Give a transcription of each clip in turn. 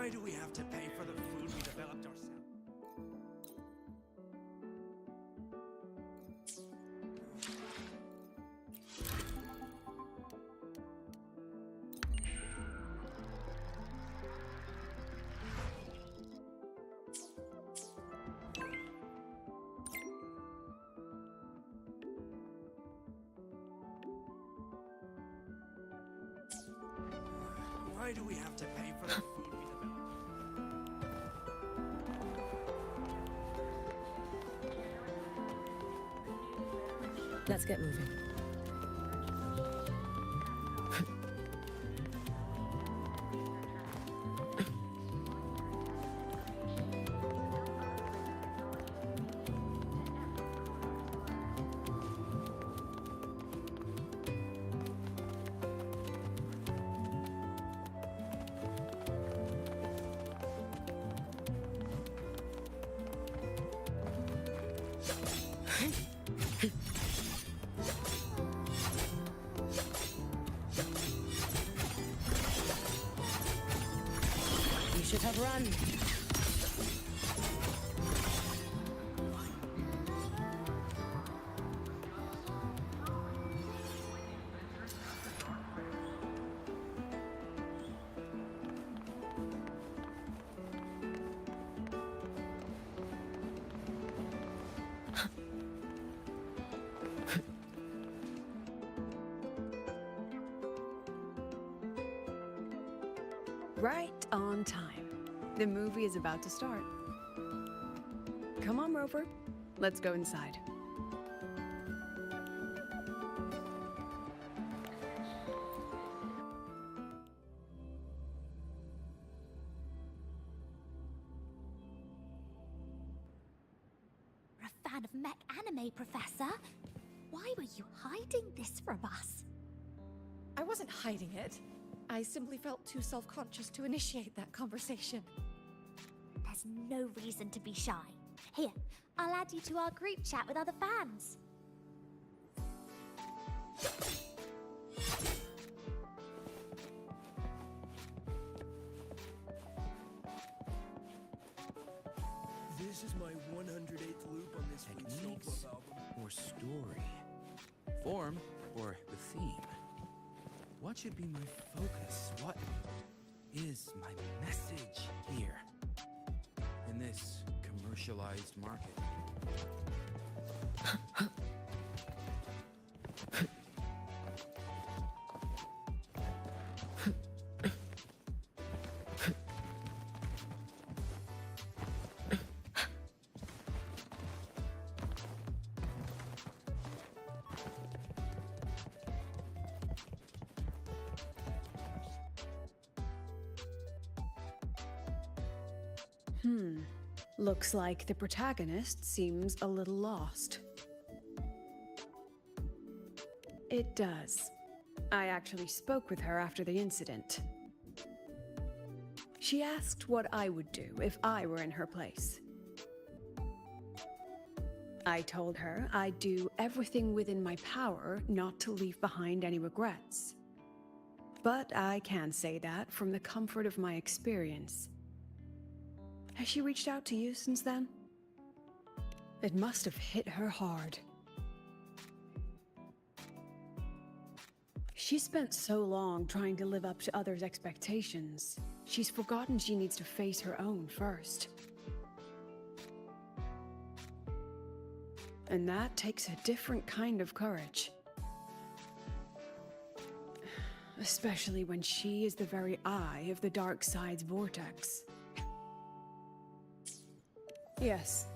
Why do we have to pay for the food we developed ourselves? Why do we have to pay for the food we developed? Let's get moving. You should have run. Right on time. The movie is about to start. Come on, Rover. Let's go inside. You're a fan of mech anime, Professor. Why were you hiding this from us? I wasn't hiding it. I simply felt too self-conscious to initiate that conversation. There's no reason to be shy. Here, I'll add you to our group chat with other fans. This is my 108th loop on this week's Snowflake album. Or story, form, or the theme. What should be my focus? What is my message here in this commercialized market? Looks like the protagonist seems a little lost. It does. I actually spoke with her after the incident. She asked what I would do if I were in her place. I told her I'd do everything within my power not to leave behind any regrets. But I can say that from the comfort of my experience. Has she reached out to you since then? It must have hit her hard. She spent so long trying to live up to others' expectations, she's forgotten she needs to face her own first. And that takes a different kind of courage. Especially when she is the very eye of the dark side's vortex. Yes,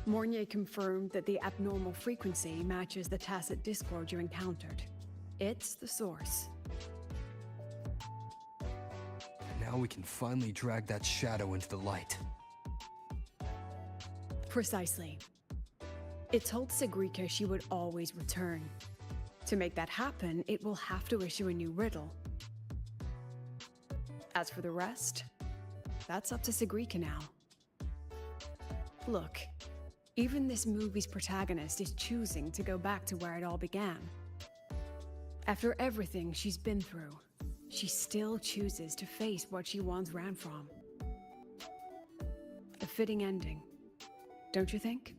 Mornier confirmed that the abnormal frequency matches the tacit discord you encountered. It's the source. Now we can finally drag that shadow into the light. Precisely. It told Sigrika she would always return. To make that happen, it will have to issue a new riddle. As for the rest, that's up to Sigrika now. Look, even this movie's protagonist is choosing to go back to where it all began. After everything she's been through, she still chooses to face what she once ran from. A fitting ending, don't you think?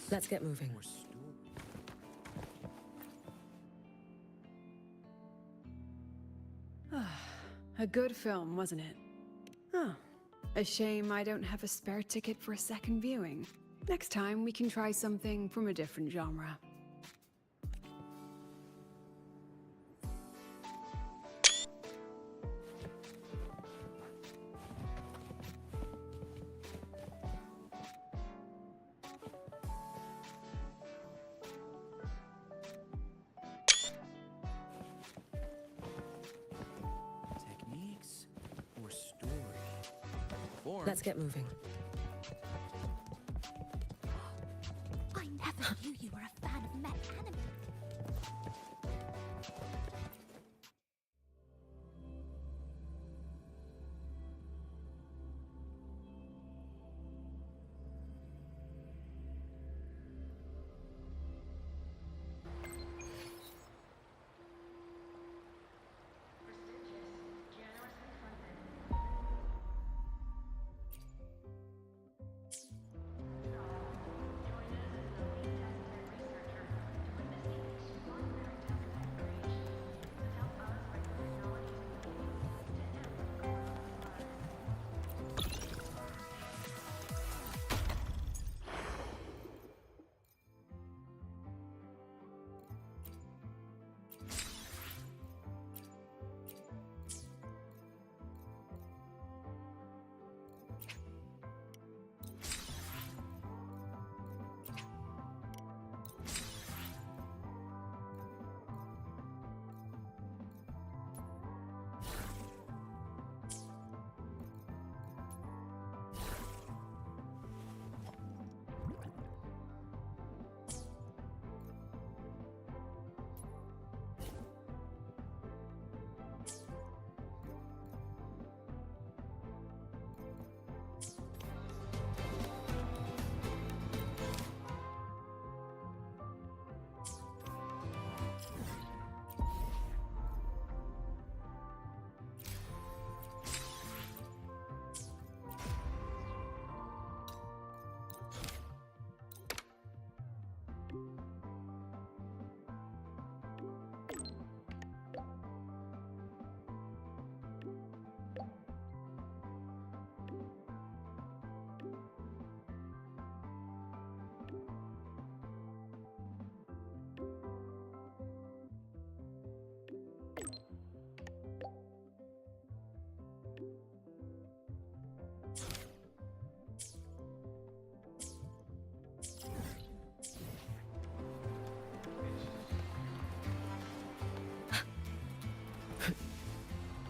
Let's get moving. More story. A good film, wasn't it? Oh, a shame I don't have a spare ticket for a second viewing. Next time we can try something from a different genre. Techniques or story? Form. Let's get moving. I never knew you were a fan of mech anime.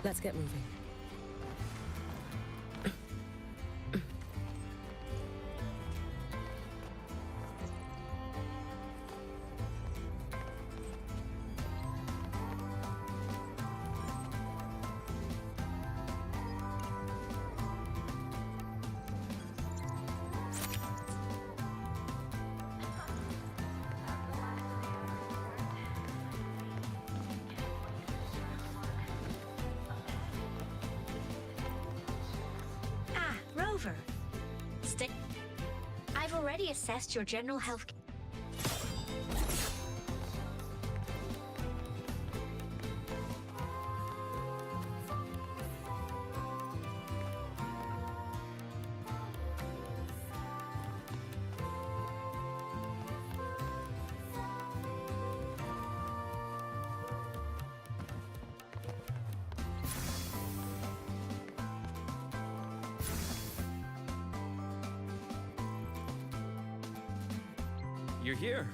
Let's get moving. Ah, Rover. I've already assessed your general health. You're here.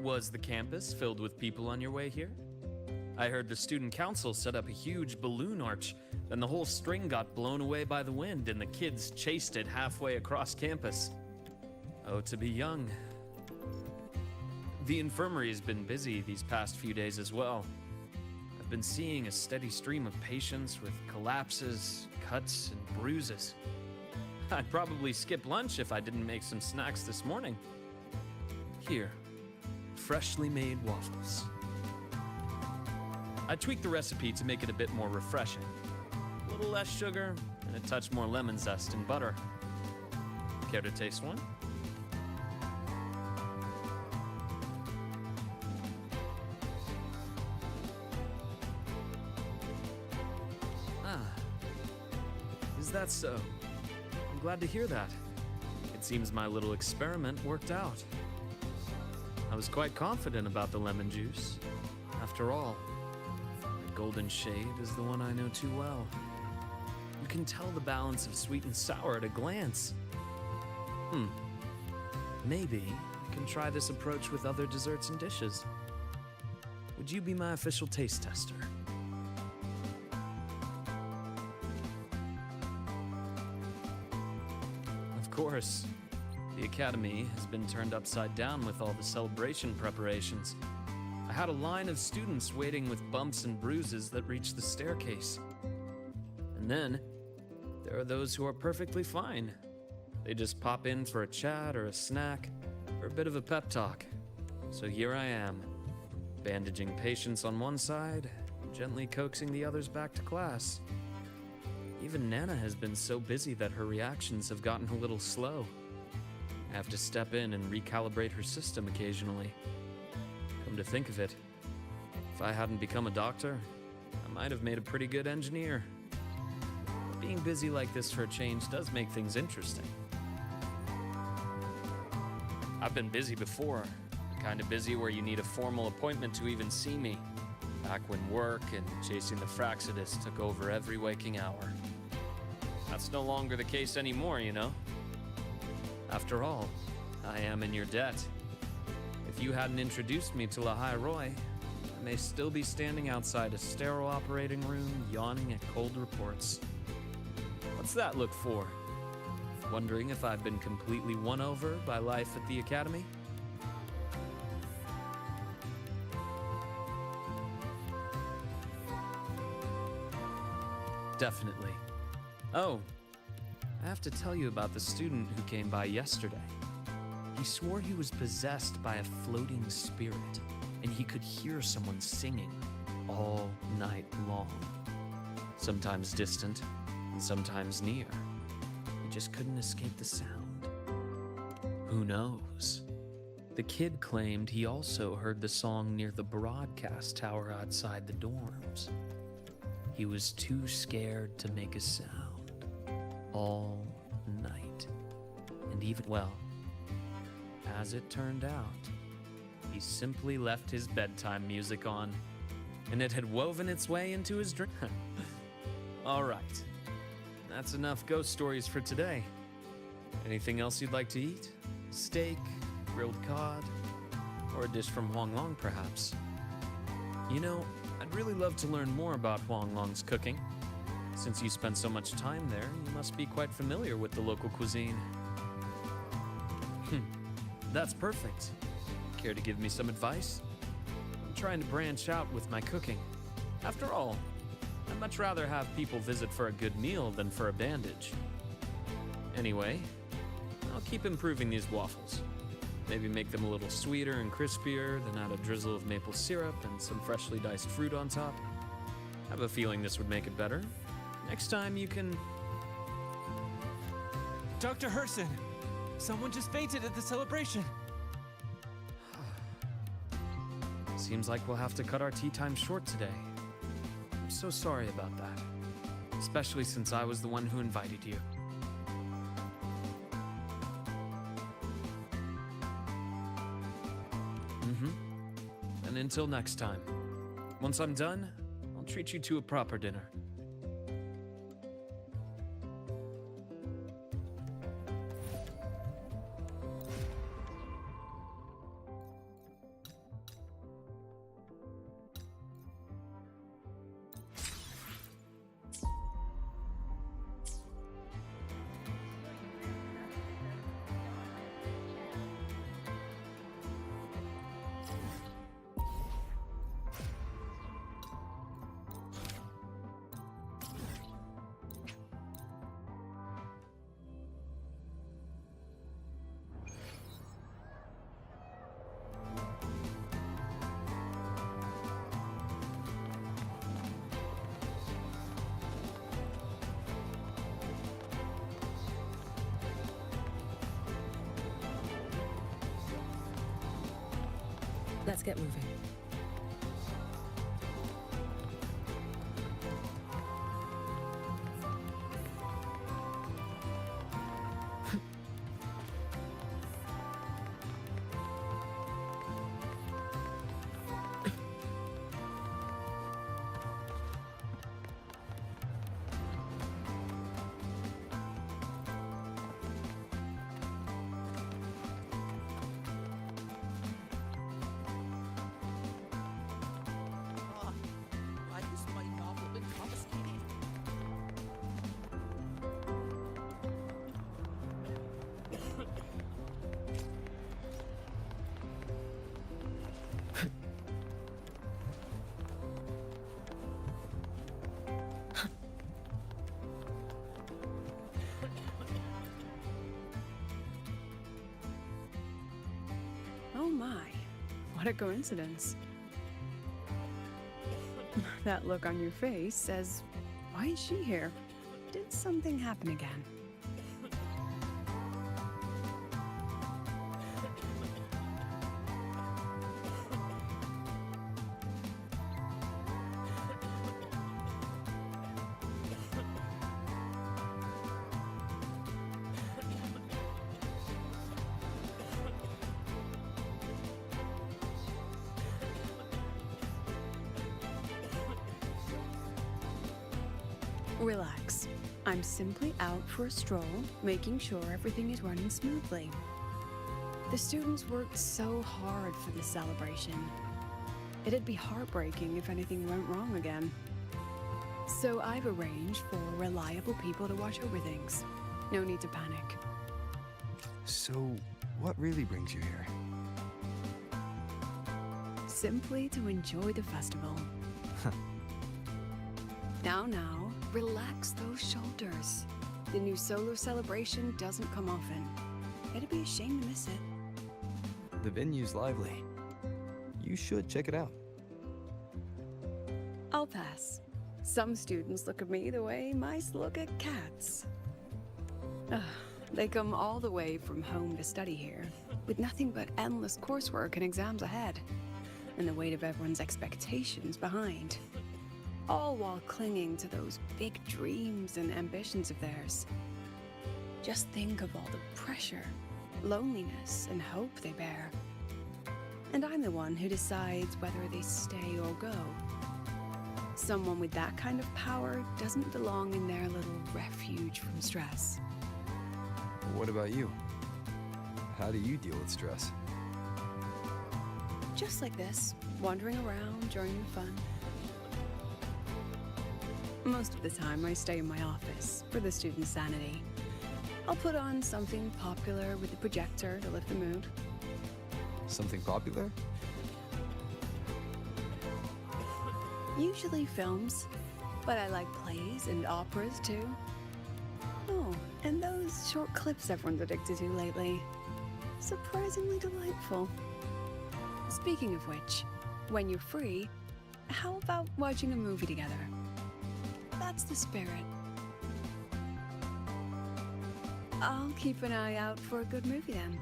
Was the campus filled with people on your way here? I heard the student council set up a huge balloon arch, then the whole string got blown away by the wind and the kids chased it halfway across campus. Oh, to be young. The infirmary has been busy these past few days as well. I've been seeing a steady stream of patients with collapses, cuts, and bruises. I'd probably skip lunch if I didn't make some snacks this morning. Here, freshly made waffles. I tweaked the recipe to make it a bit more refreshing. A little less sugar and a touch more lemon zest and butter. Care to taste one? Is that so? I'm glad to hear that. It seems my little experiment worked out. I was quite confident about the lemon juice. After all, the golden shade is the one I know too well. You can tell the balance of sweet and sour at a glance. Maybe I can try this approach with other desserts and dishes. Would you be my official taste tester? Of course. The academy has been turned upside down with all the celebration preparations. I had a line of students waiting with bumps and bruises that reached the staircase. And then, there are those who are perfectly fine. They just pop in for a chat or a snack, or a bit of a pep talk. So here I am, bandaging patients on one side, gently coaxing the others back to class. Even Nana has been so busy that her reactions have gotten a little slow. I have to step in and recalibrate her system occasionally. Come to think of it, if I hadn't become a doctor, I might have made a pretty good engineer. Being busy like this for a change does make things interesting. I've been busy before, the kind of busy where you need a formal appointment to even see me. Back when work and chasing the Fraxidus took over every waking hour. That's no longer the case anymore, you know? After all, I am in your debt. If you hadn't introduced me to Lahai Roy, I may still be standing outside a sterile operating room, yawning at cold reports. What's that look for? Wondering if I've been completely won over by life at the academy? Definitely. Oh, I have to tell you about the student who came by yesterday. He swore he was possessed by a floating spirit, and he could hear someone singing all night long. Sometimes distant, and sometimes near. He just couldn't escape the sound. Who knows? The kid claimed he also heard the song near the broadcast tower outside the dorms. He was too scared to make a sound. All night. And even, well, as it turned out, he simply left his bedtime music on, and it had woven its way into his dream. All right, that's enough ghost stories for today. Anything else you'd like to eat? Steak, grilled cod, or a dish from Huang Long, perhaps. You know, I'd really love to learn more about Huang Long's cooking. Since you spend so much time there, you must be quite familiar with the local cuisine. That's perfect. Care to give me some advice? I'm trying to branch out with my cooking. After all, I'd much rather have people visit for a good meal than for a bandage. Anyway, I'll keep improving these waffles. Maybe make them a little sweeter and crispier, then add a drizzle of maple syrup and some freshly diced fruit on top. I have a feeling this would make it better. Next time you can... Dr. Herson! Someone just fainted at the celebration! Seems like we'll have to cut our tea time short today. I'm so sorry about that. Especially since I was the one who invited you. And until next time. Once I'm done, I'll treat you to a proper dinner. Let's get moving. Why has my novel been confiscated? Oh my, what a coincidence. That look on your face says, why is she here? Did something happen again? Relax. I'm simply out for a stroll, making sure everything is running smoothly. The students worked so hard for this celebration. It'd be heartbreaking if anything went wrong again. So I've arranged for reliable people to watch over things. No need to panic. So, what really brings you here? Simply to enjoy the festival. Now, relax those shoulders. The new solo celebration doesn't come often. It'd be a shame to miss it. The venue's lively. You should check it out. I'll pass. Some students look at me the way mice look at cats. They come all the way from home to study here, with nothing but endless coursework and exams ahead, and the weight of everyone's expectations behind. All while clinging to those big dreams and ambitions of theirs. Just think of all the pressure, loneliness, and hope they bear. And I'm the one who decides whether they stay or go. Someone with that kind of power doesn't belong in their little refuge from stress. What about you? How do you deal with stress? Just like this, wandering around during the fun. Most of the time, I stay in my office for the student's sanity. I'll put on something popular with the projector to lift the mood. Something popular? Usually films, but I like plays and operas too. Oh, and those short clips everyone's addicted to lately. Surprisingly delightful. Speaking of which, when you're free, how about watching a movie together? That's the spirit. I'll keep an eye out for a good movie then.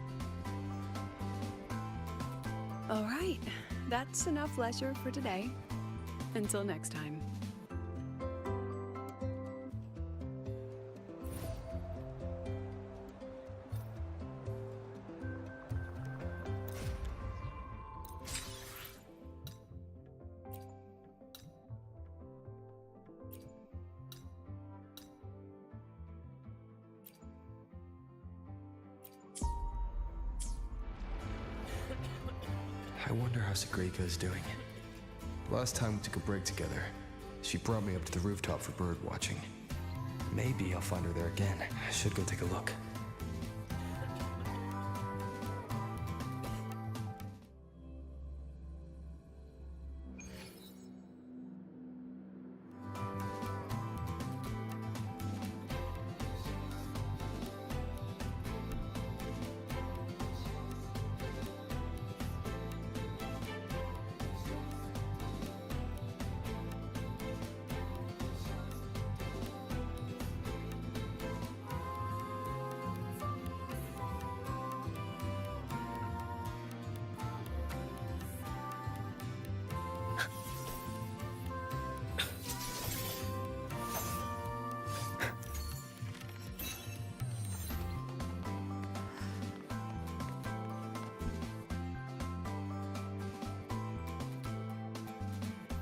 All right, that's enough leisure for today. Until next time. I wonder how Sagrika is doing. Last time we took a break together, she brought me up to the rooftop for bird watching. Maybe I'll find her there again. I should go take a look.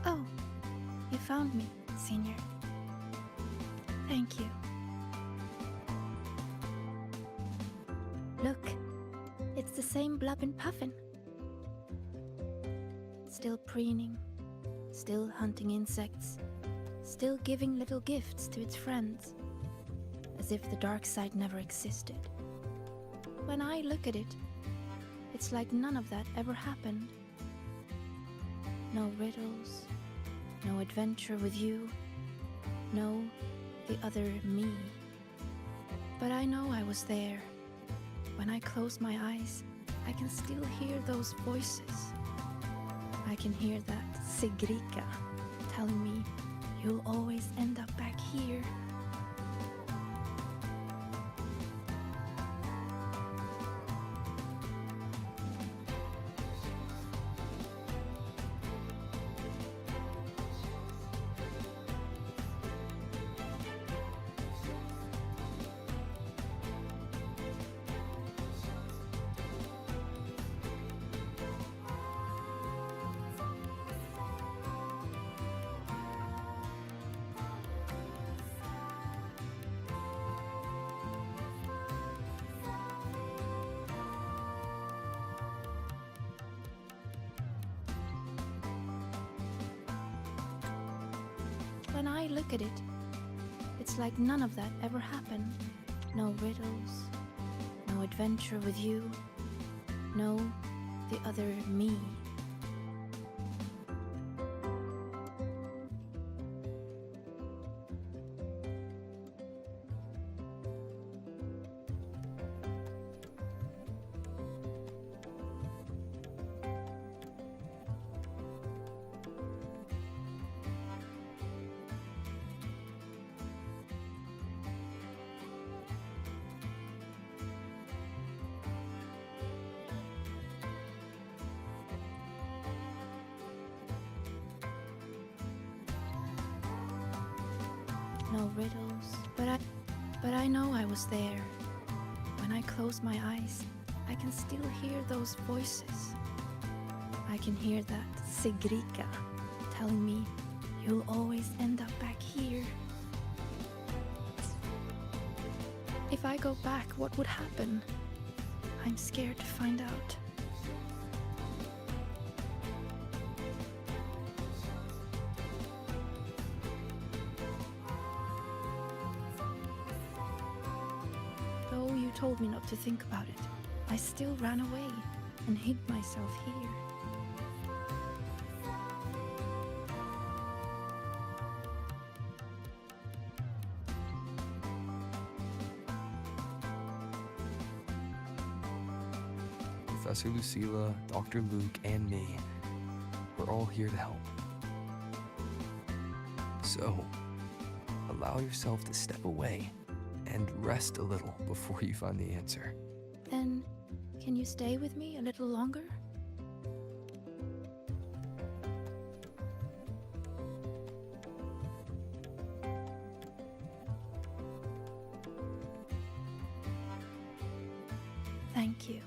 Oh, you found me, Senior. Thank you. Look, it's the same Blub and Puffin. Still preening, still hunting insects, still giving little gifts to its friends, as if the dark side never existed. When I look at it, it's like none of that ever happened. No riddles, no adventure with you, no the other me. But I know I was there. When I close my eyes, I can still hear those voices. I can hear that Sigrika telling me, you'll always end up back here. When I look at it, it's like none of that ever happened. No riddles, no adventure with you, no the other me. No riddles, but I know I was there. When I close my eyes, I can still hear those voices. I can hear that Sigrika telling me, you'll always end up back here. If I go back, what would happen? I'm scared to find out. Though you told me not to think about it, I still ran away and hid myself here. Professor Lucilla, Dr. Luke, and me, we're all here to help. So, allow yourself to step away and rest a little before you find the answer. Then, can you stay with me a little longer? Thank you.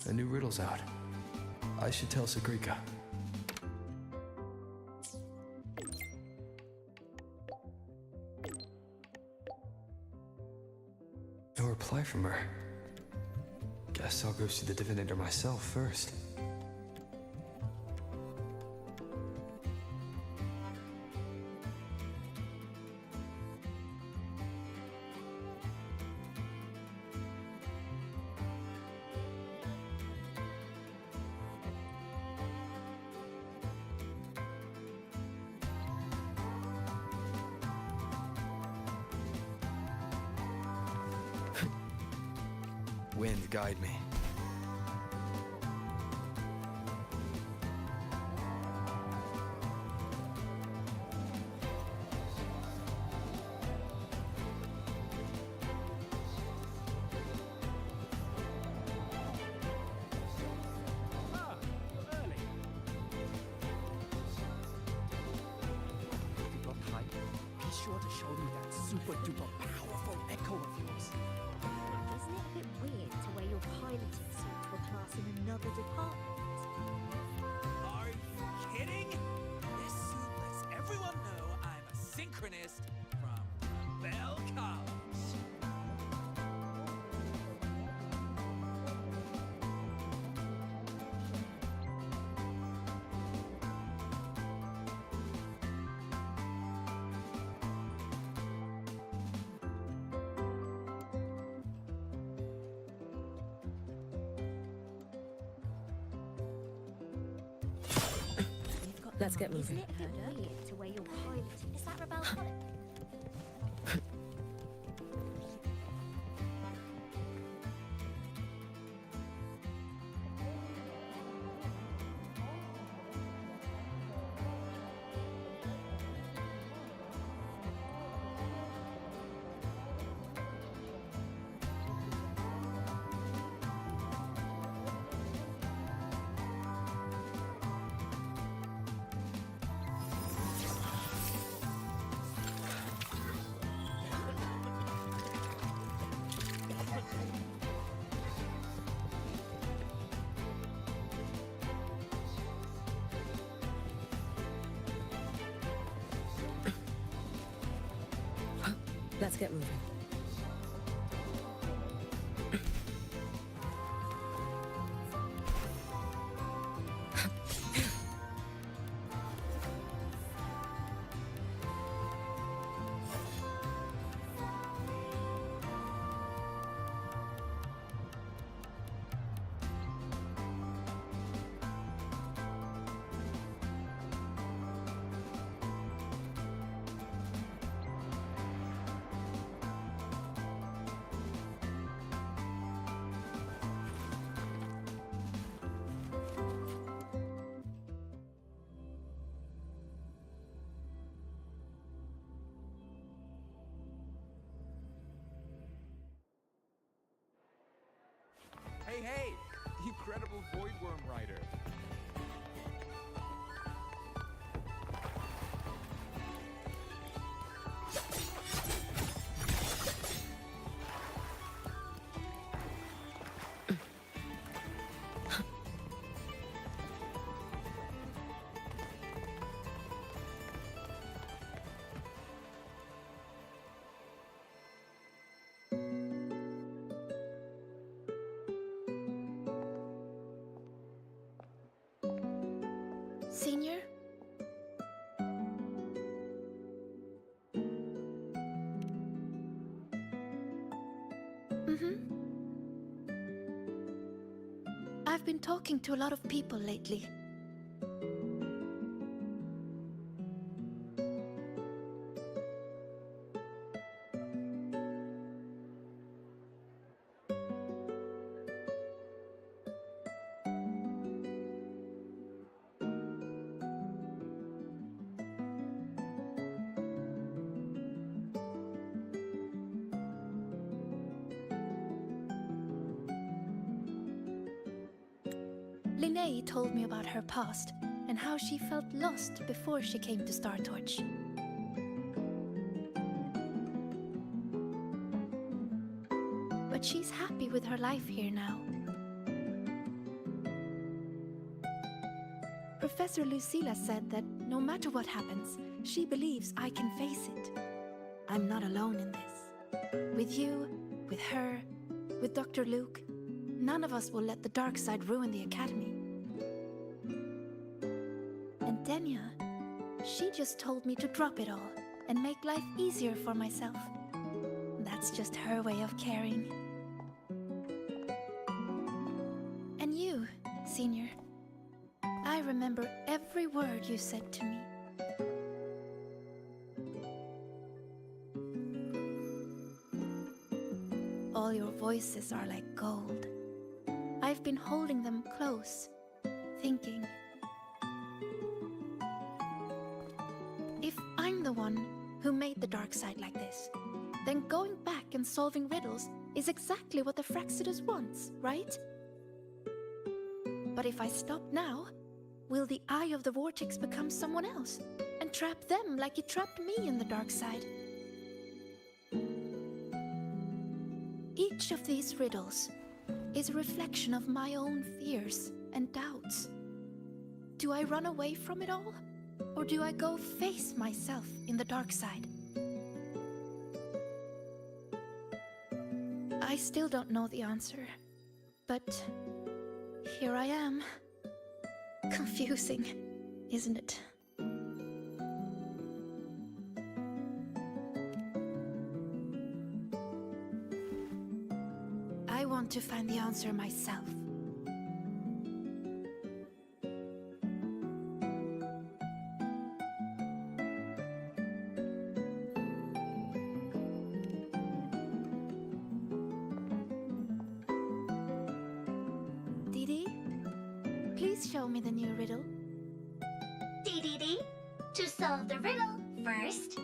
A new riddle's out. I should tell Sagrika. No reply from her. Guess I'll go see the divinator myself first. Wind, guide me. Ah, you're early. Duper pipe. Be sure to show me that super duper powerful echo of yours. Isn't it a bit weird to wear your piloting suit to a class in another department? Are you kidding? This suit lets everyone know I'm a synchronist from Bell College. Let's get Isn't moving. it a bit weird to wear your piloting? Is that rebellion? Let's get moving. level Voidworm Rider. Senior? I've been talking to a lot of people lately. Linnea told me about her past and how she felt lost before she came to Startorch. But she's happy with her life here now. Professor Lucilla said that no matter what happens, she believes I can face it. I'm not alone in this. With you, with her, with Dr. Luke, none of us will let the dark side ruin the Academy. And Denya, she just told me to drop it all and make life easier for myself. That's just her way of caring. And you, Senior, I remember every word you said to me. All your voices are like gold. I've been holding them close, thinking. If I'm the one who made the dark side like this, then going back and solving riddles is exactly what the Fraxidus wants, right? But if I stop now, will the Eye of the Vortex become someone else and trap them like it trapped me in the dark side? Each of these riddles is a reflection of my own fears and doubts. Do I run away from it all? Or do I go face myself in the dark side? I still don't know the answer, but here I am. Confusing, isn't it? I want to find the answer myself. Didi, please show me the new riddle. Dee, to solve the riddle first.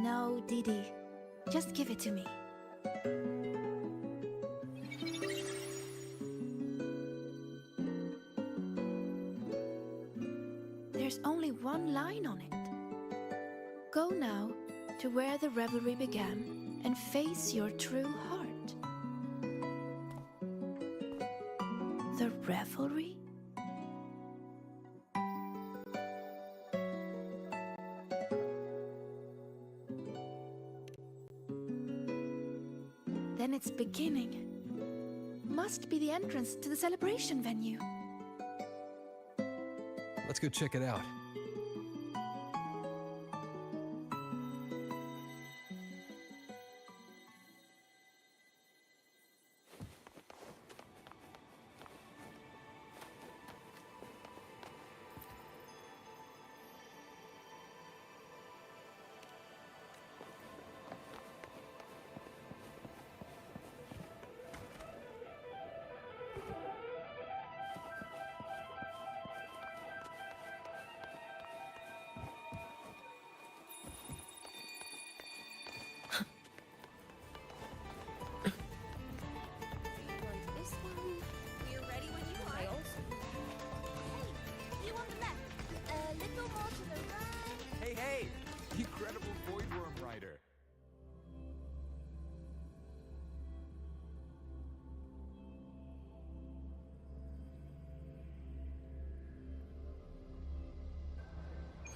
No, Didi. Just give it to me. There's only one line on it. Go now to where the revelry began and face your true heart. The revelry? Then it's beginning. Must be the entrance to the celebration venue. Let's go check it out.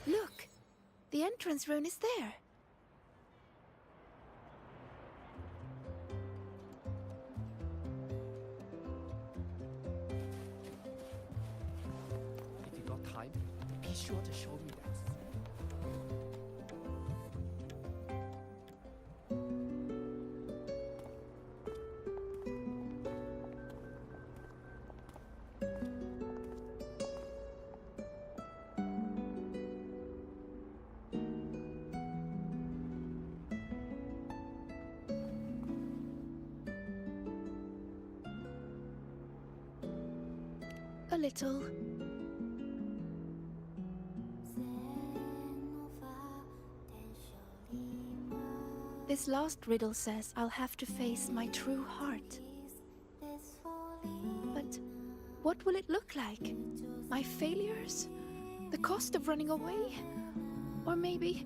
Look! The entrance rune is there. If you got time, be sure to show me that. A little. This last riddle says I'll have to face my true heart. But what will it look like? My failures? The cost of running away? Or maybe...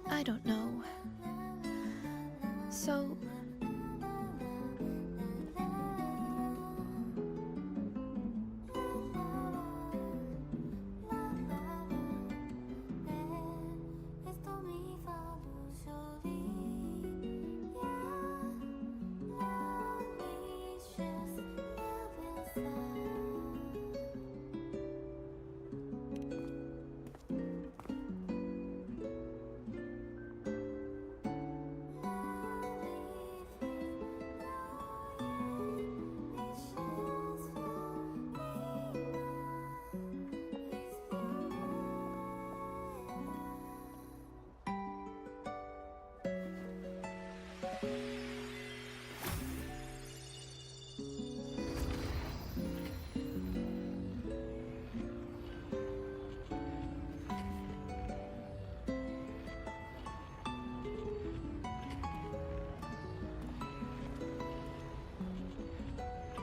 I don't know. So...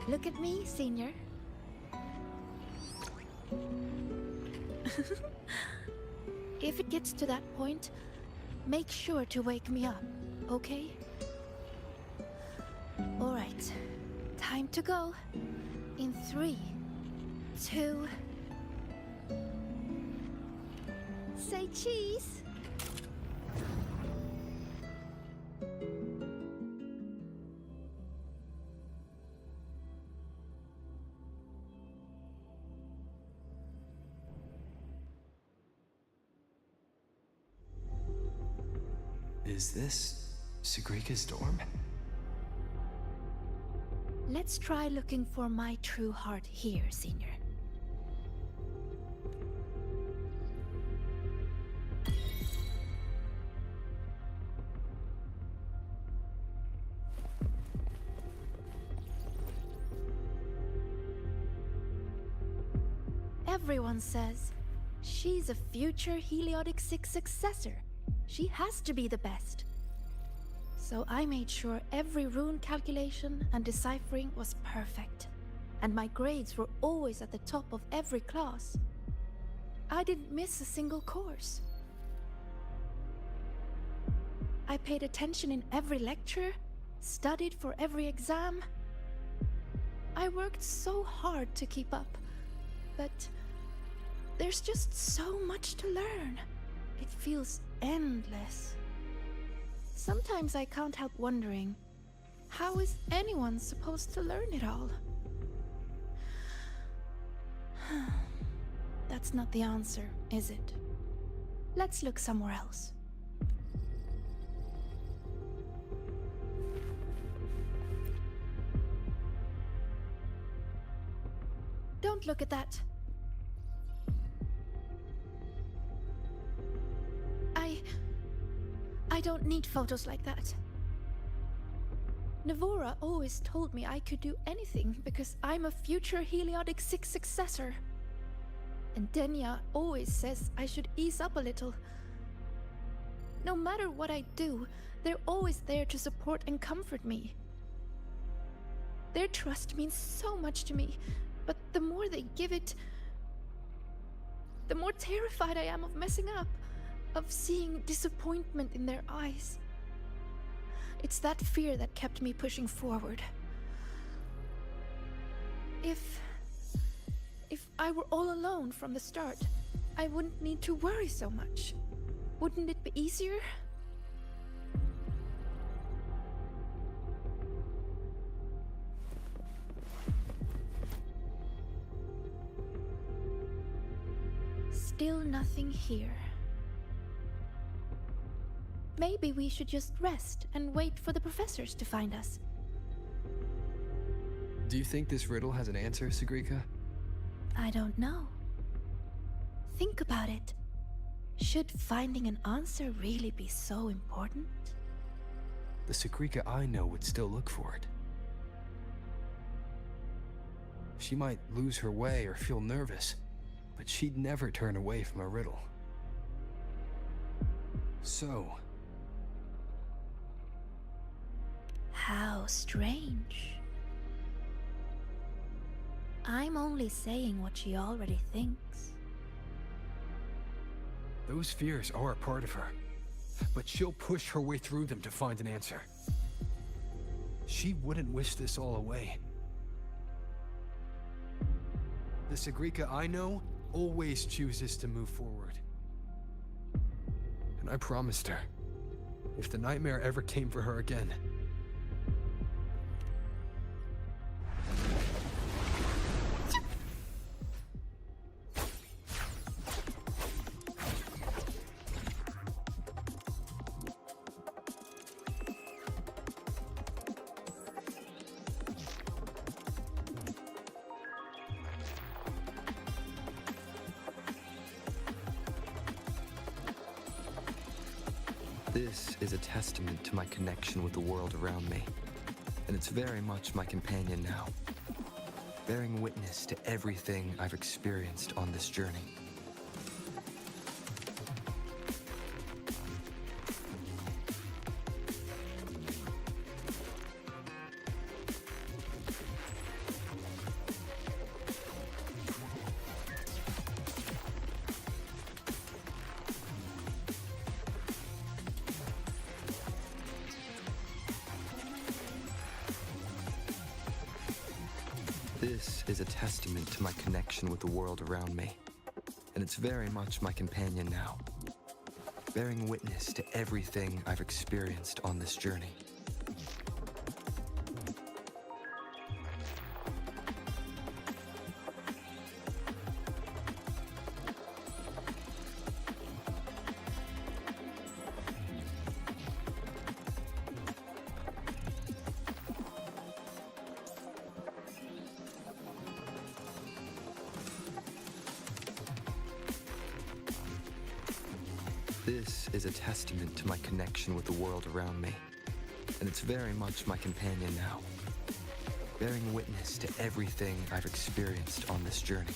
Look at me, Senior. If it gets to that point, make sure to wake me up, okay? Alright, time to go. In 3, 2... Say cheese! Is this Sigrika's dorm? Let's try looking for my true heart here, Senior. Everyone says she's a future Heliotic 6 successor. She has to be the best. So I made sure every rune calculation and deciphering was perfect. And my grades were always at the top of every class. I didn't miss a single course. I paid attention in every lecture, studied for every exam. I worked so hard to keep up, but there's just so much to learn. It feels endless. Sometimes I can't help wondering, how is anyone supposed to learn it all? That's not the answer, is it? Let's look somewhere else. Don't look at that. I don't need photos like that. Navora always told me I could do anything because I'm a future Heliotic 6 successor. And Denya always says I should ease up a little. No matter what I do, they're always there to support and comfort me. Their trust means so much to me, but the more they give it, the more terrified I am of messing up, of seeing disappointment in their eyes. It's that fear that kept me pushing forward. If I were all alone from the start, I wouldn't need to worry so much. Wouldn't it be easier? Still nothing here. Maybe we should just rest and wait for the professors to find us. Do you think this riddle has an answer, Sigrika? I don't know. Think about it. Should finding an answer really be so important? The Sigrika I know would still look for it. She might lose her way or feel nervous, but she'd never turn away from a riddle. So... how strange. I'm only saying what she already thinks. those fears are a part of her, but she'll push her way through them to find an answer. She wouldn't wish this all away. The Sigrika I know always chooses to move forward. And I promised her, if the nightmare ever came for her again, This is a testament to my connection with the world around me, and it's very much my companion now, bearing witness to everything I've experienced on this journey. This is a testament to my connection with the world around me, and it's very much my companion now, bearing witness to everything I've experienced on this journey. This is a testament to my connection with the world around me, and it's very much my companion now, bearing witness to everything I've experienced on this journey.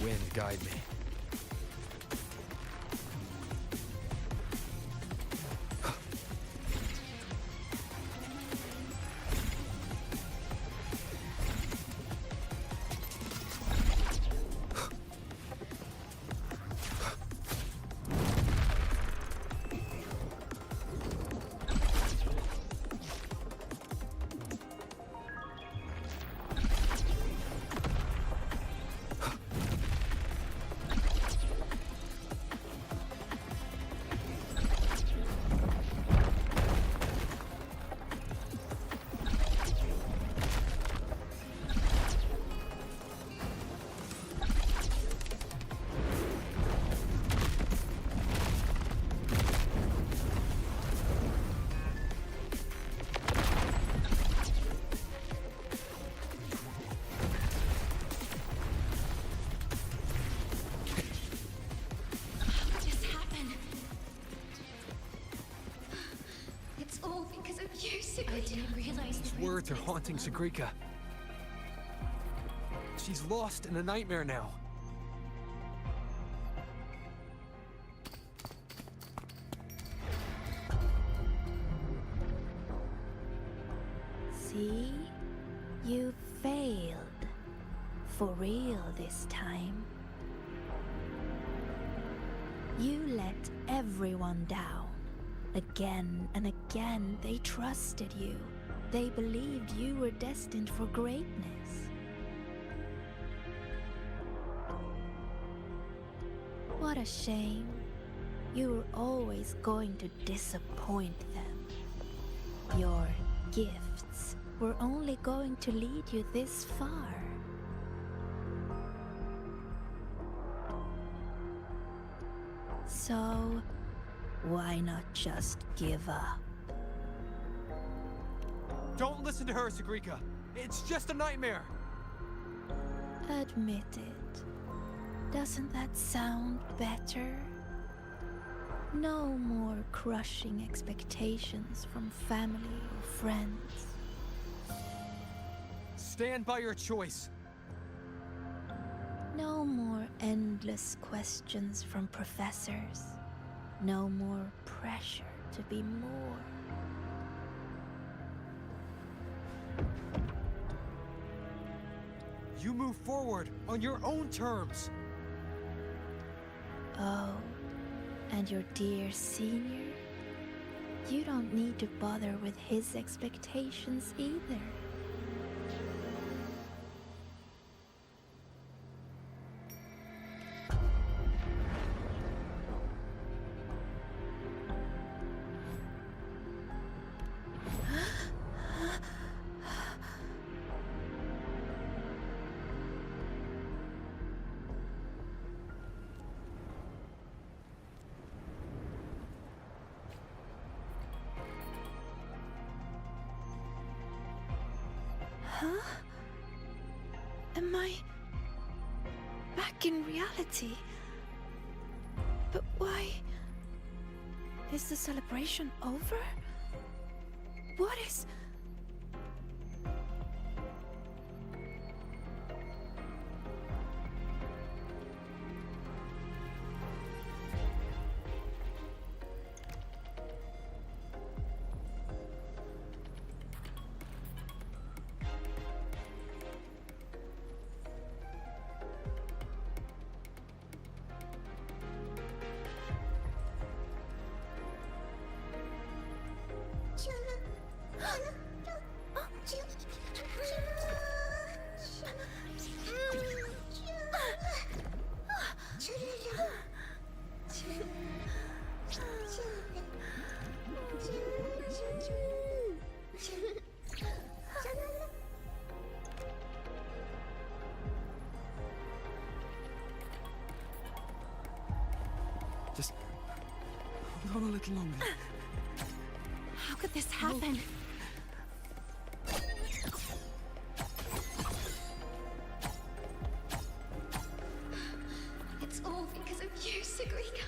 wind guide me. didn't realize These words are haunting Sagrika. She's lost in a nightmare now. See? You failed. For real this time. You let everyone down. Again and again, they trusted you. They believed you were destined for greatness. What a shame. You were always going to disappoint them. Your gifts were only going to lead you this far. So, why not just give up? Don't listen to her, Sagrika. It's just a nightmare. Admit it. Doesn't that sound better? No more crushing expectations from family or friends. Stand by your choice. No more endless questions from professors. No more pressure to be more. You move forward on your own terms. Oh, and your dear senior? You don't need to bother with his expectations either. Huh? Am I back in reality? But why? Is the celebration over? What is... Just hold on a little longer. How could this happen? It's all because of you, Sagrika.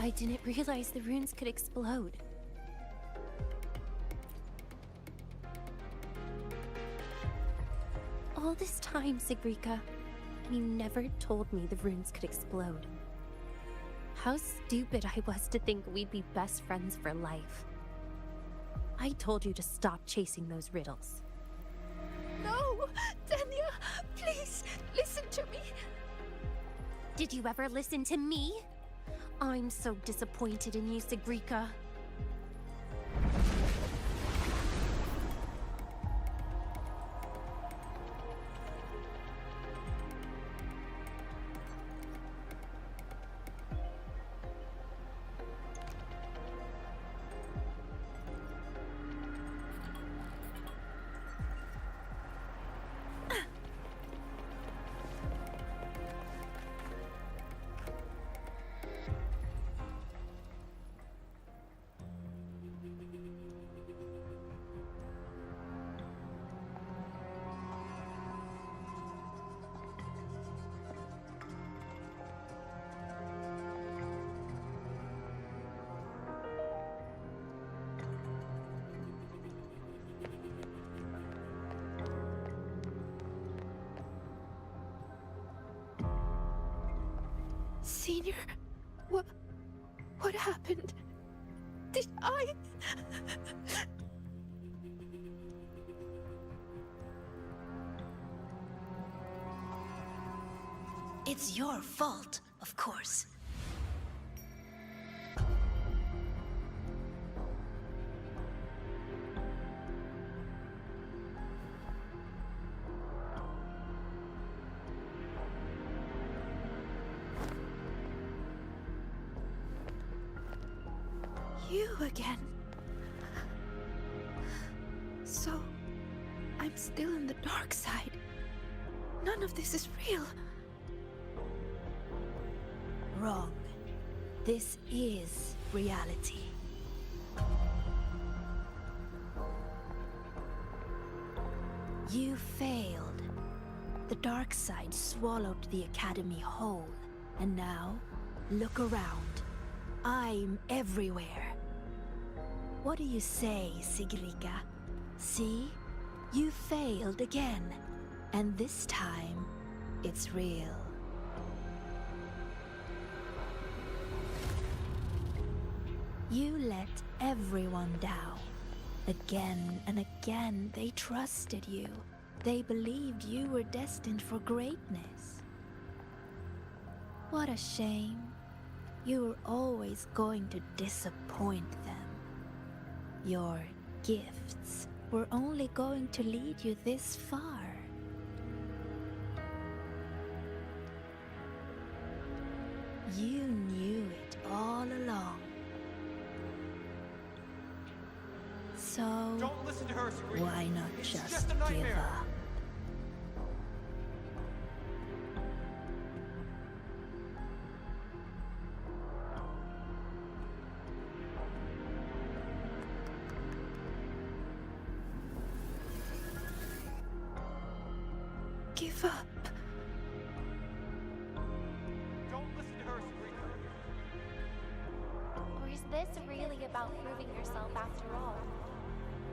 I didn't realize the runes could explode. this time, Sigrika, and you never told me the runes could explode. How stupid I was to think we'd be best friends for life. I told you to stop chasing those riddles. No! Tanya, please, listen to me. Did you ever listen to me? I'm so disappointed in you, Sigrika. Senior, what happened? Did I... It's your fault, of course. You again. So, I'm still in the dark side. None of this is real. Wrong. This is reality. You failed. The dark side swallowed the Academy whole. And now, look around. I'm everywhere. What do you say, Sigrika? See? You failed again. And this time, it's real. You let everyone down. Again and again, they trusted you. They believed you were destined for greatness. What a shame. You were always going to disappoint them. Your gifts were only going to lead you this far. You knew it all along. So, Don't listen to her, Sabrina. why not It's just a give nightmare. up? Give up. Don't listen to her, Sabrina. Or is this really about proving yourself after all?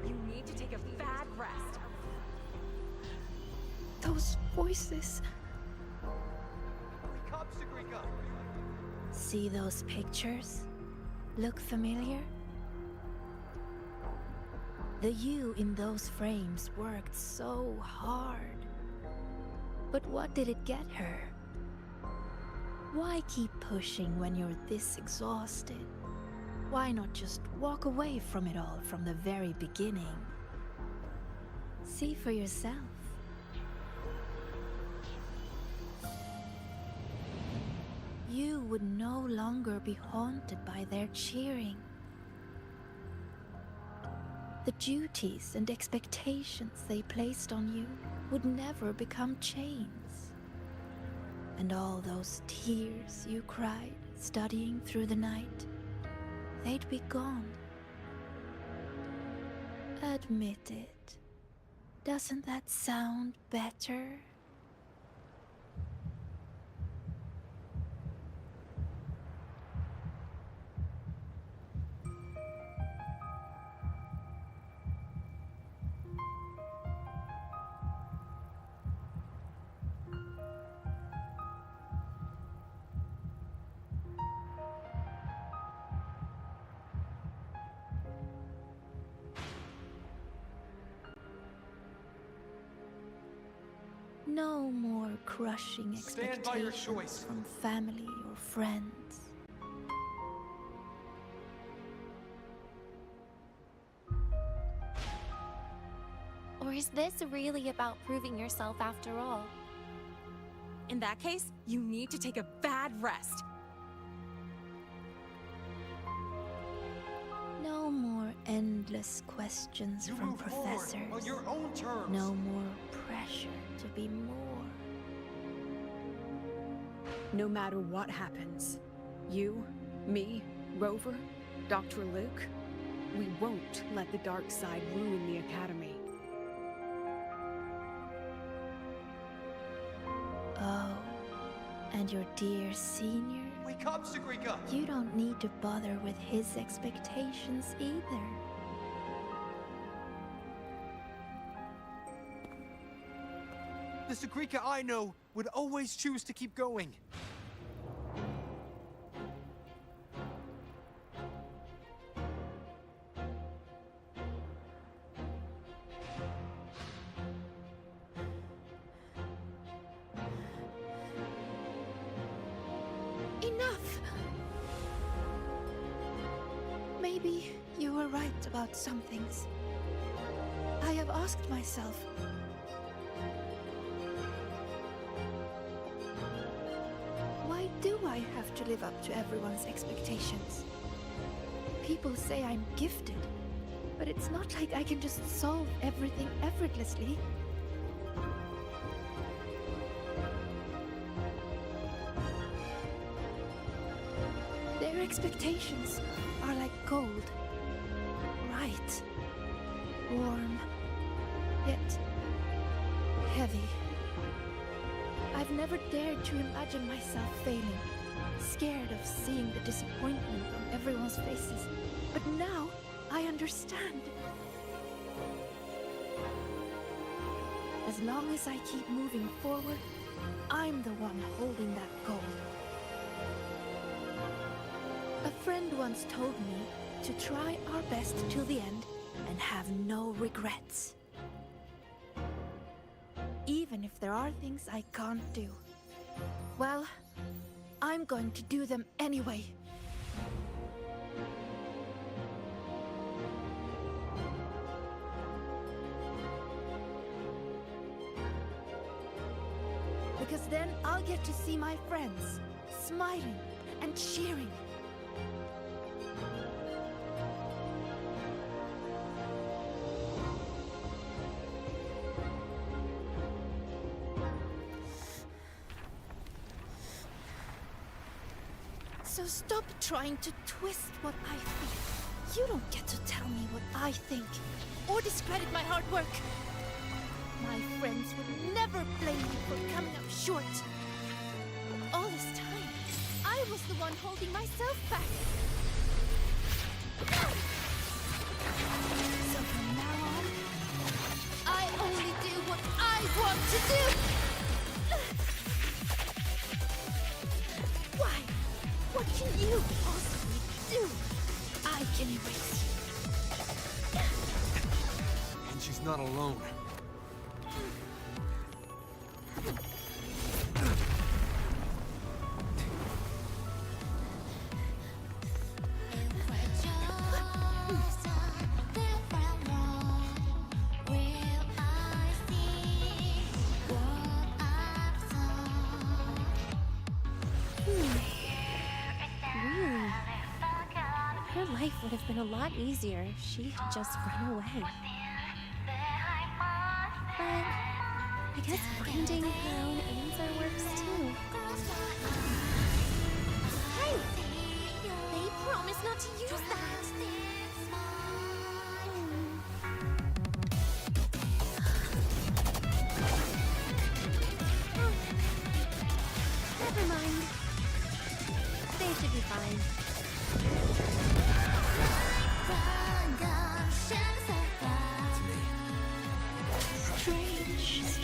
You need to take a bad rest. Those voices. Wake up, Sabrina. See those pictures? Look familiar? The you in those frames worked so hard. But what did it get her? Why keep pushing when you're this exhausted? Why not just walk away from it all from the very beginning? See for yourself. You would no longer be haunted by their cheering. The duties and expectations they placed on you would never become chains. And all those tears you cried studying through the night, they'd be gone. Admit it. Doesn't that sound better? No more crushing Stand by your expectations choice. from family or friends. Or is this really about proving yourself after all? In that case, you need to take a bad rest. No more endless questions You from move forward professors. on your own terms. No more pressure to be more. No matter what happens, you, me, Rover, Dr. Luke, we won't let the dark side ruin the Academy. Oh, and your dear senior? Wake up, Sagrika! You don't need to bother with his expectations either. The Sagrika I know would always choose to keep going. Enough! Maybe you were right about some things. I have asked myself, why do I have to live up to everyone's expectations? People say I'm gifted, but it's not like I can just solve everything effortlessly. Their expectations are like gold. Bright, warm, yet heavy. I've never dared to imagine myself failing, scared of seeing the disappointment on everyone's faces. But now, I understand. As long as I keep moving forward, I'm the one holding that gold. A friend once told me to try our best till the end and have no regrets. Even if there are things I can't do. Well, I'm going to do them anyway. Because then I'll get to see my friends, smiling and cheering. So stop trying to twist what I feel. You don't get to tell me what I think, or discredit my hard work. My friends would never blame me for coming up short. All this time, I was the one holding myself back. So from now on, I only do what I want to do! Why? What can you possibly do? I can erase you. And she's not alone. Her life would have been a lot easier if she had just run away. But I guess finding her own answer works too. Hey! They promised not to use that! Never mind. They should be fine.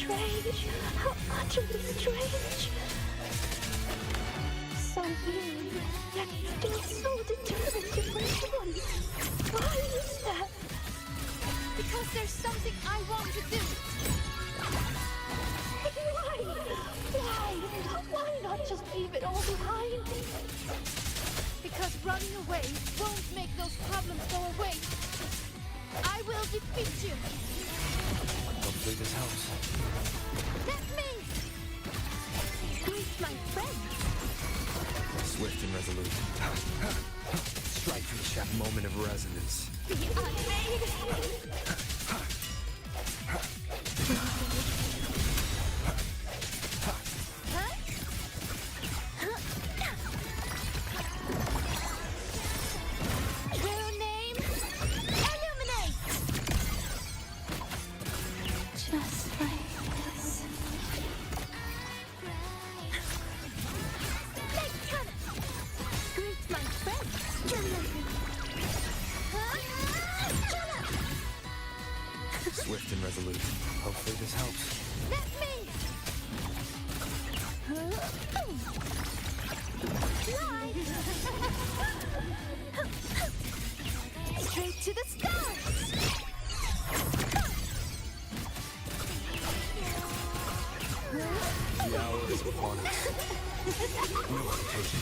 Strange. How utterly strange. So weird, yet still so determined to pursue. Why is that? Because there's something I want to do. Why? Why? Why not just leave it all behind? Because running away won't make those problems go away. I will defeat you. Hopefully this helps. Let me! Greet my friend. Swift and resolute. Strike from the shaft. Moment of resonance. Be unmade! True name, illuminate! Just like this. Greet my friend. Swift and resolute. Hopefully this helps. Let me! Fly! Straight to the stars! The hour is upon us. No hesitation.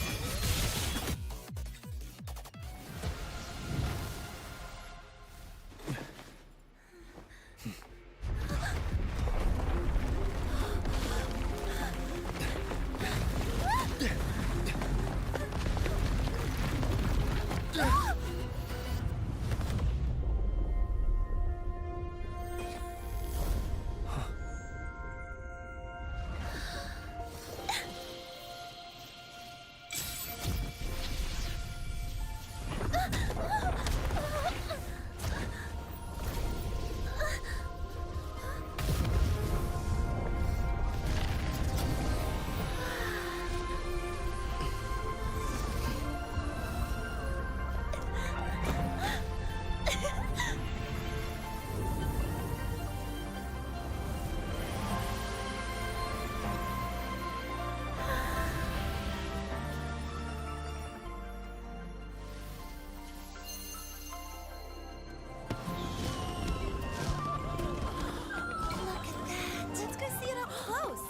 Let's go see it up close.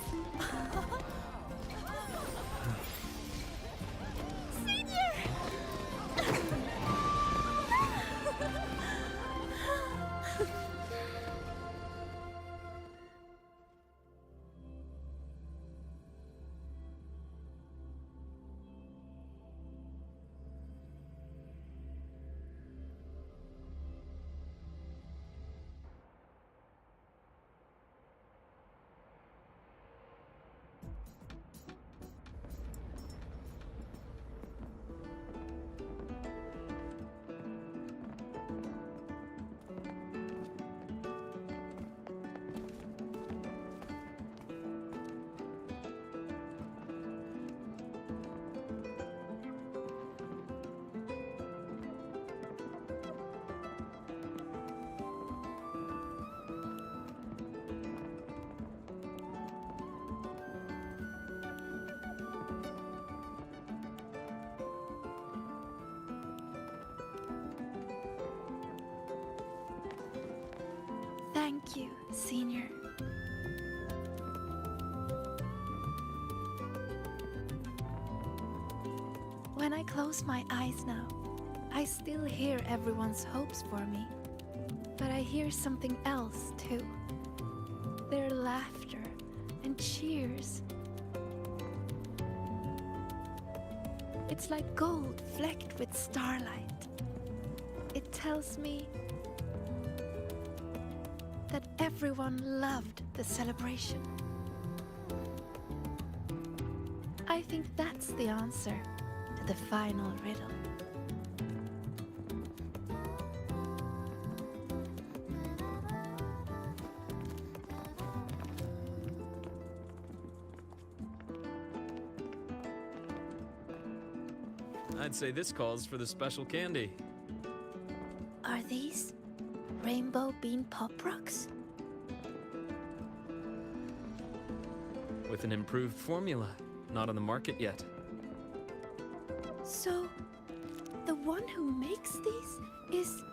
Senior! Thank you, Senior. When I close my eyes now, I still hear everyone's hopes for me. But I hear something else too. Their laughter and cheers. It's like gold flecked with starlight. It tells me that everyone loved the celebration. I think that's the answer to the final riddle. I'd say this calls for the special candy. Are these rainbow bean pop rocks? With an improved formula, not on the market yet. So, the one who makes these is...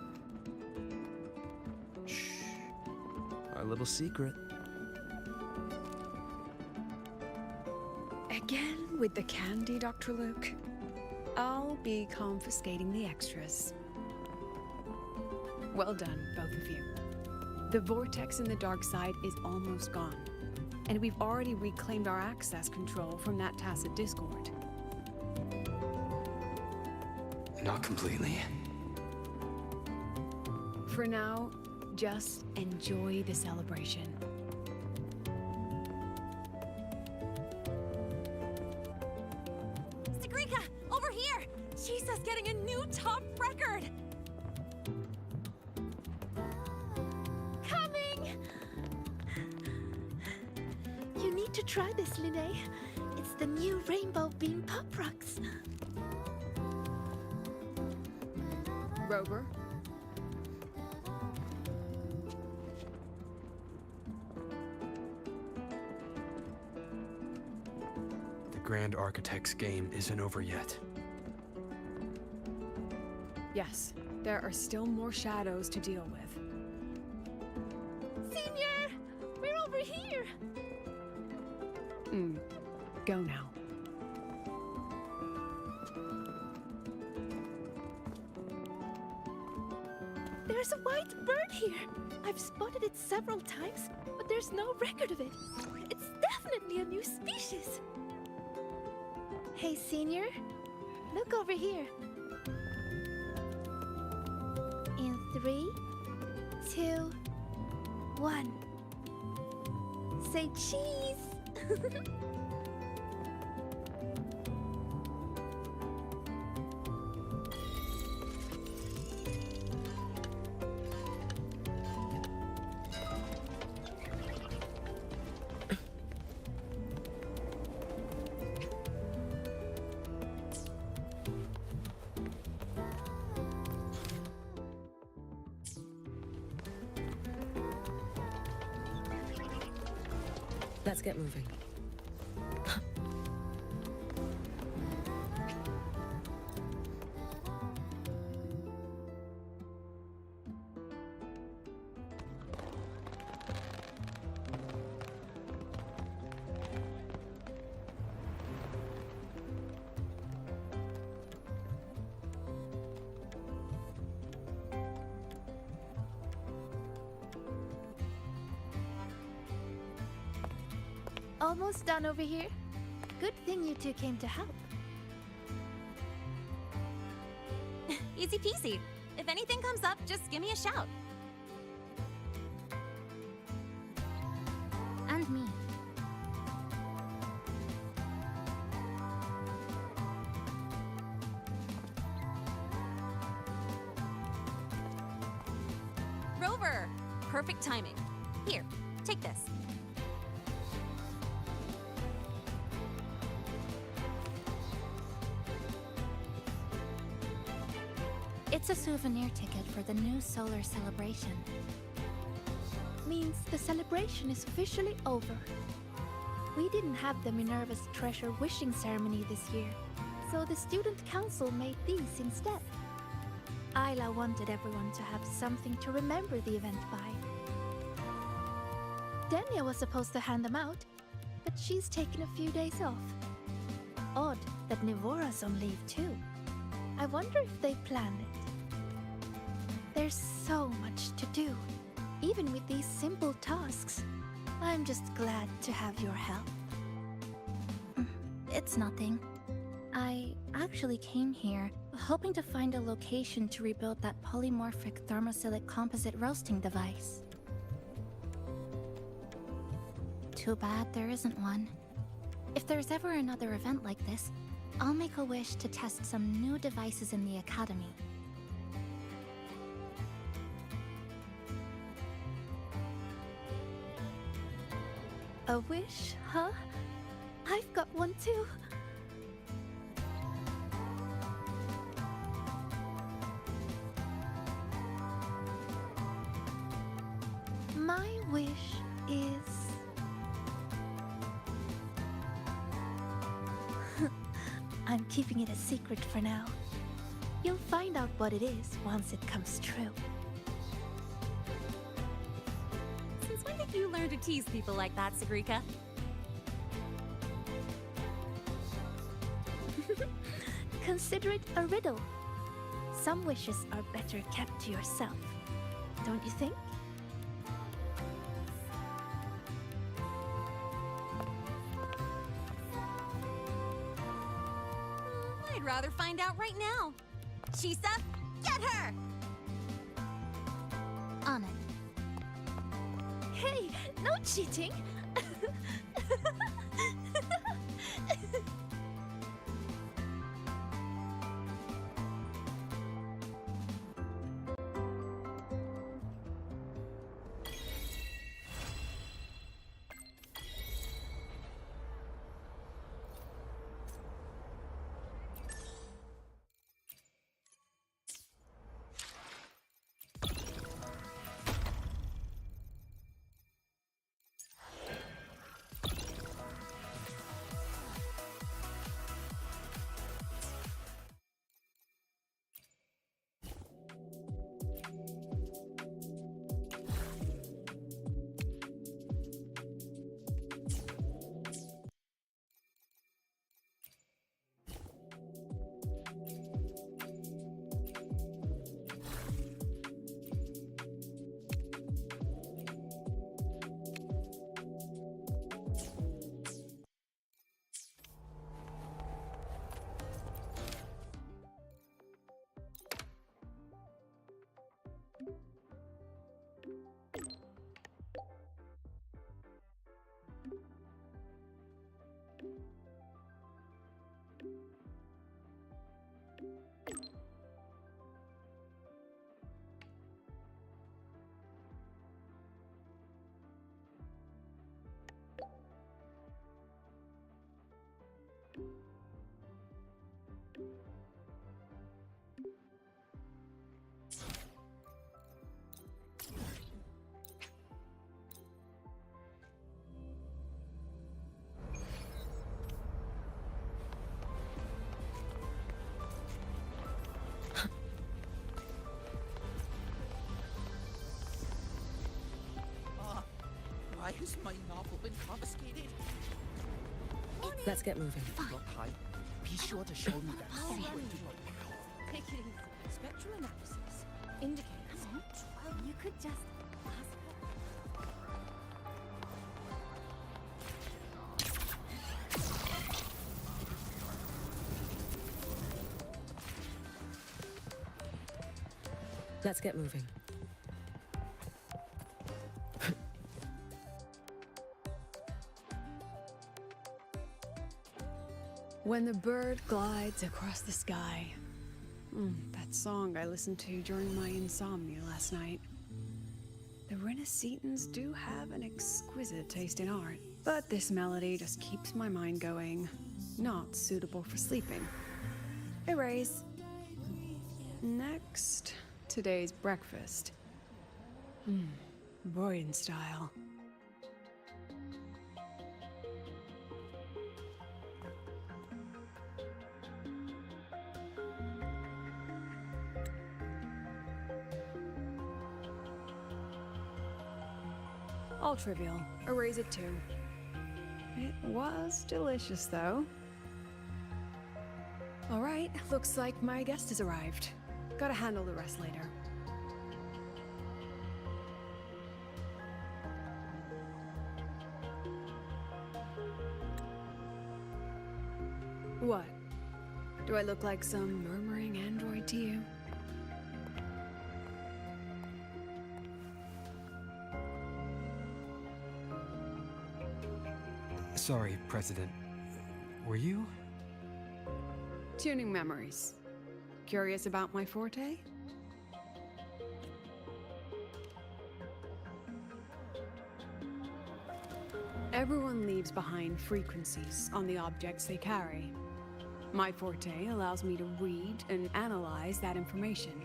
Our little secret. with the candy, Dr. Luke. I'll be confiscating the extras. Well done, both of you. The vortex in the dark side is almost gone, and we've already reclaimed our access control from that tacit discord. Not completely. For now, just enjoy the celebration. Sigrika, over here! Jesus getting a new top record! Coming! You need to try this, Linnea. It's the new Rainbow Beam Pop Rocks. Rover? The Grand Architect's game isn't over yet. Yes, there are still more shadows to deal with. Senior! We're over here! Go now. There's a white bird here. I've spotted it several times, but there's no record of it. It's definitely a new species. Hey, Senior. Look over here. In 3, 2, 1. Say cheese! Let's get moving. Almost done over here. Good thing you two came to help. Easy peasy. If anything comes up, just give me a shout. And me. Rover! Perfect timing. Here, take this. It's a souvenir ticket for the new solar celebration. Means the celebration is officially over. We didn't have the Minerva's treasure wishing ceremony this year, so the student council made these instead. Isla wanted everyone to have something to remember the event by. Denia was supposed to hand them out, but she's taken a few days off. Odd that Nivora's on leave too. I wonder if they planned it. There's so much to do, even with these simple tasks. I'm just glad to have your help. It's nothing. I actually came here hoping to find a location to rebuild that polymorphic thermophilic composite roasting device. Too bad there isn't one. If there's ever another event like this, I'll make a wish to test some new devices in the academy. A wish, huh? I've got one too. My wish is... I'm keeping it a secret for now. You'll find out what it is once it comes true. Since when did you learn to tease people like that, Sigrika? Consider it a riddle. Some wishes are better kept to yourself, don't you think? I'd rather find out right now. Chisa, get her! On it. Hey, no cheating! Why has my novel been confiscated? Let's get moving. Look, Kai, be sure to show me that secret door. Take it easy. Spectral analysis indicates. Well, you could just ask her. Let's get moving. When the bird glides across the sky. That song I listened to during my insomnia last night. The Renaissance do have an exquisite taste in art, but this melody just keeps my mind going. Not suitable for sleeping. Erase. Next, today's breakfast. Boyan style. All trivial. Erase it too. It was delicious, though. Alright, looks like my guest has arrived. Gotta handle the rest later. What? Do I look like some murmuring android to you? Sorry, President. Were you? Tuning memories. Curious about my forte? Everyone leaves behind frequencies on the objects they carry. My forte allows me to read and analyze that information.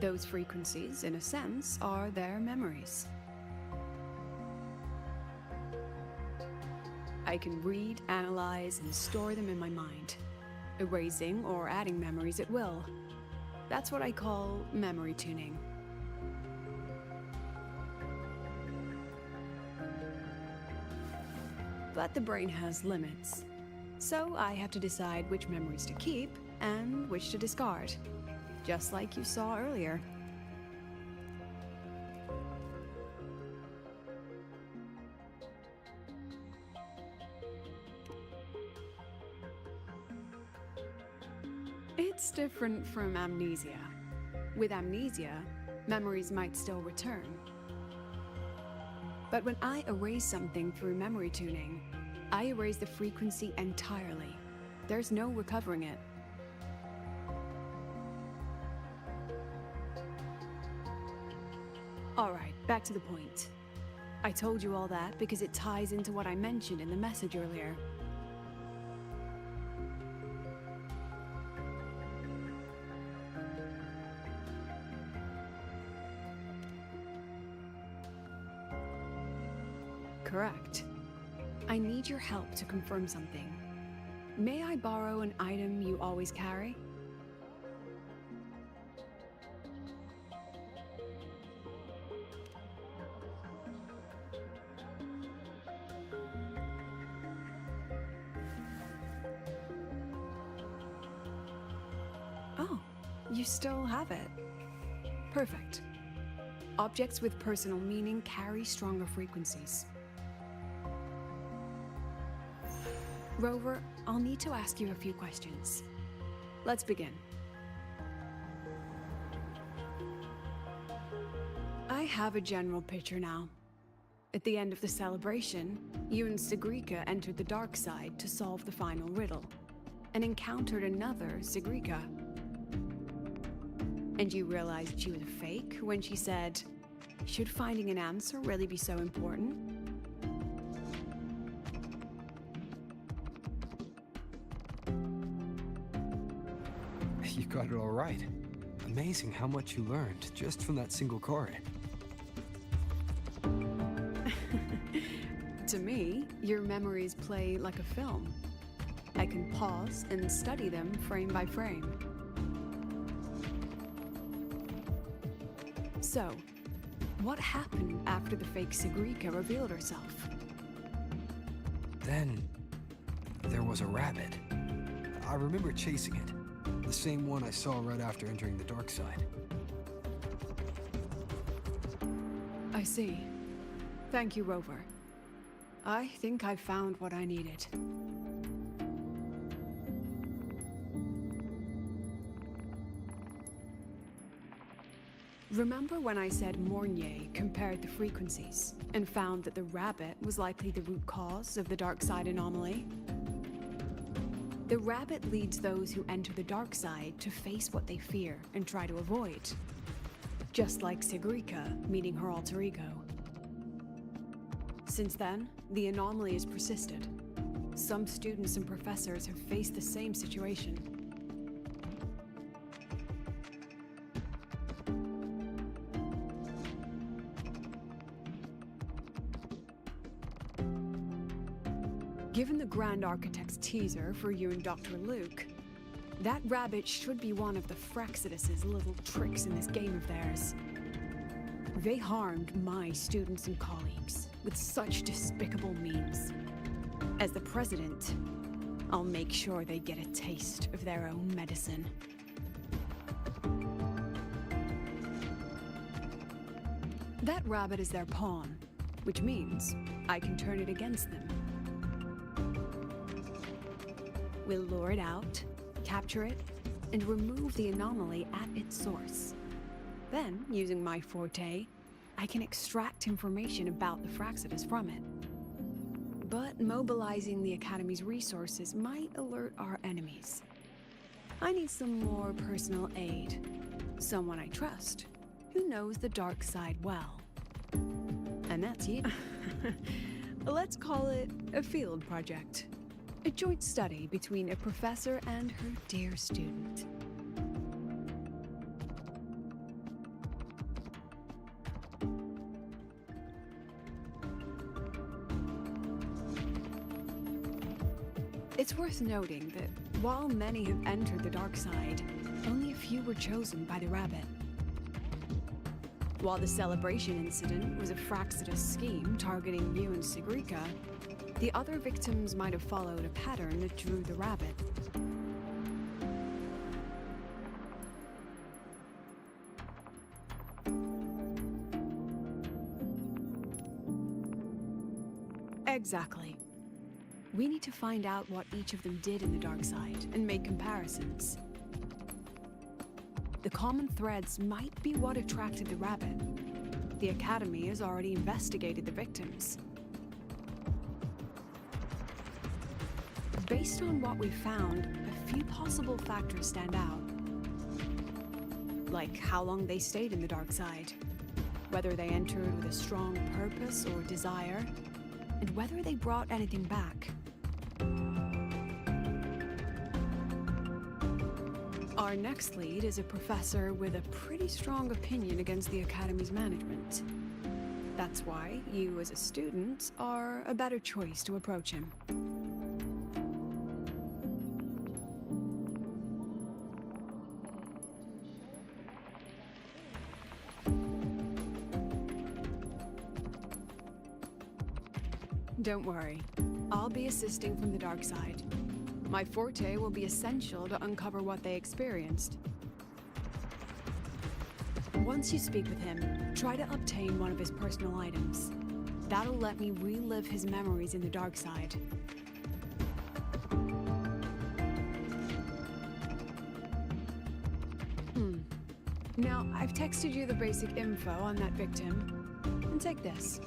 Those frequencies, in a sense, are their memories. I can read, analyze, and store them in my mind, erasing or adding memories at will. That's what I call memory tuning. But the brain has limits. So I have to decide which memories to keep and which to discard, just like you saw earlier. It's different from amnesia. With amnesia, memories might still return. But when I erase something through memory tuning, I erase the frequency entirely. There's no recovering it. Alright, back to the point. I told you all that because it ties into what I mentioned in the message earlier. Correct. I need your help to confirm something. May I borrow an item you always carry? Oh, you still have it. Perfect. Objects with personal meaning carry stronger frequencies. Rover, I'll need to ask you a few questions. Let's begin. I have a general picture now. At the end of the celebration, you and Sigrika entered the dark side to solve the final riddle, and encountered another Sigrika. And you realized she was a fake when she said, "Should finding an answer really be so important?" You got it all right. Amazing how much you learned just from that single card. To me, your memories play like a film. I can pause and study them frame by frame. So, what happened after the fake Sigrika revealed herself? Then, there was a rabbit. I remember chasing it. The same one I saw right after entering the dark side. I see. Thank you, Rover. I think I found what I needed. Remember when I said Mornier compared the frequencies and found that the rabbit was likely the root cause of the dark side anomaly? The rabbit leads those who enter the dark side to face what they fear and try to avoid. Just like Sigrika meeting her alter ego. Since then, the anomaly has persisted. Some students and professors have faced the same situation. Given the Grand Architect's teaser for you and Dr. Luke, that rabbit should be one of the Fraxidus' little tricks in this game of theirs. They harmed my students and colleagues with such despicable means. As the president, I'll make sure they get a taste of their own medicine. That rabbit is their pawn, which means I can turn it against them. We'll lure it out, capture it, and remove the anomaly at its source. Then, using my forte, I can extract information about the Fraxidus from it. But mobilizing the Academy's resources might alert our enemies. I need some more personal aid. Someone I trust, who knows the dark side well. And that's you. Let's call it a field project. A joint study between a professor and her dear student. It's worth noting that while many have entered the dark side, only a few were chosen by the rabbit. While the celebration incident was a Fraxidus scheme targeting you and Sigrika, The other victims might have followed a pattern that drew the rabbit. Exactly. We need to find out what each of them did in the dark side and make comparisons. The common threads might be what attracted the rabbit. The Academy has already investigated the victims. Based on what we found, a few possible factors stand out. Like how long they stayed in the dark side, whether they entered with a strong purpose or desire, and whether they brought anything back. Our next lead is a professor with a pretty strong opinion against the Academy's management. That's why you, as a student, are a better choice to approach him. Don't worry, I'll be assisting from the dark side. My forte will be essential to uncover what they experienced. Once you speak with him, try to obtain one of his personal items. That'll let me relive his memories in the dark side. Now, I've texted you the basic info on that victim. And take this.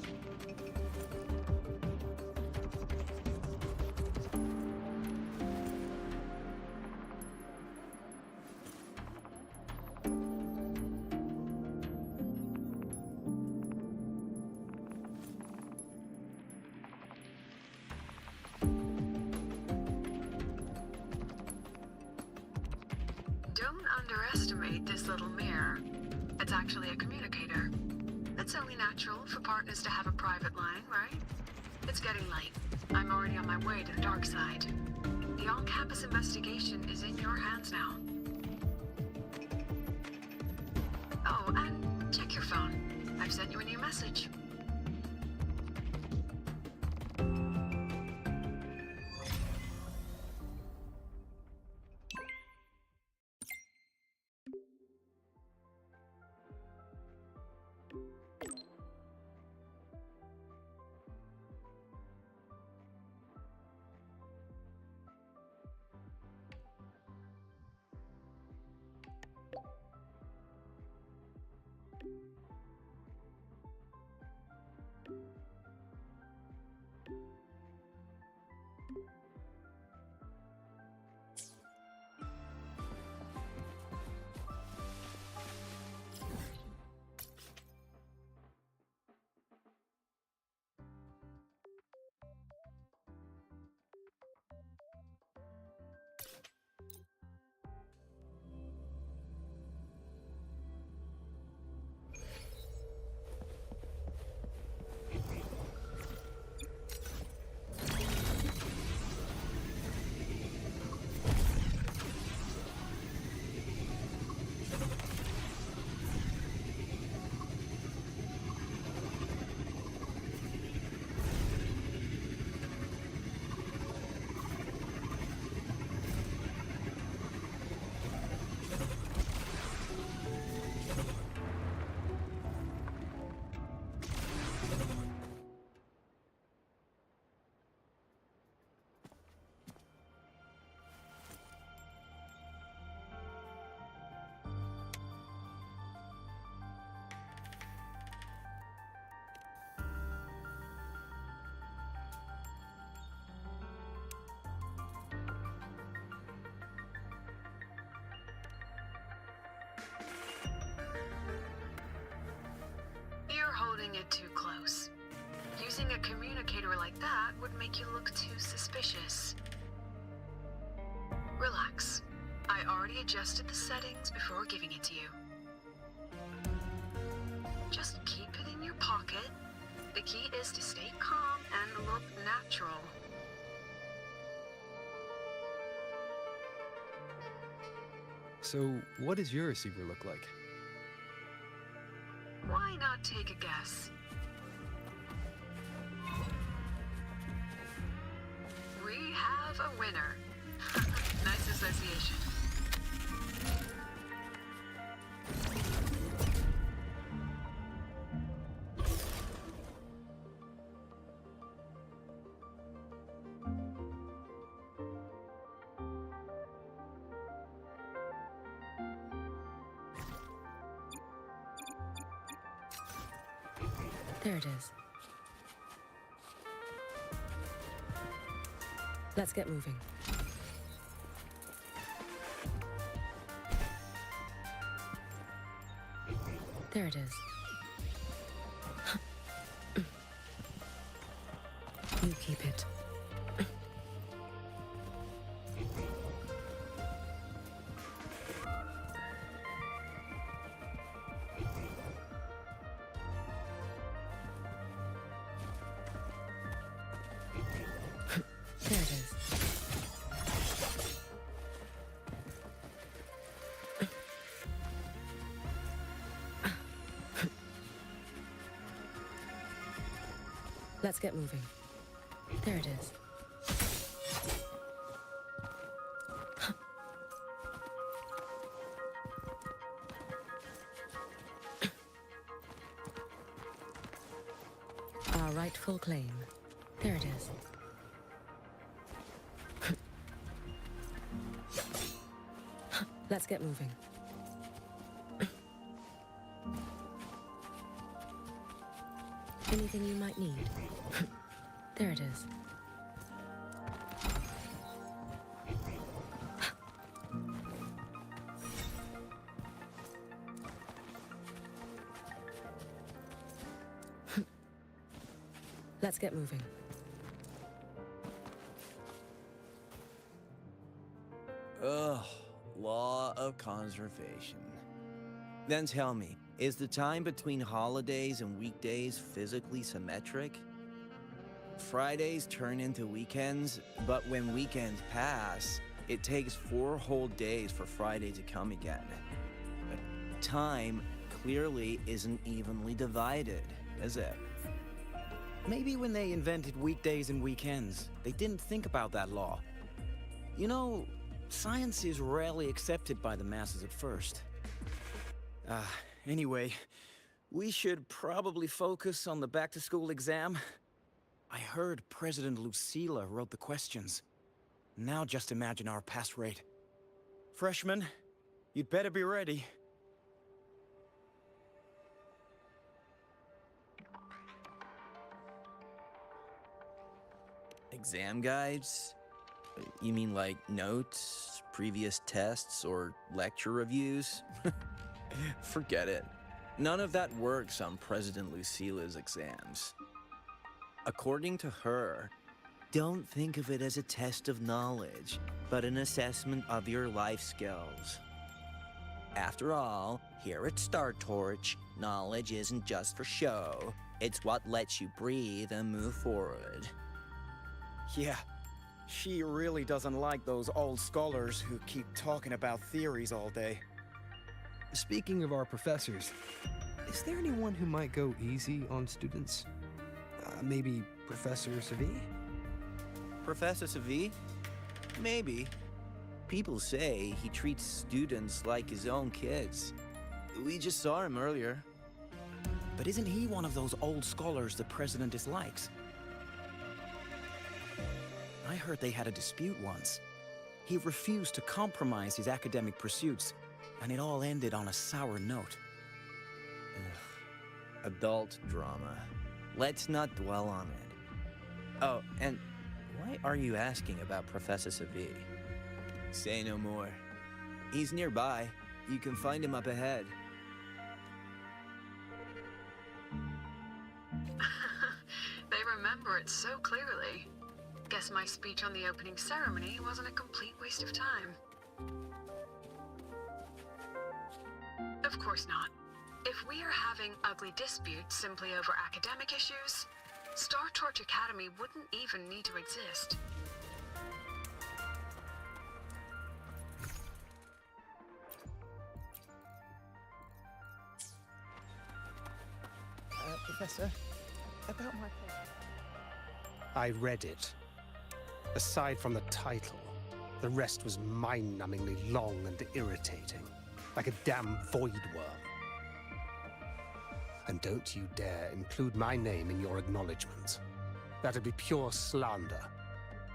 Don't underestimate this little mirror. It's actually a communicator. It's only natural for partners to have a private line, right? It's getting late. I'm already on my way to the dark side. The on-campus investigation is in your hands now. Oh, and check your phone. I've sent you a new message. You're holding it too close. Using a communicator like that would make you look too suspicious. Relax. I already adjusted the settings before giving it to you. Just keep it in your pocket. The key is to stay calm and look natural. So, what does your receiver look like? Why not take a guess? a winner. Nice association. There it is. Let's get moving. There it is. You keep it. There it is. Let's get moving. There it is. Our rightful claim. There it is. Let's get moving. Anything you might need. There it is. Let's get moving. Ugh, law of conservation. Then tell me, is the time between holidays and weekdays physically symmetric? Fridays turn into weekends, but when weekends pass, it takes 4 whole days for Friday to come again. Time clearly isn't evenly divided, is it? Maybe when they invented weekdays and weekends, they didn't think about that law. You know, science is rarely accepted by the masses at first. Anyway, we should probably focus on the back-to-school exam. I heard President Lucilla wrote the questions. Now just imagine our pass rate. Freshmen, you'd better be ready. Exam guides? You mean like notes, previous tests, or lecture reviews? Forget it. None of that works on President Lucilla's exams. According to her, don't think of it as a test of knowledge, but an assessment of your life skills. After all, here at Star Torch, knowledge isn't just for show. It's what lets you breathe and move forward. Yeah, she really doesn't like those old scholars who keep talking about theories all day. Speaking of our professors, is there anyone who might go easy on students? Maybe Professor Savi? Professor Savi? Maybe. People say he treats students like his own kids. We just saw him earlier. But isn't he one of those old scholars the president dislikes? I heard they had a dispute once. He refused to compromise his academic pursuits, and it all ended on a sour note. Ugh. Adult drama. Let's not dwell on it. Oh, and why are you asking about Professor Savi? Say no more. He's nearby. You can find him up ahead. They remember it so clearly. Guess my speech on the opening ceremony wasn't a complete waste of time. Of course not. If we are having ugly disputes simply over academic issues, Star Torch Academy wouldn't even need to exist. Professor, about my... I read it. Aside from the title, the rest was mind-numbingly long and irritating, like a damn void worm. And don't you dare include my name in your acknowledgements. That'd be pure slander.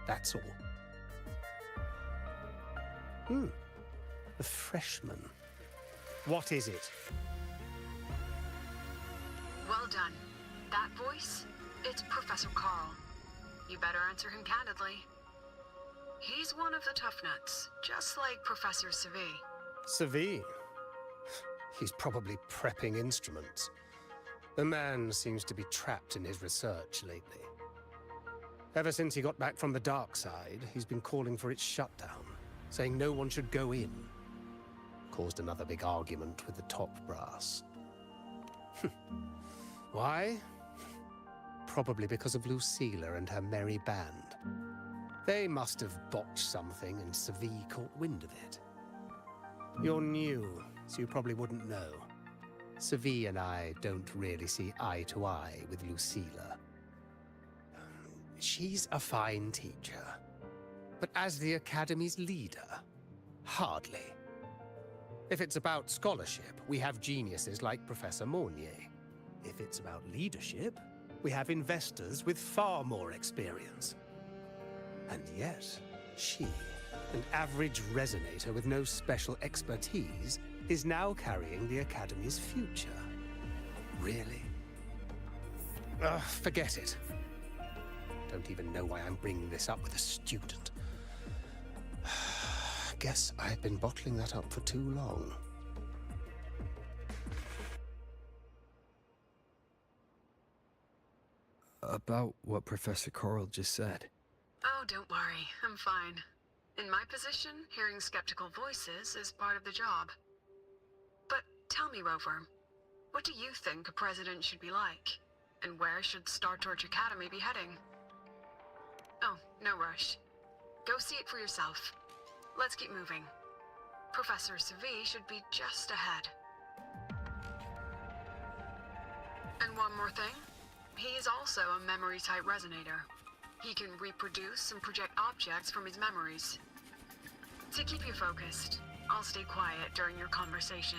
That's all. The freshman. What is it? Well done. That voice? It's Professor Carl. You better answer him candidly. He's one of the tough nuts, just like Professor Savi. Savi? He's probably prepping instruments. The man seems to be trapped in his research lately. Ever since he got back from the dark side, he's been calling for its shutdown, saying no one should go in. Caused another big argument with the top brass. Why? Probably because of Lucilla and her merry band. They must have botched something and Savi caught wind of it. You're new, so you probably wouldn't know. Savi and I don't really see eye to eye with Lucilla. She's a fine teacher, but as the Academy's leader, hardly. If it's about scholarship, we have geniuses like Professor Mornier. If it's about leadership, we have investors with far more experience. And yet, she, an average resonator with no special expertise, is now carrying the Academy's future. Really? Forget it. Don't even know why I'm bringing this up with a student. Guess I've been bottling that up for too long. About what Professor Carl just said. Oh, don't worry. I'm fine. In my position, hearing skeptical voices is part of the job. But tell me, Rover, what do you think a president should be like? And where should Star Torch Academy be heading? Oh, no rush. Go see it for yourself. Let's keep moving. Professor Savi should be just ahead. And one more thing. He's also a memory-type resonator. He can reproduce and project objects from his memories. To keep you focused, I'll stay quiet during your conversation.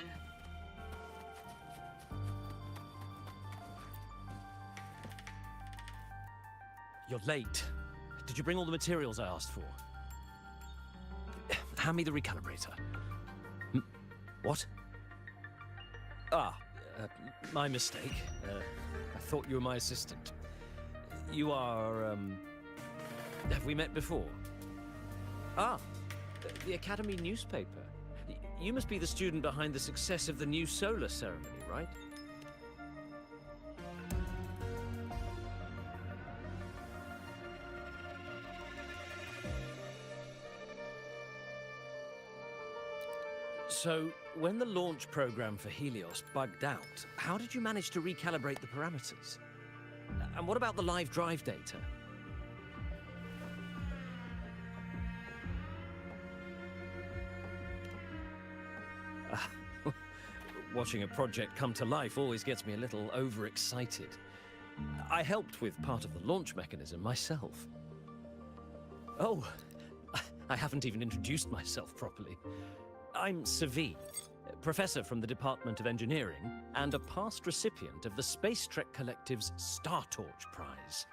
You're late. Did you bring all the materials I asked for? Hand me the recalibrator. What? My mistake. I thought you were my assistant. You are, have we met before? The Academy newspaper. You must be the student behind the success of the new solar ceremony, right? So, when the launch program for Helios bugged out, how did you manage to recalibrate the parameters? And what about the live drive data? Watching a project come to life always gets me a little overexcited. I helped with part of the launch mechanism myself. Oh, I haven't even introduced myself properly. I'm Savi, professor from the Department of Engineering and a past recipient of the Space Trek Collective's Star Torch Prize.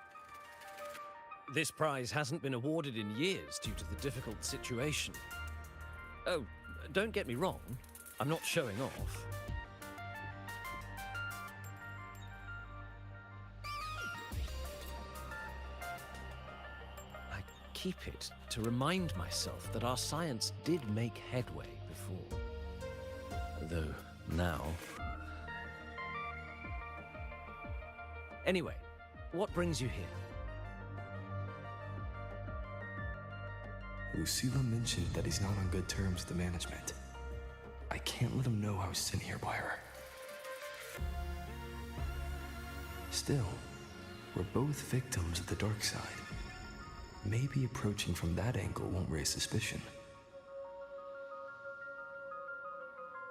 This prize hasn't been awarded in years due to the difficult situation. Oh, don't get me wrong, I'm not showing off. I keep it to remind myself that our science did make headway before. Though now... Anyway, what brings you here? Lucilla mentioned that he's not on good terms with the management. I can't let him know I was sent here by her. Still, we're both victims of the dark side. Maybe approaching from that angle won't raise suspicion.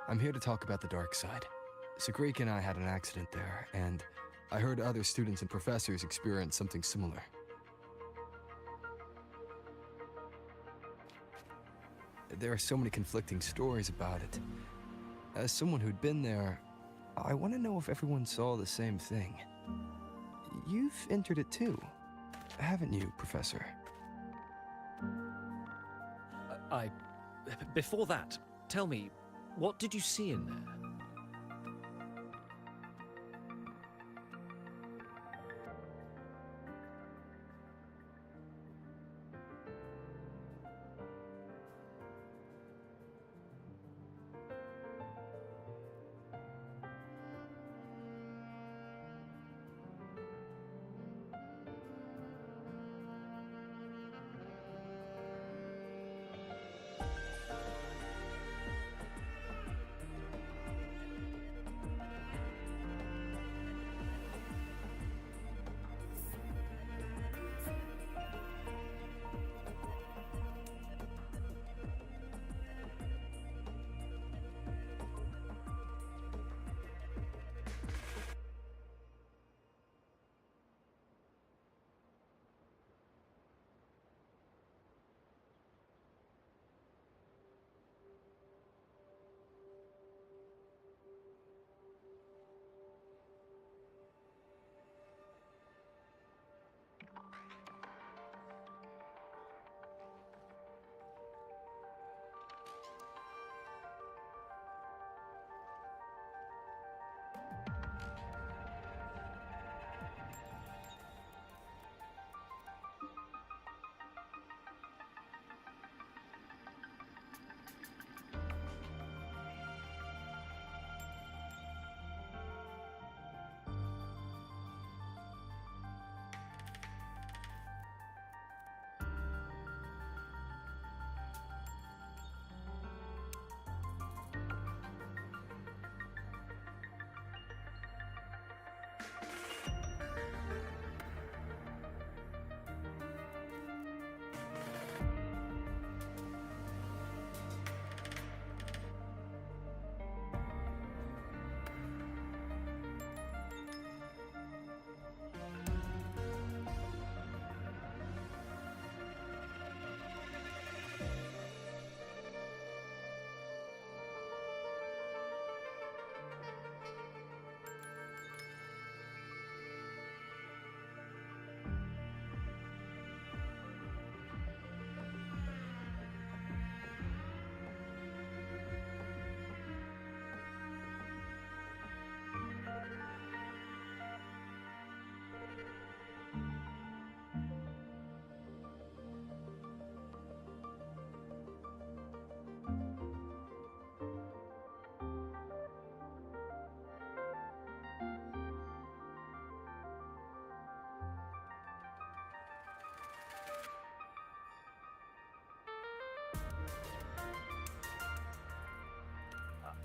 I'm here to talk about the dark side. Sagrika and I had an accident there, and I heard other students and professors experience something similar. There are so many conflicting stories about it. As someone who'd been there, I want to know if everyone saw the same thing. You've entered it too, haven't you, Professor? Before that, tell me, what did you see in there?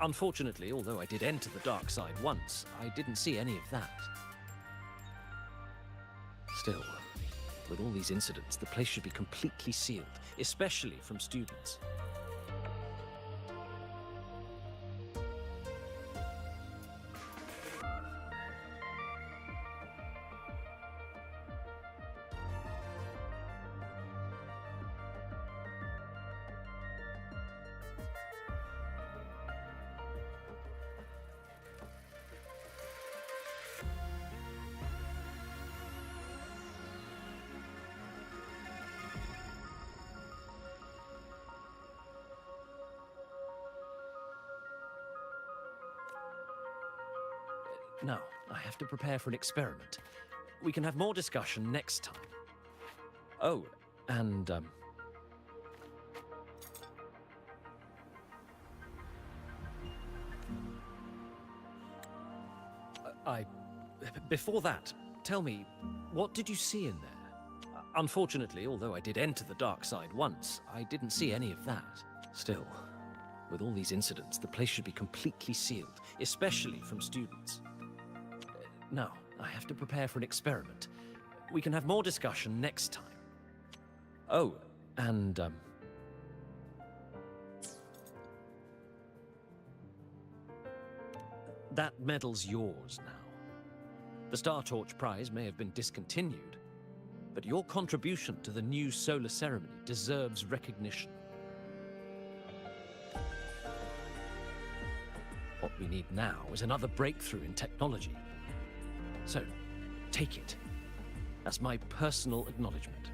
Unfortunately, although I did enter the dark side once, I didn't see any of that. Still, with all these incidents, the place should be completely sealed, especially from students. Now, I have to prepare for an experiment. We can have more discussion next time. Oh, and, Before that, tell me, what did you see in there? Unfortunately, although I did enter the dark side once, I didn't see any of that. Still, with all these incidents, the place should be completely sealed, especially from students. Now, I have to prepare for an experiment. We can have more discussion next time. Oh, and, that medal's yours now. The Star Torch Prize may have been discontinued, but your contribution to the new solar ceremony deserves recognition. we need now is another breakthrough in technology. So, take it as my personal acknowledgement.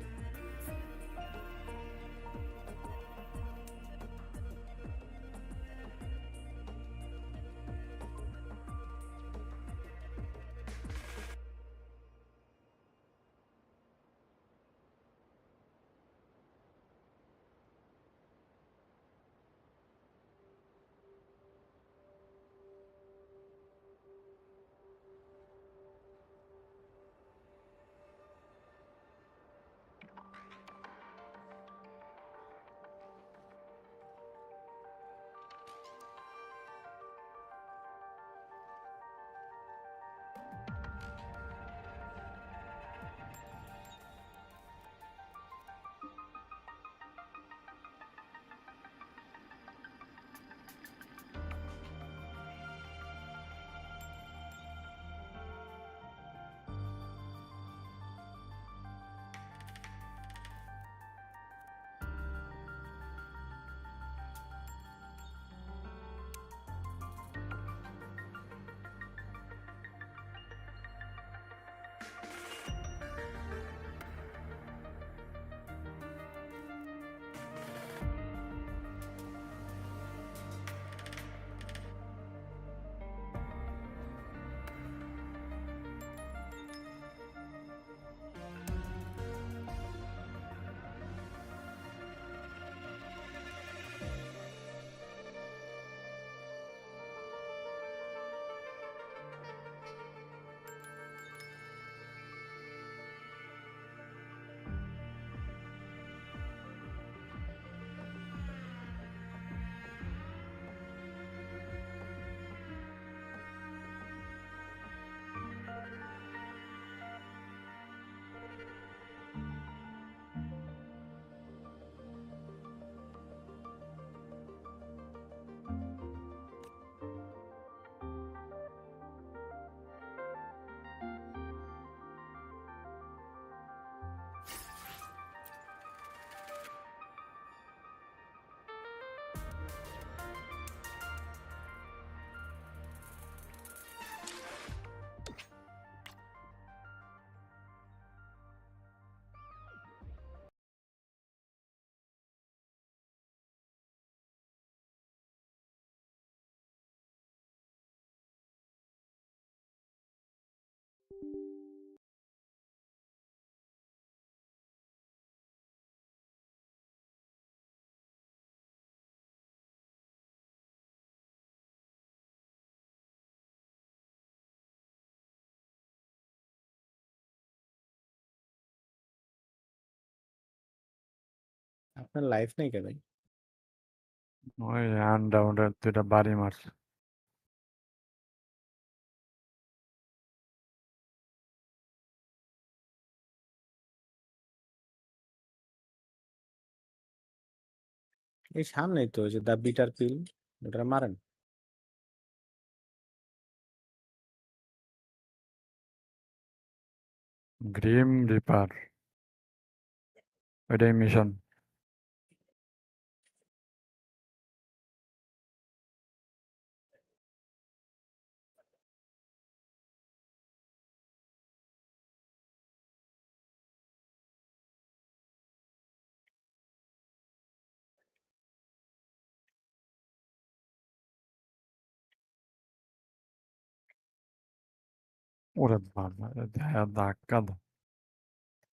আপনার life নেই কে ভাই? ওই আনরাউন্ডের দুইটা বাড়ি মারছে। এই সামনেই তো ওই যে দ্য বিটার পিল, ওটা মারেন। গ্রিম রিপার, ওইটাই মিশন। ওরে বাবা, ধাক্কা দাও।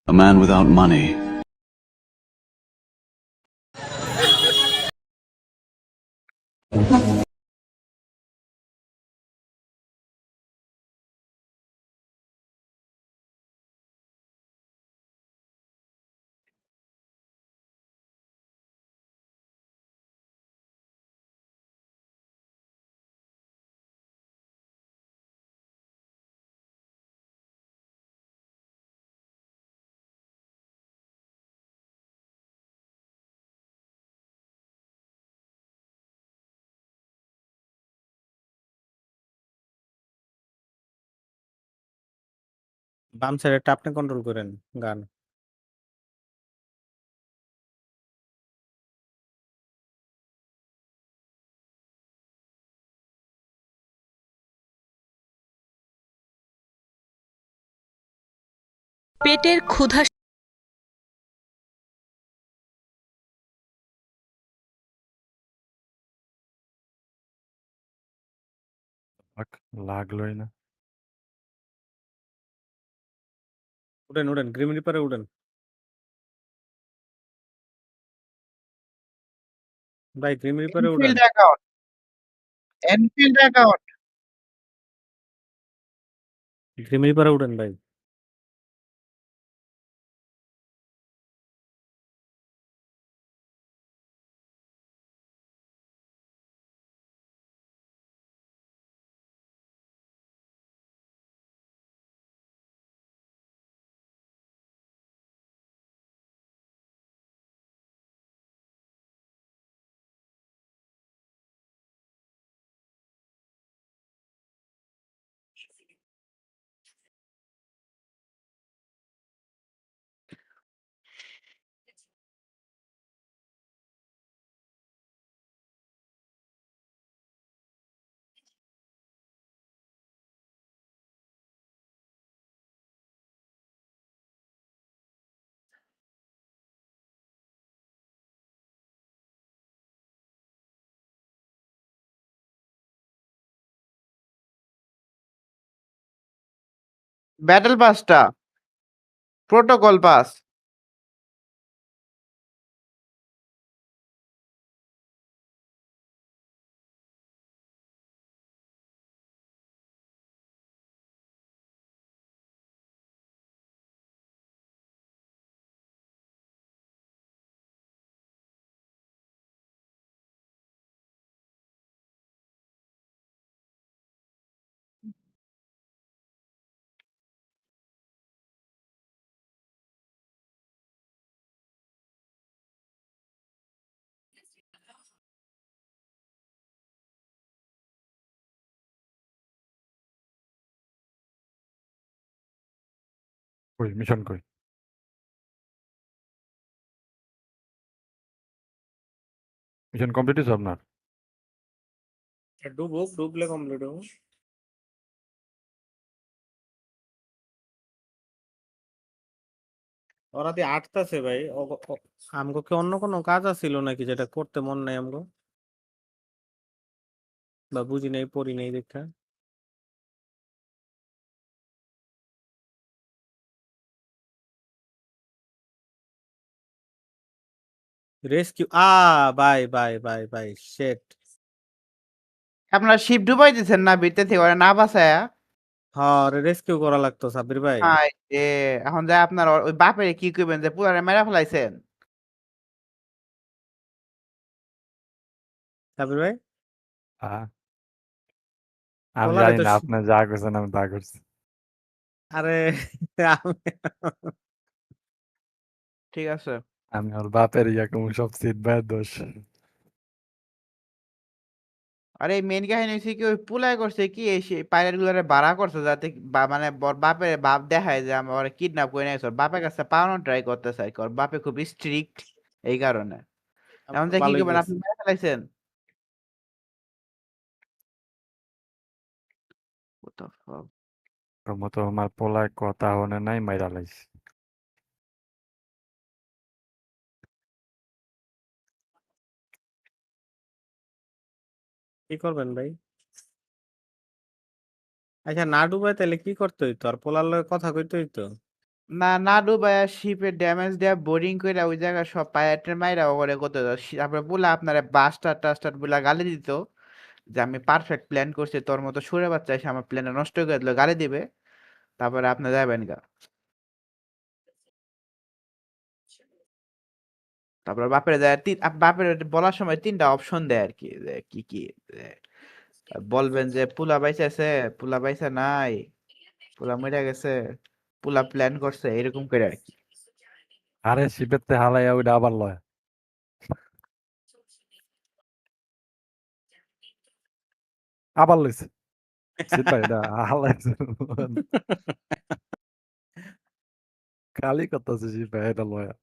A man without money. বাম সাইডেরটা আপনি কন্ট্রোল করেন গান। পেটের ক্ষুধা লাগলোই না। উঠেন উঠেন গ্রিম রিপারে উঠেন ভাই, গ্রিম রিপারে উঠেন। Enfield account, Enfield account. Grim রিপারে উঠেন ভাই। ব্যাটল পাসটা, প্রোটোকল পাস। কই মিশন কই? মিশন কমপ্লিট হয়েছে আপনার? ডুবুক, ডুবলে কমপ্লিট হবে। ওরা দিয়ে আটতাছে ভাই। আমগো কি অন্য কোনো কাজ আছিল নাকি যেটা করতে মন নাই আমগো, বা বুঝি নাই পড়ি নাই দেখা। Rescue bye bye bye bye শেট। আপনারা শিপ ডুবাই দিচ্ছেন না ভিতর থেকে ওরা না বাঁচায়া। হ্যাঁ, রেস্কিউ করা লাগতো সাব্বির ভাই। হাই রে, এখন যে আপনার ওই বাপের কি কইবেন যে পুরারে মেরা ফেলাইছেন? সাব্বির ভাই, হ্যাঁ, আমি পোলারে জানি তো না আপনি যা করছেন আমি তা করছি। আরে ঠিক আছে। আমি ওর বাপের ইয়া কম সব সিট ভাইয়ের দোষ। আরে মেইন কাহিনী হচ্ছে কি, ওই পুলাই করছে কি এই পাইলট গুলারে ভাড়া করছে যাতে মানে বাপের বাপ দেখায় যে আমার কিডন্যাপ করে নিয়েছে, ওর বাপের কাছে পাওয়ানোর ট্রাই করতে চাই, ওর বাপে খুব স্ট্রিক্ট এই কারণে। এখন যে কি ভালোই করবেন, গেছে। আপনি মেরে ফেলাইছেন। What the fuck? মতো আমার পোলায় কথা হনে নাই মাইরা লাইছে। কি করবেন ভাই? আচ্ছা, না ডুবাই তাহলে কি করতে হইতো? আর পোলার লগে কথা কইতে হইতো। না না ডুবাইয়া শিপের ড্যামেজ দেয়া বোরিং করে ওই জায়গায় সব পাইরেটের মাইরা ওরে করতে হতো। তারপরে বলে আপনার বাস্টার টাস্টার বলে গালি দিত যে আমি পারফেক্ট প্ল্যান করছি, তোর মতো সুরে বাচ্চা এসে আমার প্ল্যানটা নষ্ট করে দিল, গালি দিবে। তারপরে আপনি যাবেন গা। তারপর বাপের যায় বাপের বলার সময় তিনটা অপশন দেয় আর কি, যে কি কি যে বলবেন যে পুলা বাইসেছে, পুলা বাইসা নাই, পুলা মরে গেছে, পুলা প্ল্যান করছে, এরকম করে আর কি। আরে শিপেতে হালাইয়া ওইটা আবার লয়। আবার লইছে। সিট ভাই এটা হালাইছে। খালি করতেছে শিপ ভাই এটা লয়া।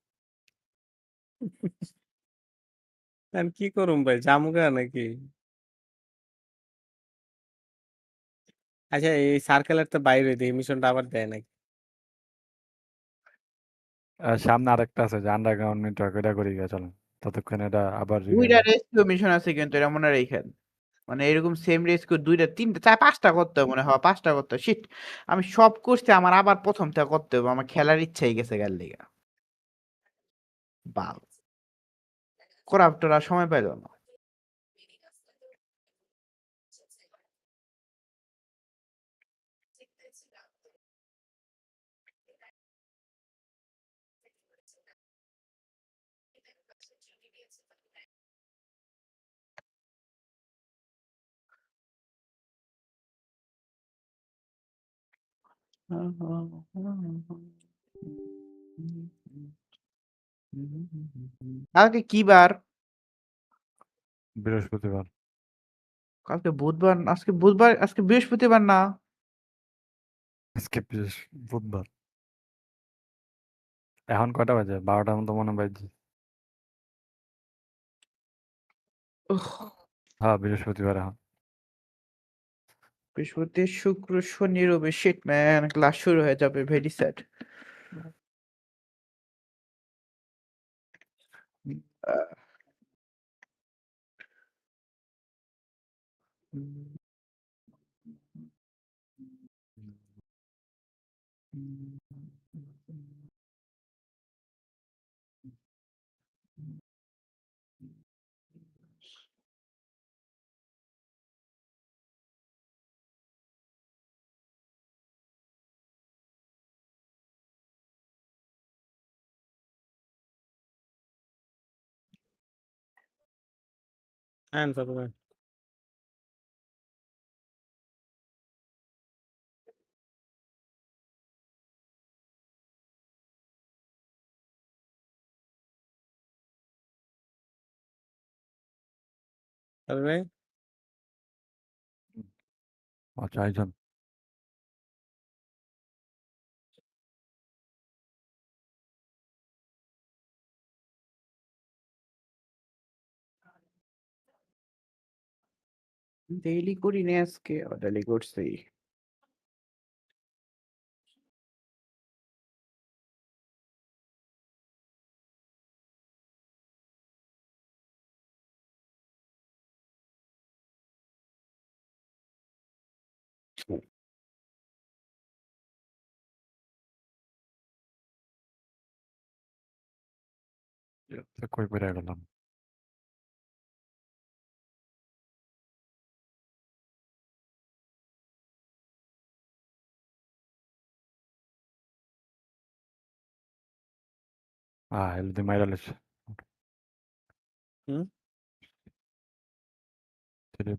কি করুম ভাই, জামুগা নাকি? আচ্ছা, এই সার্কেলের তো বাইরে দিয়ে মিশনটা আবার দেয় নাকি? সামনে আরেকটা আছে যে আন্ডারগ্রাউন্ড নেটওয়ার্ক, এটা করি গিয়ে চলেন ততক্ষণ এটা আবার দুইটা রেস্কিউ মিশন আছে কিন্তু এটা মনে রাখেন, মানে এরকম সেম রেস্কিউ দুইটা তিনটা চার পাঁচটা করতে হবে মনে হয়, পাঁচটা করতে হবে। শিট, আমি সব করছি, আমার আবার প্রথম থেকে করতে হবে, আমার খেলার ইচ্ছাই গেছে গাল লিগা। বাল করাপ্টর আর সময় পাইল না। কালকে কি বার? বৃহস্পতিবার। কালকে বুধবার, আজকে বুধবার, আজকে বৃহস্পতিবার না? আজকে বুধবার। এখন কয়টা বাজে? 12টার মতো মনে বাজছে। হ্যাঁ বৃহস্পতিবার এখন। বৃহস্পতি শুক্র শনি রবি, শিট ম্যান, ক্লাস শুরু হয়ে যাবে, very sad. Answer me. Alright. চাইছেন ডেইলি করি নি আজকে, ডেইলি করছি। কই পড়ে গেলাম। el de Mayrales. হুম?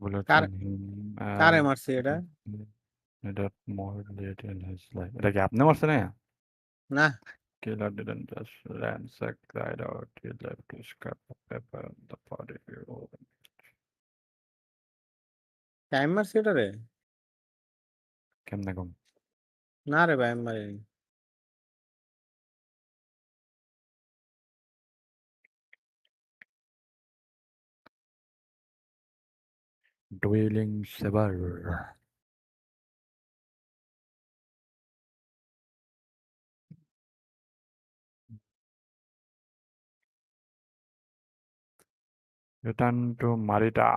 Bulletin him কারে মারছি এটা? needed more data in his life. এটা কি আপনি মারছেন না? না। Killer didn't just ransack the hideout. He left to scrap the paper on the body. Time মারছি এটা রে? কেমনে কম? না রে ভাই, আমি মারিনি। Dwelling Sever. Return to Marita.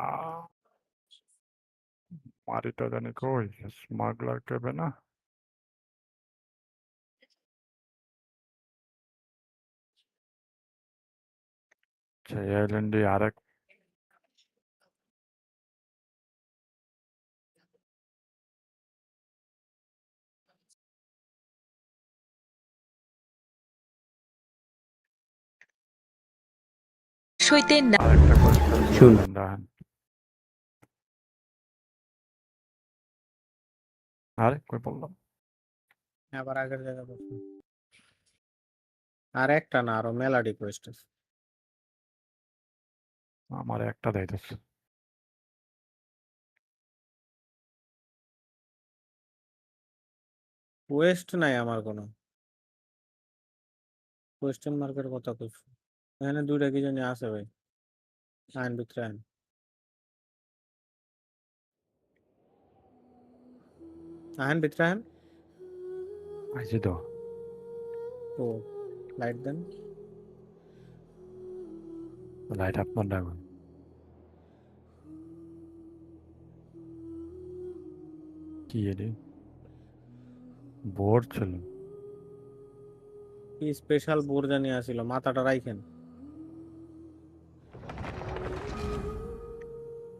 Marita জানি কই? স্মাগলার কেবে না? সেই আইল্যান্ডে আরেক সইতে না আরেকটা কষ্ট শুন। দেখেন। আরে কই বললাম? আবার আগের জায়গা বসো। আর একটা না, আরো মেলা রিকোয়েস্ট আছে। আমার একটা দেইতেছে। ওয়েস্ট নাই আমার কোনো। কোয়েশ্চেন মার্কের কথা কইছি। এখানে দুইটা কি জানি আছে ভাই। আইন ভিতরে আইন। আইন ভিতরে আইন। আইছি তো। ও লাইট দেন। লাইট অফ বন্ধ করুন। কি এটি? বোর্ড ছিল। কি স্পেশাল বোর জানি আসিল, মাথাটা রাইখেন।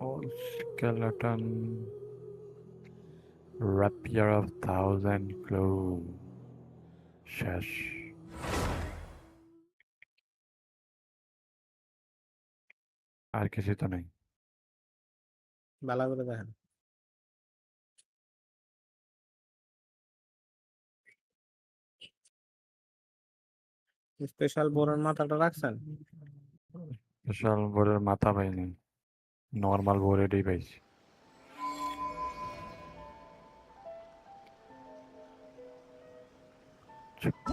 All skeleton. Rapier of 1,000 claws. শেষ। আর কিছু তো নেই। ভালো করে দেখেন। স্পেশাল বোরের মাথাটা রাখছেন? স্পেশাল বোর্ডের মাথা পাইনি, নর্মাল বোর্ডেরই পাইছি।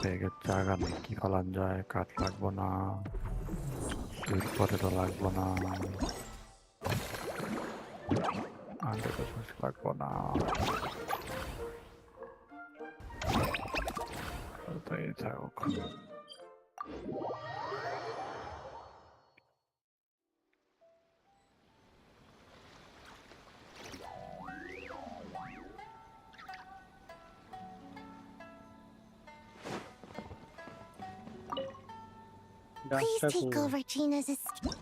ব্যাগের জায়গা নেই, কি ফলান যায়? কাঠ লাগবো না, সুইট পটেটো লাগবো না, আন্ডার লাগবো না, তাই থাকুক। Please take over Gina's escape.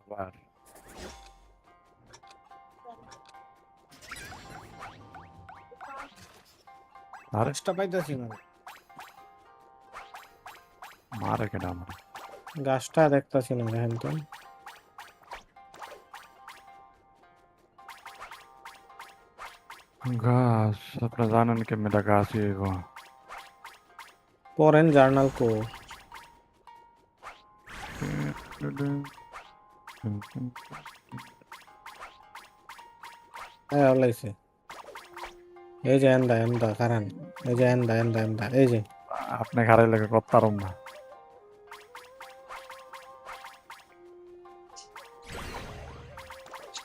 আবার গাছটা পাইতেছি না। মারে কেন আমার? গাছটা দেখতেছি না, দেখেন তো। গাছ আপনারা জানেন কেমনটা গাছ হইব? পড়েন জার্নাল কো। হ্যাঁ লাগছে। এই যে এন্দা কারণ এই যে এন্দা এই যে আপনি খারাই লাগে করতারম না।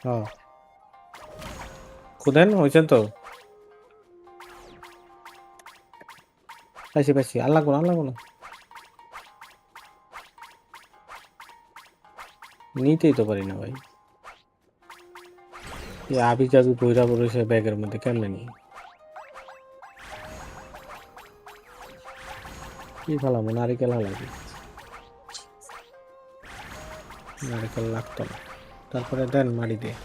হ্যাঁ খুদেন হয়েছেন তো। পাইছি আল্লাহ কোন নিতেই তো পারি না ভাই। আবি যাবি বইরা পড়েছে ব্যাগের মধ্যে, কেমনে নি কি ফেলাবো? নারিকেল হালাবি, নারিকেল লাগতো না। তারপরে দেন মারি দিয়ে।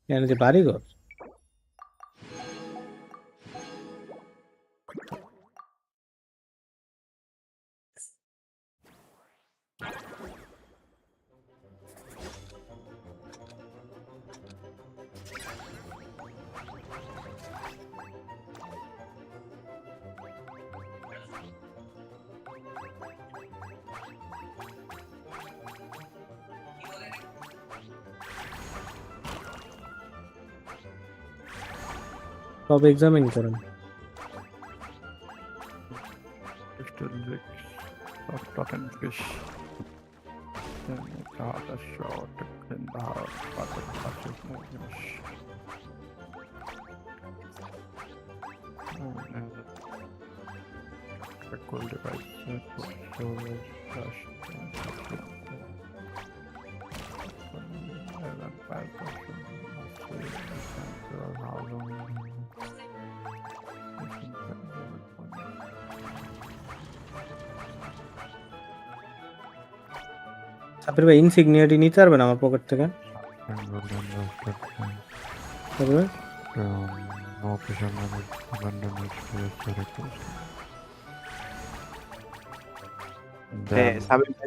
এখানে যে বাড়িঘর, সব এক্সামিন করেন। Rotten fish. Then we got a shot in the house, but it touches no finish. The cool device for storage flash and 5% how long. Sabir ভাই ইনসিগনিয়াটি নিতে পারবেন আমার পকেট থেকে?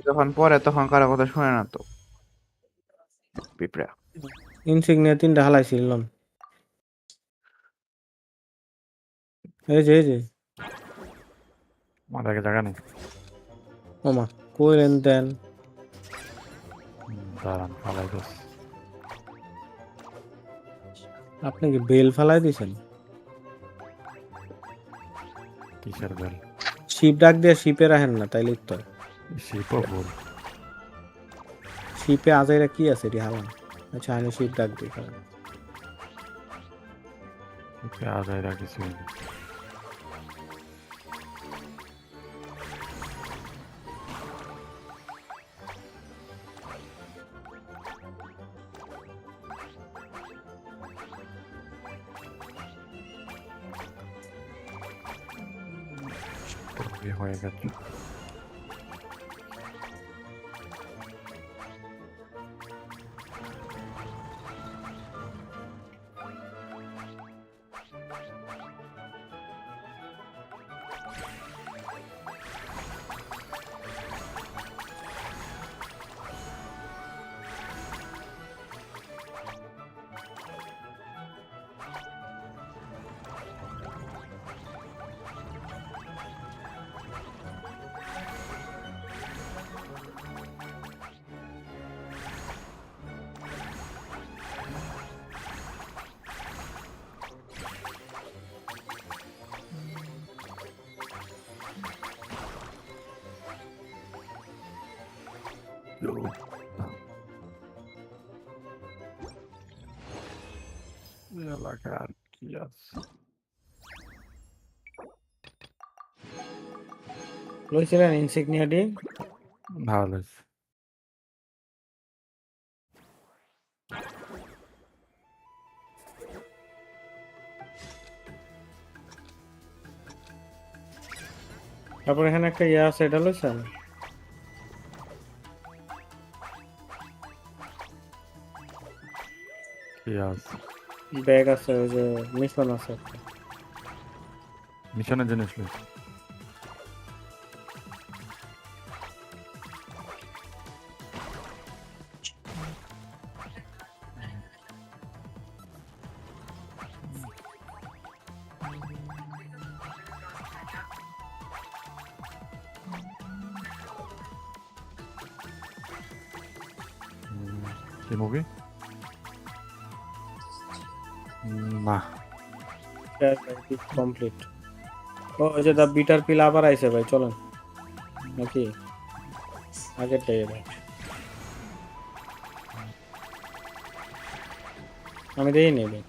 যখন পরে তখন কারো কথা শুনে না তো পিঁপড়া। ইনসিগনিয়া 3টা হালাইছিলাম। এই যে মাথায় জায়গা নেই। ওমা কইলেন দেন। দাঁড়ান ফালাই দিস। আপনি কি বেল ফালাই দিছেন? কিসের বেল? শিপ ডাক দিয়ে শিপে রাখেন না তাইলে তো। শিপও ভুল। শিপে আজাইরা কি আছে রে হালাম? আচ্ছা আমি শিপ ডাক দিই কারণ শিপে আজাইরা কিছুই নেই। হয়ে গেছে। এলাকার কি আছে? লইছিলেন ইনসিগনিয়াটি? ভালো হয়েছে। তারপর এখানে একটা ইয়ে আছে, এটা লইছেন? কি আছে? ব্যাগ আছে, ওই যে মিশন আছে একটা। মিশনের জিনিস লইছি। কি মুভি? না। কমপ্লিট। ও ওই যে দা বিটার পিল আবার আইছে ভাই, চলেন নাকি আগেরটাই ভাই। আমি দেই নেই ভাই।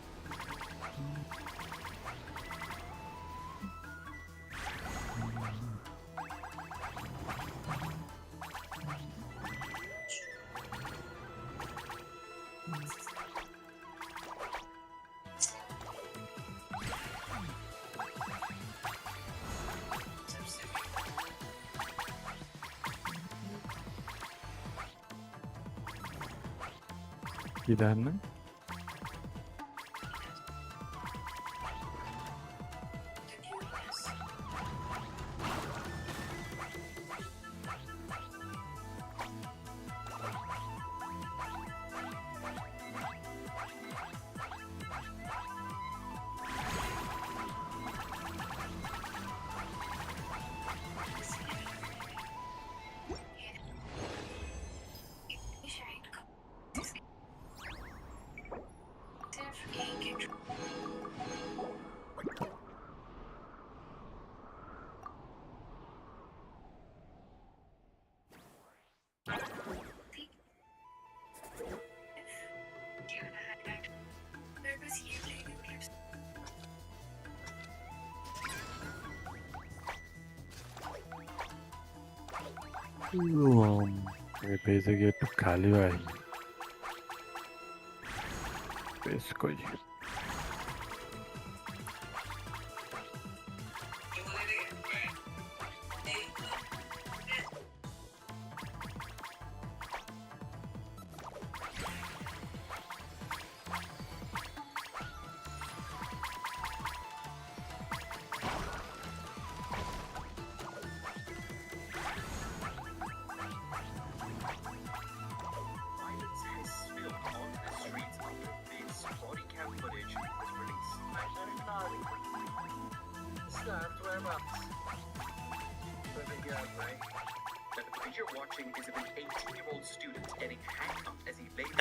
কি দেখেন না? পেজে গিয়ে একটু খালি ভাই, পেজ কই?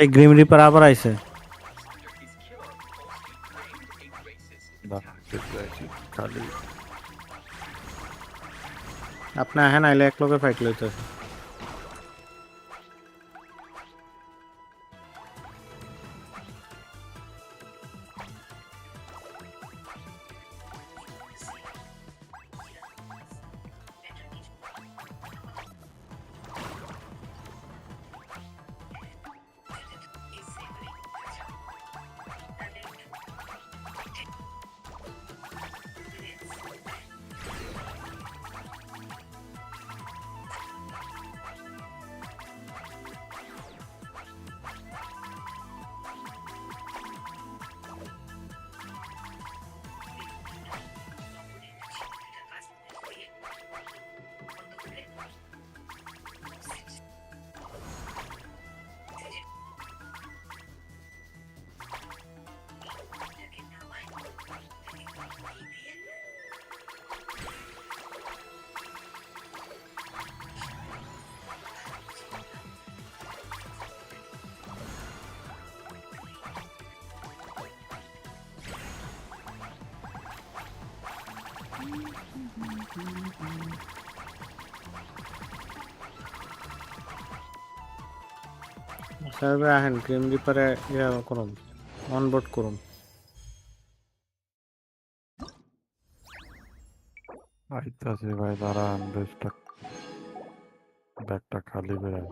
এই গ্রিম রিপার আবার আইছে। খালি আপনি হ্যাঁ নাইলে এক লোকে ফাইট লইতেছে সাহেবে আহেন ক্রিম রিপারে ইয়া করুন অনবোর্ড করুন আইতাছে ভাই দাঁড়ান ব্যাগটা খালি বেরায়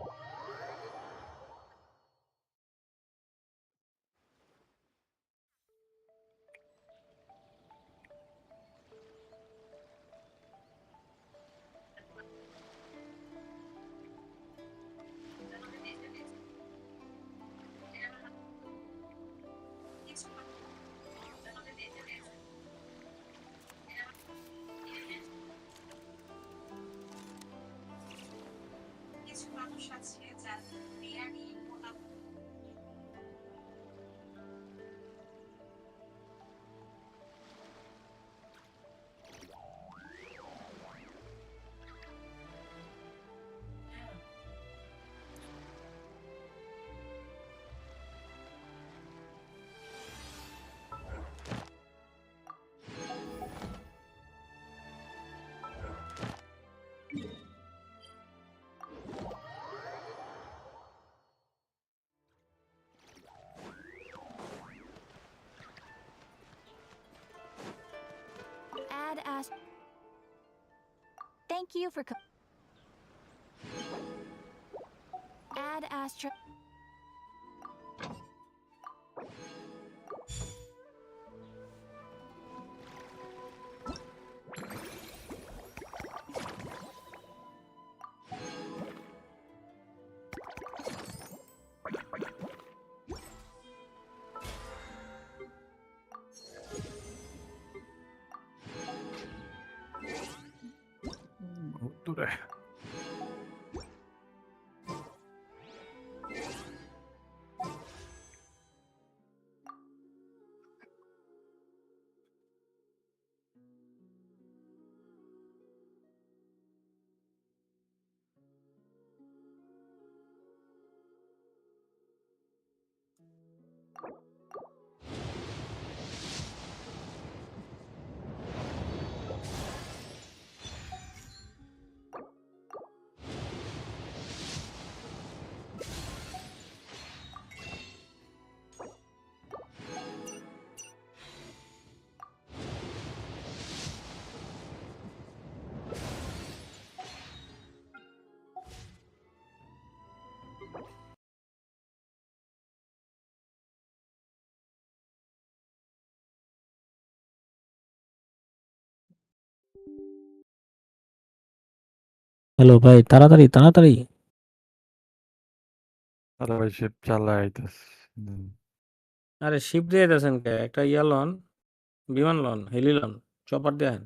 Add Thank you for Add Astra. দূরে হ্যালো ভাই তাড়াতাড়ি তাড়াতাড়ি আরে ভাই শিপ চালায় আইতাছে আরে শিপ দিয়ে দিয়েছেন কে একটা ইয়া লন বিমান লন হেলি loan chopper then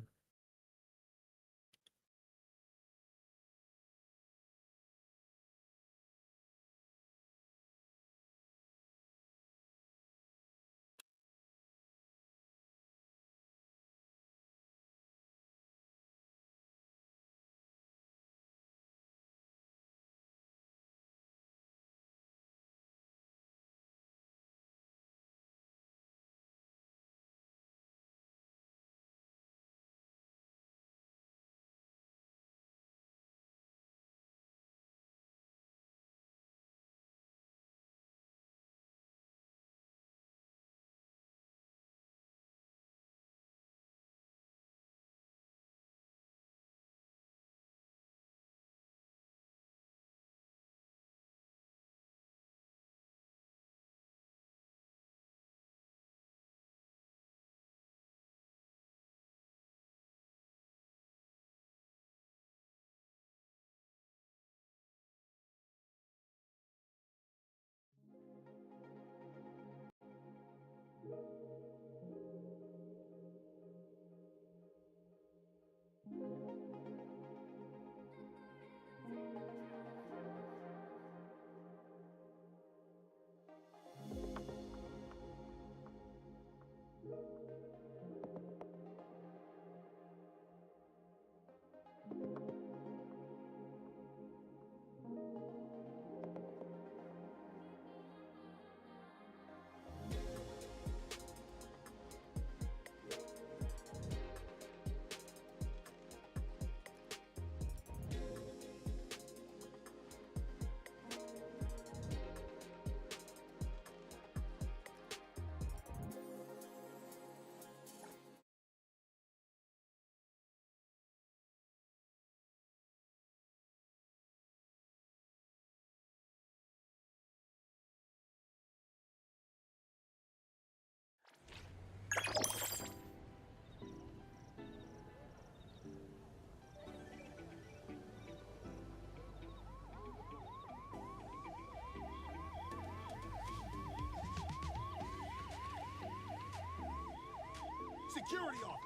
security office.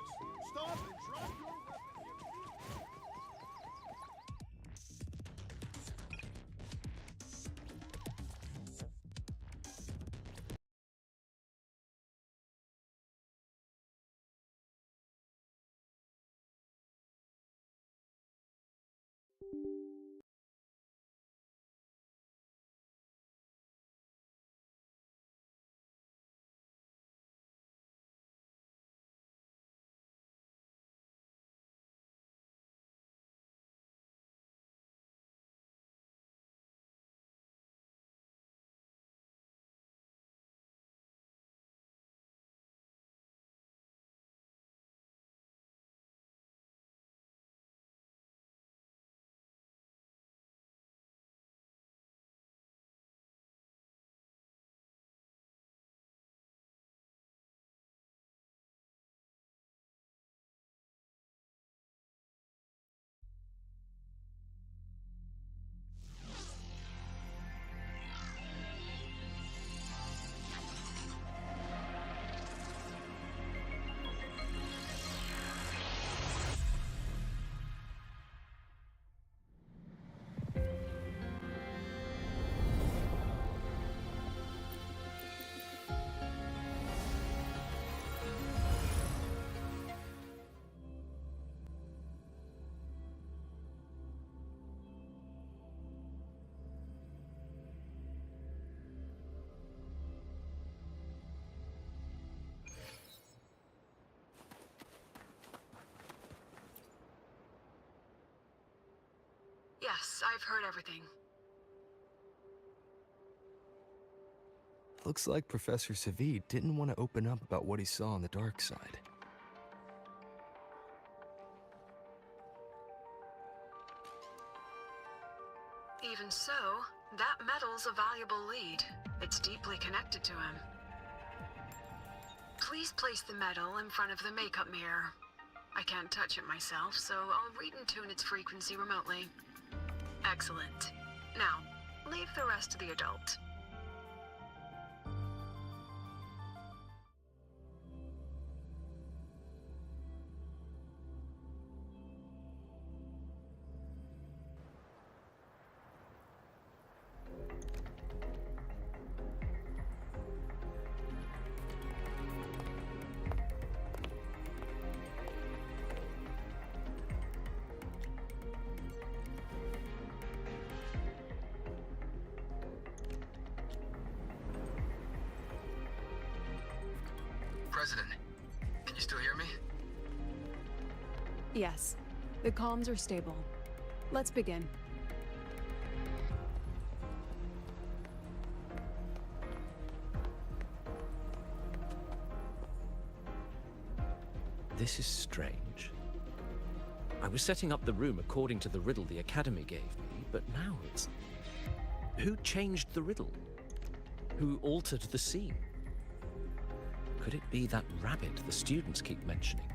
Stop and drop your weapon. Yes, I've heard everything. Looks like Professor Savid didn't want to open up about what he saw on the dark side. Even so, that metal's a valuable lead. It's deeply connected to him. Please place the metal in front of the makeup mirror. I can't touch it myself, so I'll read and tune its frequency remotely. Excellent. Now, leave the rest to the adult. President, can you still hear me? Yes, the comms are stable. Let's begin. This is strange. I was setting up the room according to the riddle the Academy gave me, but now it's... Who changed the riddle? Who altered the scene? Could it be that rabbit the students keep mentioning?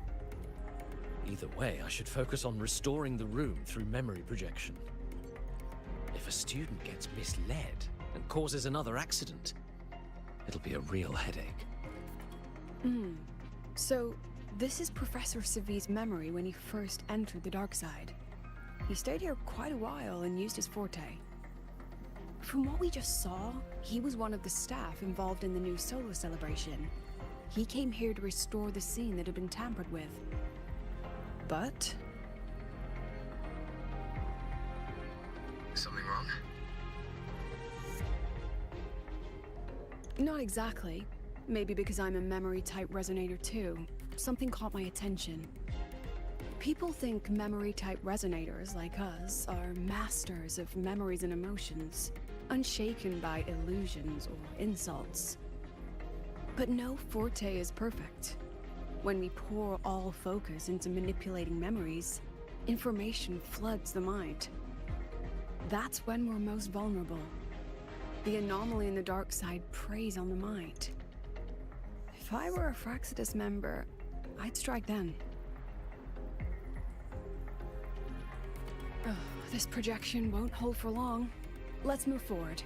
Either way, I should focus on restoring the room through memory projection. If a student gets misled and causes another accident, it'll be a real headache. So, this is Professor Savid's memory when he first entered the dark side. He stayed here quite a while and used his forte. From what we just saw, he was one of the staff involved in the new solo celebration. He came here to restore the scene that had been tampered with. But... Something wrong? Not exactly. Maybe because I'm a memory-type resonator too. Something caught my attention. People think memory-type resonators like us are masters of memories and emotions, unshaken by illusions or insults. But no forte is perfect. When we pour all focus into manipulating memories, information floods the mind. That's when we're most vulnerable. The anomaly in the dark side preys on the mind. If I were a Fraxidus member, I'd strike then. This projection won't hold for long. Let's move forward.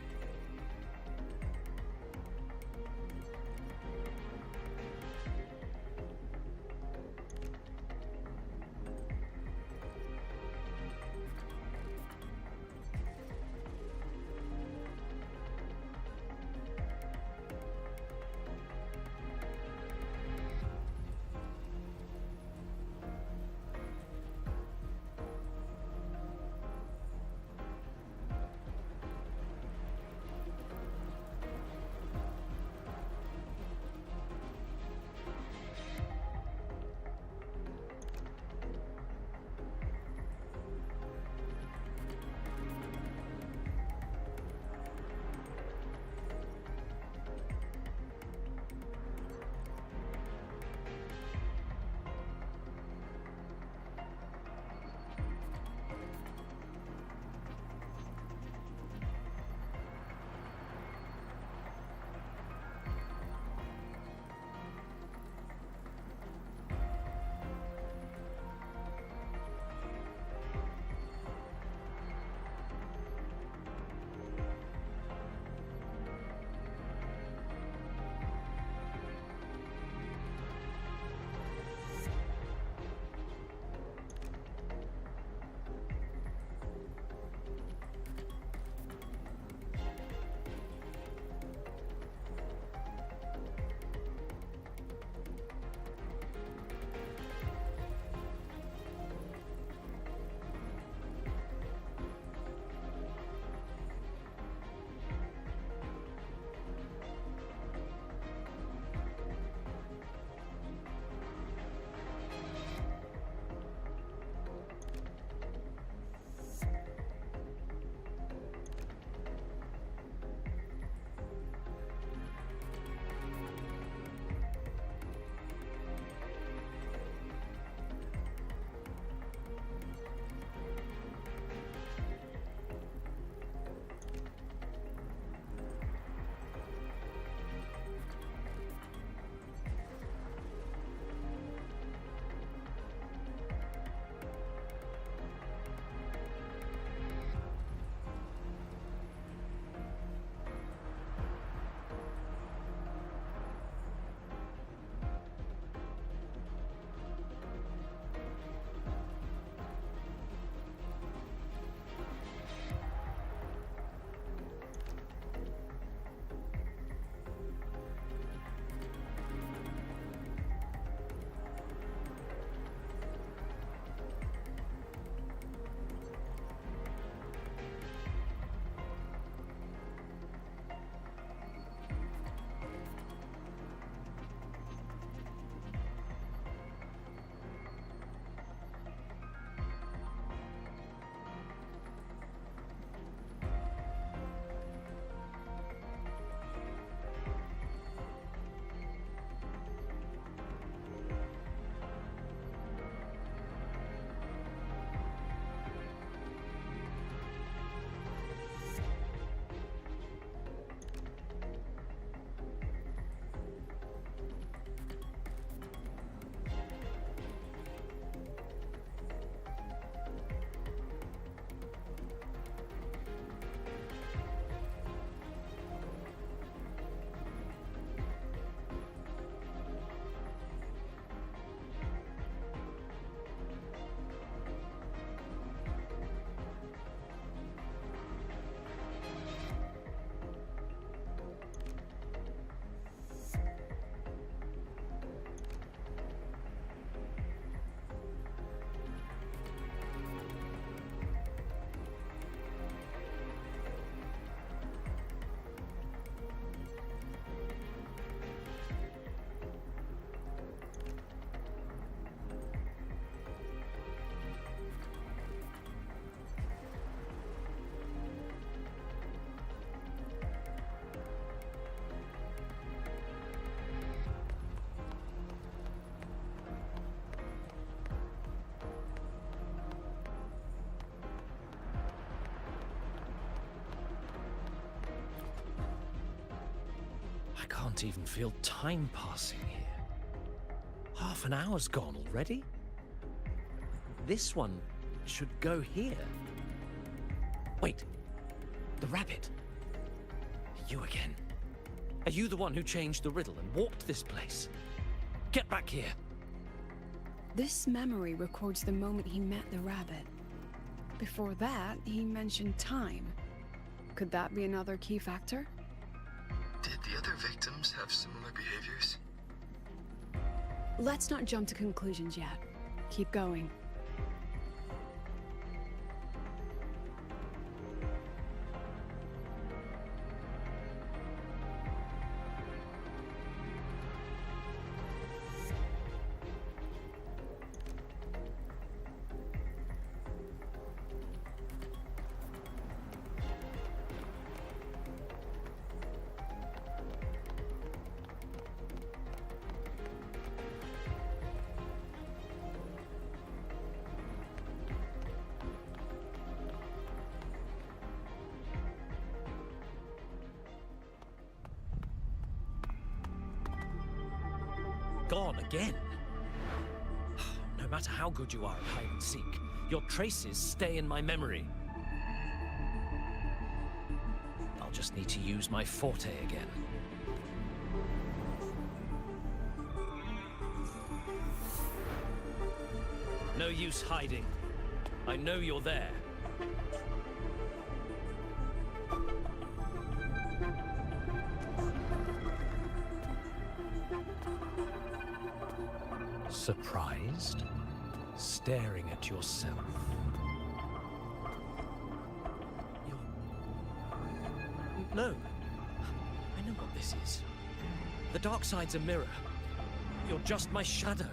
I can't even feel time passing here. Half an hour's gone already? This one should go here. Wait, the rabbit. You again. Are you the one who changed the riddle and warped this place? Get back here. This memory records the moment he met the rabbit. Before that, he mentioned time. Could that be another key factor? Did the other victims have similar behaviors? Let's not jump to conclusions yet. Keep going. Gone again. No matter how good you are at hide and seek, your traces stay in my memory. I'll just need to use my forte again. No use hiding. I know you're there. Surprised? Staring at yourself. No. I know what this is. The dark side's a mirror. You're just my shadow.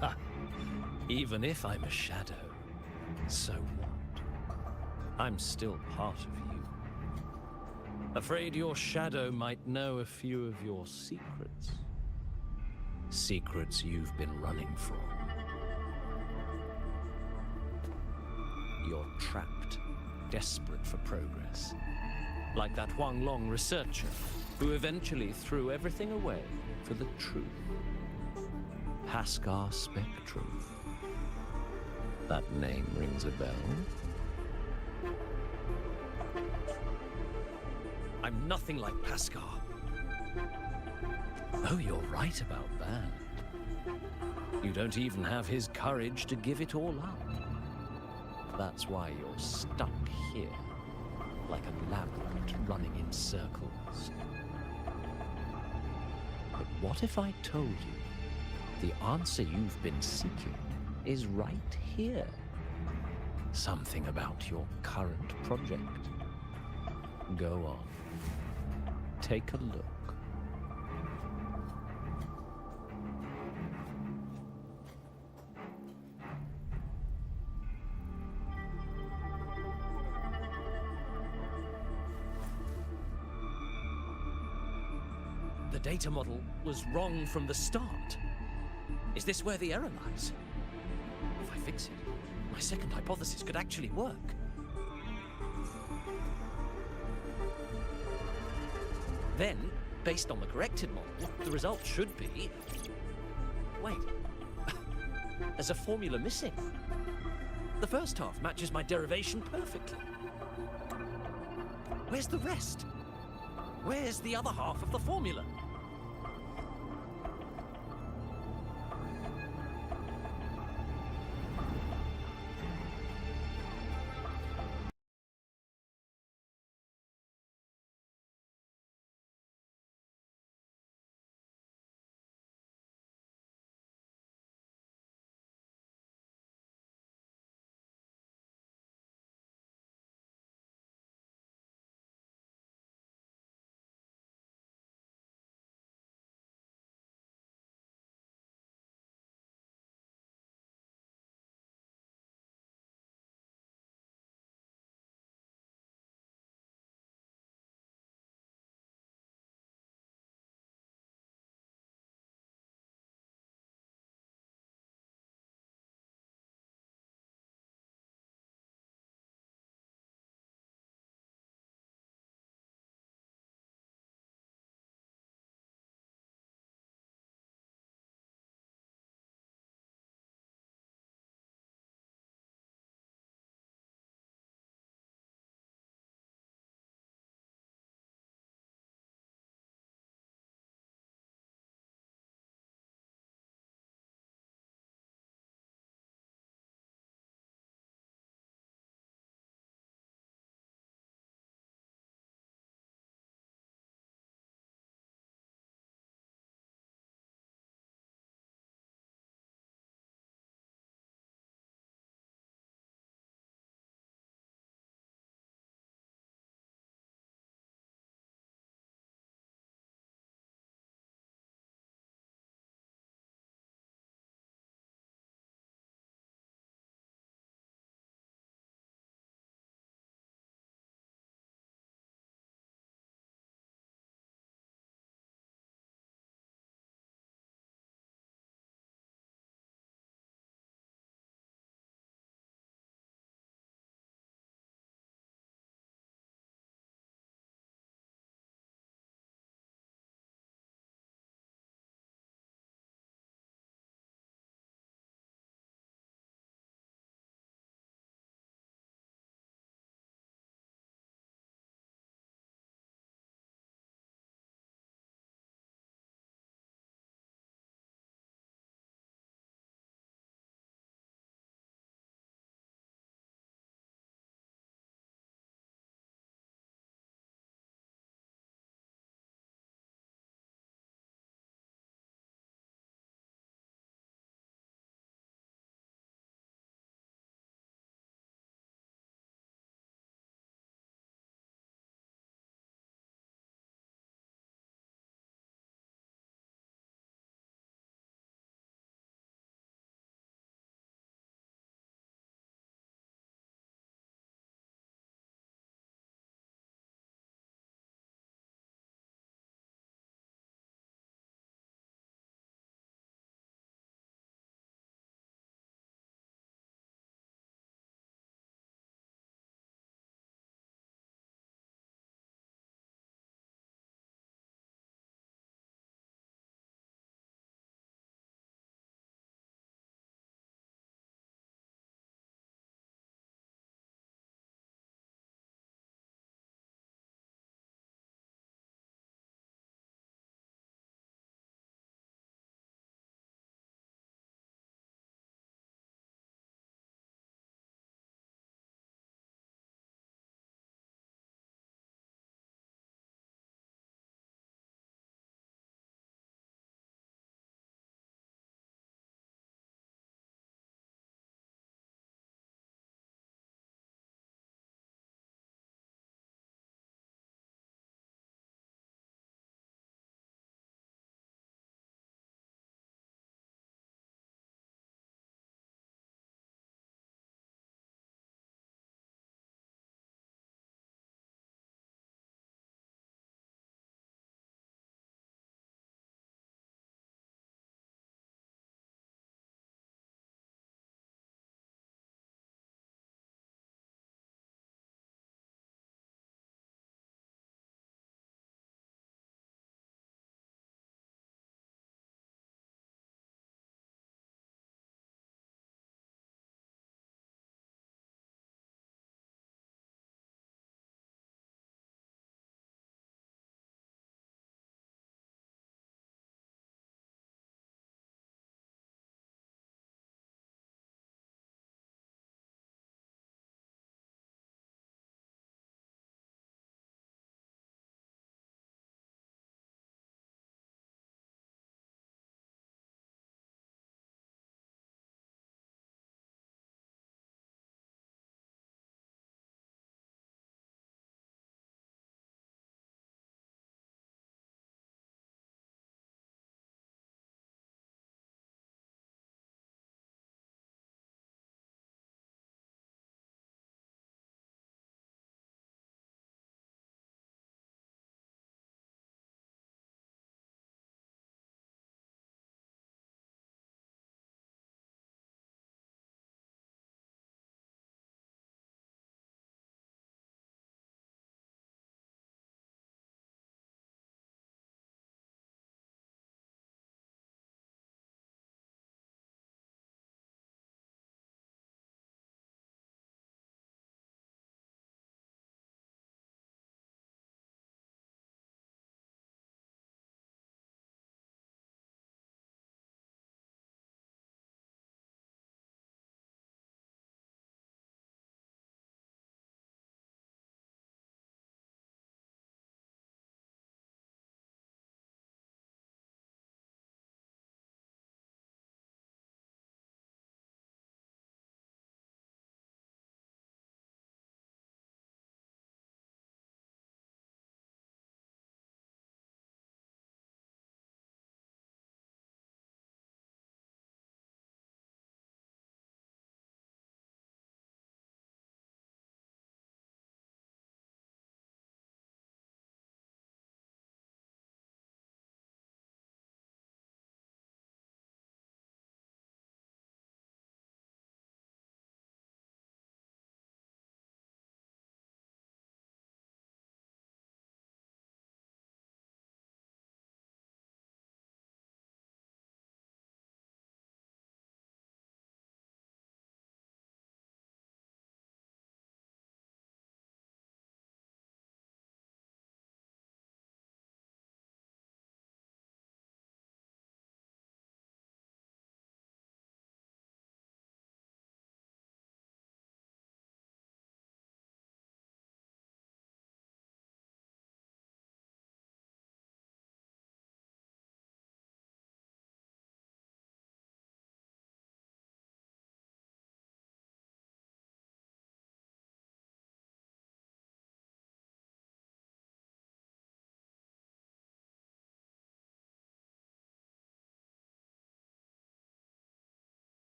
Ha. Even if I'm a shadow, so what? I'm still part of you. Afraid your shadow might know a few of your secrets. Secrets you've been running from. You're trapped, desperate for progress. Like that Huang Long researcher, who eventually threw everything away for the truth. Pascal Spectrum. That name rings a bell. I'm nothing like Pascal. Oh, you're right about that. You don't even have his courage to give it all up. That's why you're stuck here, like a labyrinth running in circles. But what if I told you the answer you've been seeking is right here? Something about your current project. Go on. Take a look. The data model was wrong from the start. Is this where the error lies? If I fix it, my second hypothesis could actually work. Then, based on the corrected model, the result should be... Wait. There's a formula missing. The first half matches my derivation perfectly. Where's the rest? Where's the other half of the formula?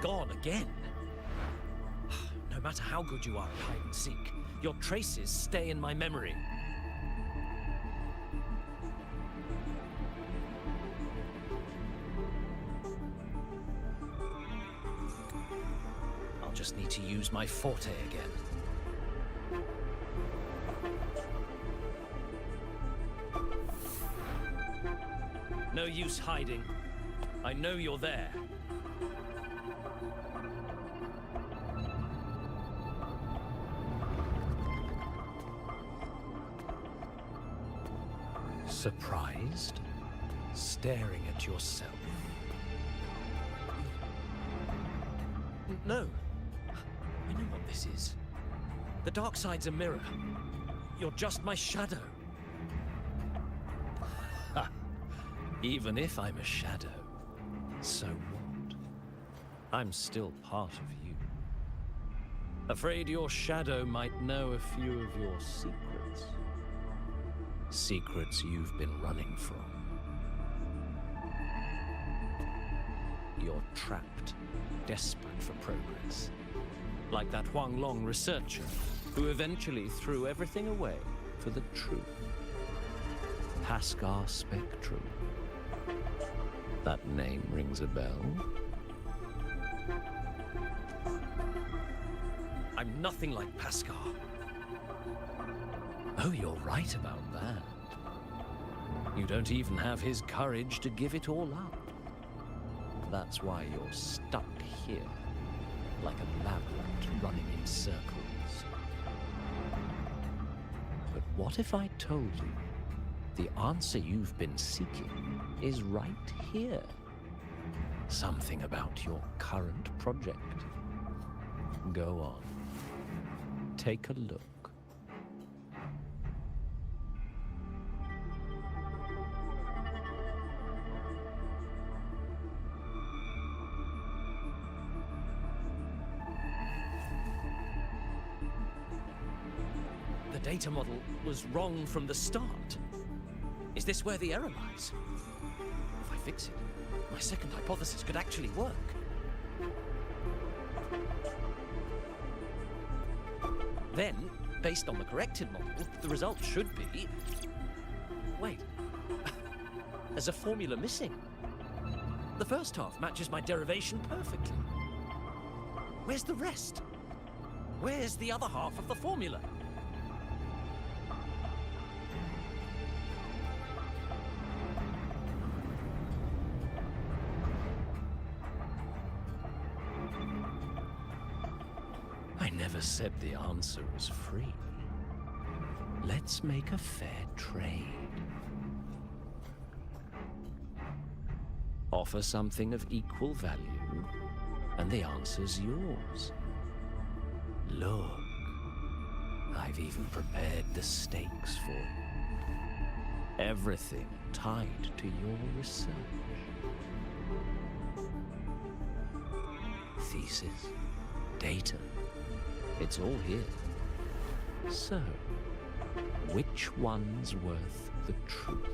Gone again? No matter how good you are at hide and seek, your traces stay in my memory. I'll just need to use my forte again. No use hiding. I know you're there. Surprised? Staring at yourself? No. I know what this is. The dark side's a mirror. You're just my shadow. Ha! Even if I'm a shadow, so what? I'm still part of you. Afraid your shadow might know a few of your secrets. Secrets you've been running from. You're trapped, desperate for progress. Like that Huang Long researcher, who eventually threw everything away for the truth. Pascal Spectrum. That name rings a bell? I'm nothing like Pascal. Oh, you're right about that. You don't even have his courage to give it all up. That's why you're stuck here, like a lab rat running in circles. But what if I told you the answer you've been seeking is right here? Something about your current project. Go on. Take a look. The data model was wrong from the start. Is this where the error lies? If I fix it, my second hypothesis could actually work. Then, based on the corrected model, the result should be... Wait. There's a formula missing. The first half matches my derivation perfectly. Where's the rest? Where's the other half of the formula? I never said the answer was free. Let's make a fair trade. Offer something of equal value, and the answer's yours. Look, I've even prepared the stakes for you. Everything tied to your research. Thesis, data, it's all here. So, which one's worth the truth?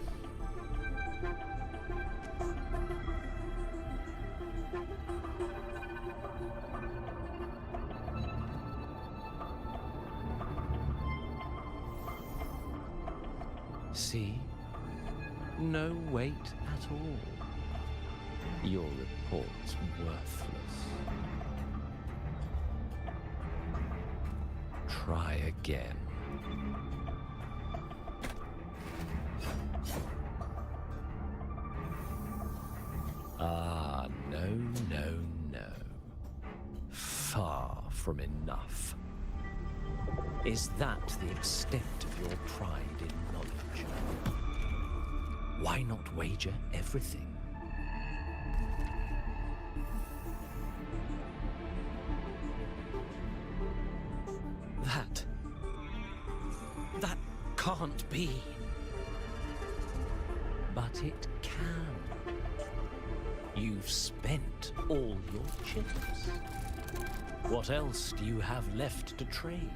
See? No weight at all. Your report's worthless. Try again. Ah, no, no, no. Far from enough. Is that the extent of your pride in knowledge? Why not wager everything? That can't be. But it can. You've spent all your chips. What else do you have left to trade?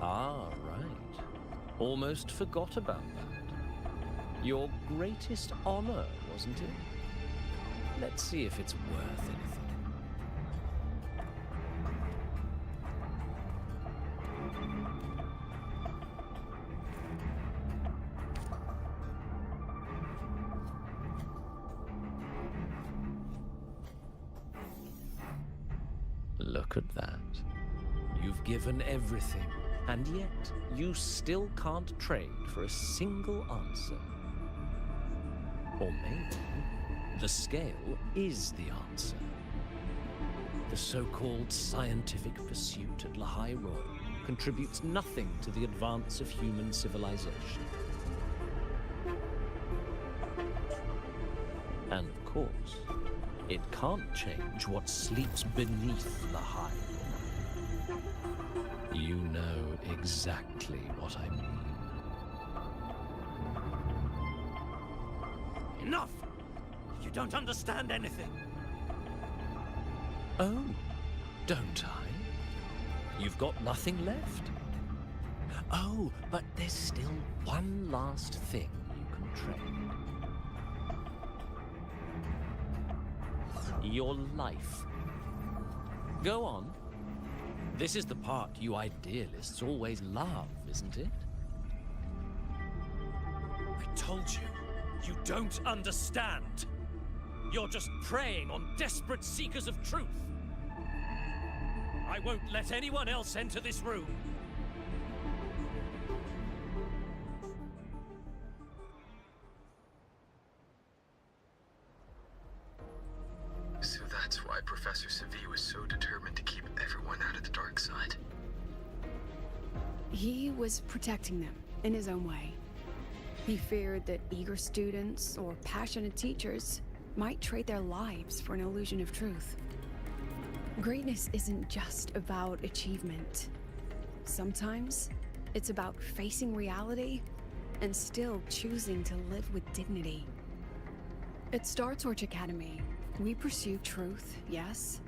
Ah, right. Almost forgot about that. Your greatest honor, wasn't it? Let's see if it's worth anything. Look at that. You've given everything, and yet you still can't trade for a single answer. Or maybe the scale is the answer. The so-called scientific pursuit at Lahai Royal contributes nothing to the advance of human civilization. And of course, it can't change what sleeps beneath Lahai. You know exactly what I mean. Enough! You don't understand anything. Oh, don't I? You've got nothing left. Oh, but there's still one last thing you can trade. Your life. Go on. This is the part you idealists always love, isn't it? I told you, you don't understand. You're just preying on desperate seekers of truth. I won't let anyone else enter this room. So that's why Professor Savi was so determined to keep everyone out of the dark side. He was protecting them in his own way. He feared that eager students or passionate teachers might trade their lives for an illusion of truth. Greatness isn't just about achievement. Sometimes it's about facing reality and still choosing to live with dignity. At Star Torch Academy, we pursue truth, yes,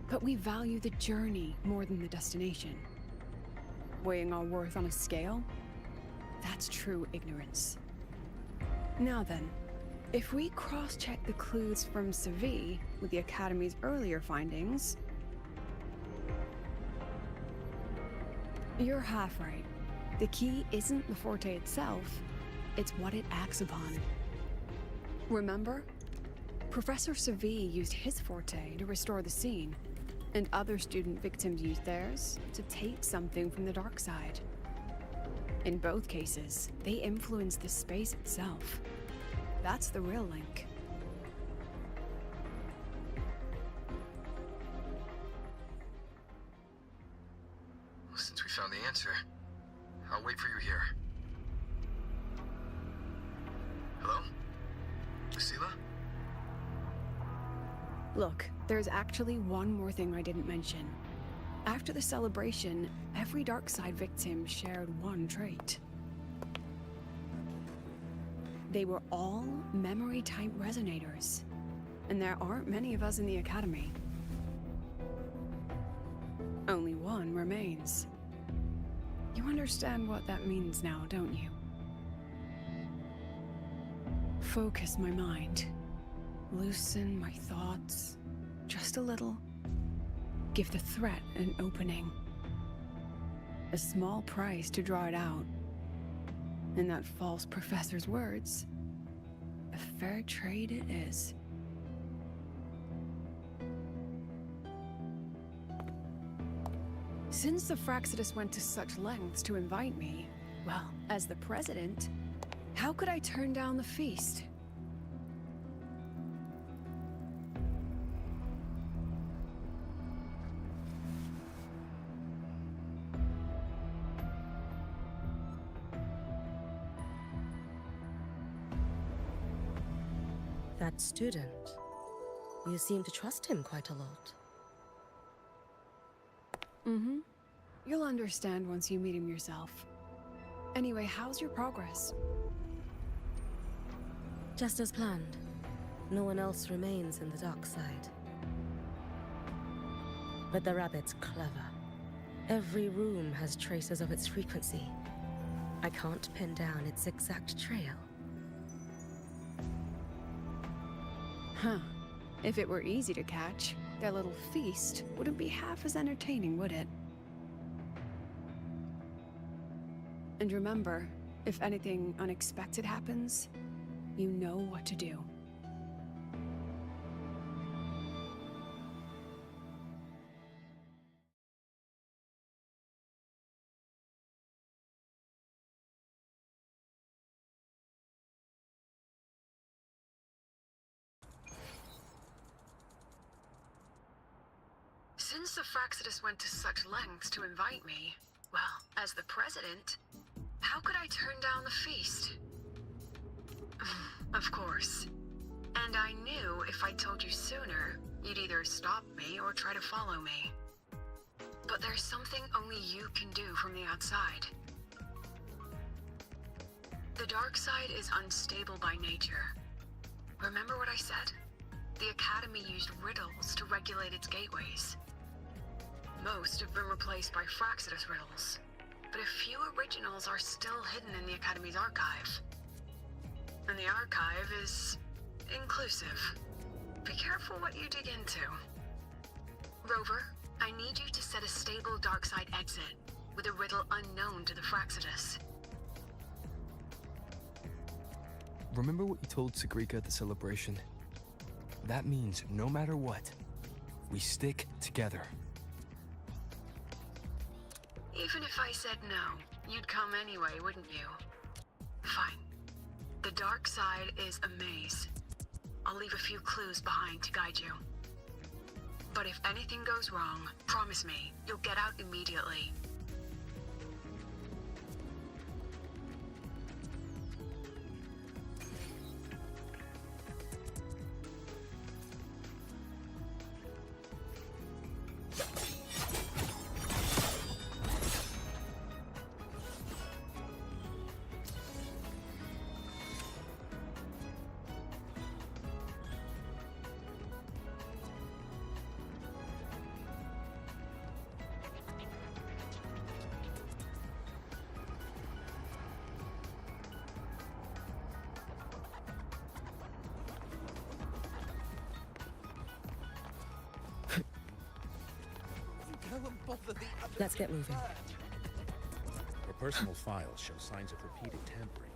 but we value the journey more than the destination. Weighing our worth on a scale? That's true ignorance. Now then, if we cross-check the clues from Savi with the Academy's earlier findings... You're half right. The key isn't the Forte itself, it's what it acts upon. Remember? Professor Savi used his Forte to restore the scene, and other student victims used theirs to take something from the dark side. In both cases, they influenced the space itself. That's the real link. Since we found the answer, I'll wait for you here. Hello? Lucilla? Look, there's actually one more thing I didn't mention. After the celebration, every dark side victim shared one trait. They were all memory-type resonators, and there aren't many of us in the Academy. Only one remains. You understand what that means now, don't you? Focus my mind. Loosen my thoughts. Just a little. Give the threat an opening. A small price to draw it out. In that false professor's words, a fair trade it is. Since the Fraxidus went to such lengths to invite me, well, as the president, how could I turn down the feast? That student, you seem to trust him quite a lot. Mm-hmm. You'll understand once you meet him yourself. Anyway, how's your progress? Just as planned. No one else remains in the dark side. But the rabbit's clever. Every room has traces of its frequency. I can't pin down its exact trail, Huh. If it were easy to catch, their little feast wouldn't be half as entertaining, would it? And remember, if anything unexpected happens, you know what to do. Since the Fraxidus went to such lengths to invite me, well, as the president, how could I turn down the feast? Of course. And I knew if I told you sooner, you'd either stop me or try to follow me. But there's something only you can do from the outside. The dark side is unstable by nature. Remember what I said? The Academy used riddles to regulate its gateways. Most have been replaced by Fraxidus riddles, but a few originals are still hidden in the Academy's archive. And the archive is inclusive. Be careful what you dig into. Rover, I need you to set a stable dark side exit with a riddle unknown to the Fraxidus. Remember what you told Sagrika at the celebration? That means no matter what, we stick together. Even if I said no, you'd come anyway, wouldn't you? Fine. The dark side is a maze. I'll leave a few clues behind to guide you. But if anything goes wrong, promise me, you'll get out immediately. Let's get moving. Her personal files show signs of repeated tampering.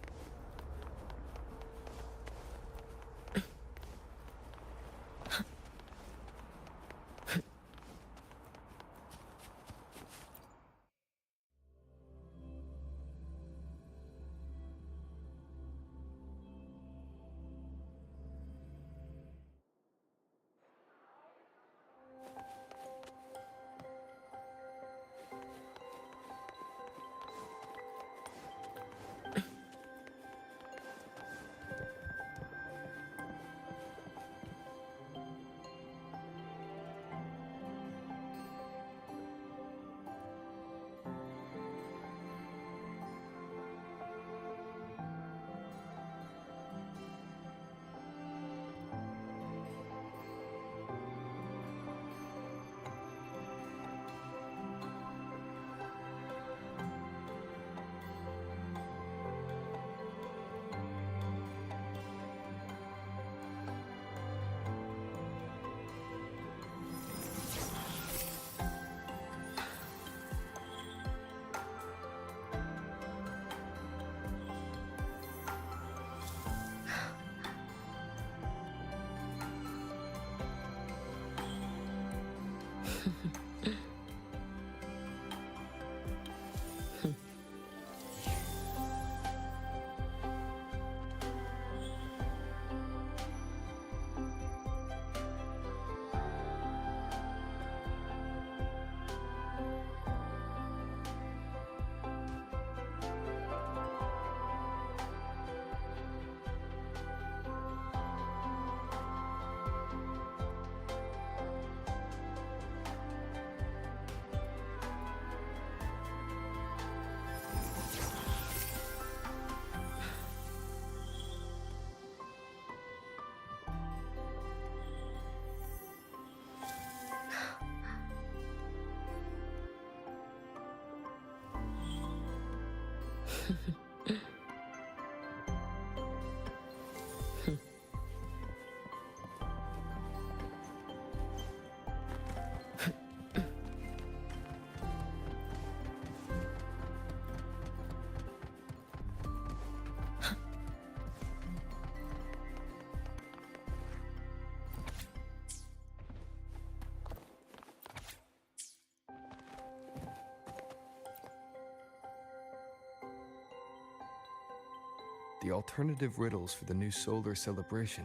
The alternative riddles for the new solar celebration.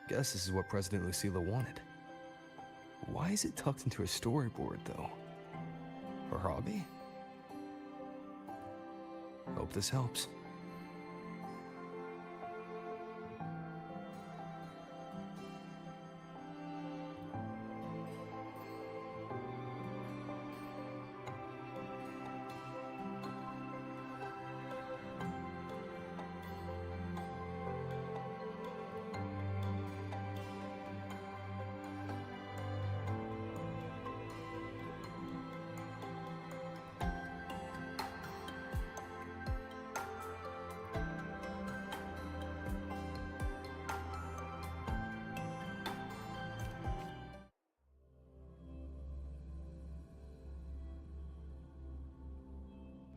Guess this is what President Lucila wanted. Why is it tucked into a storyboard, though? Her hobby? Hope this helps.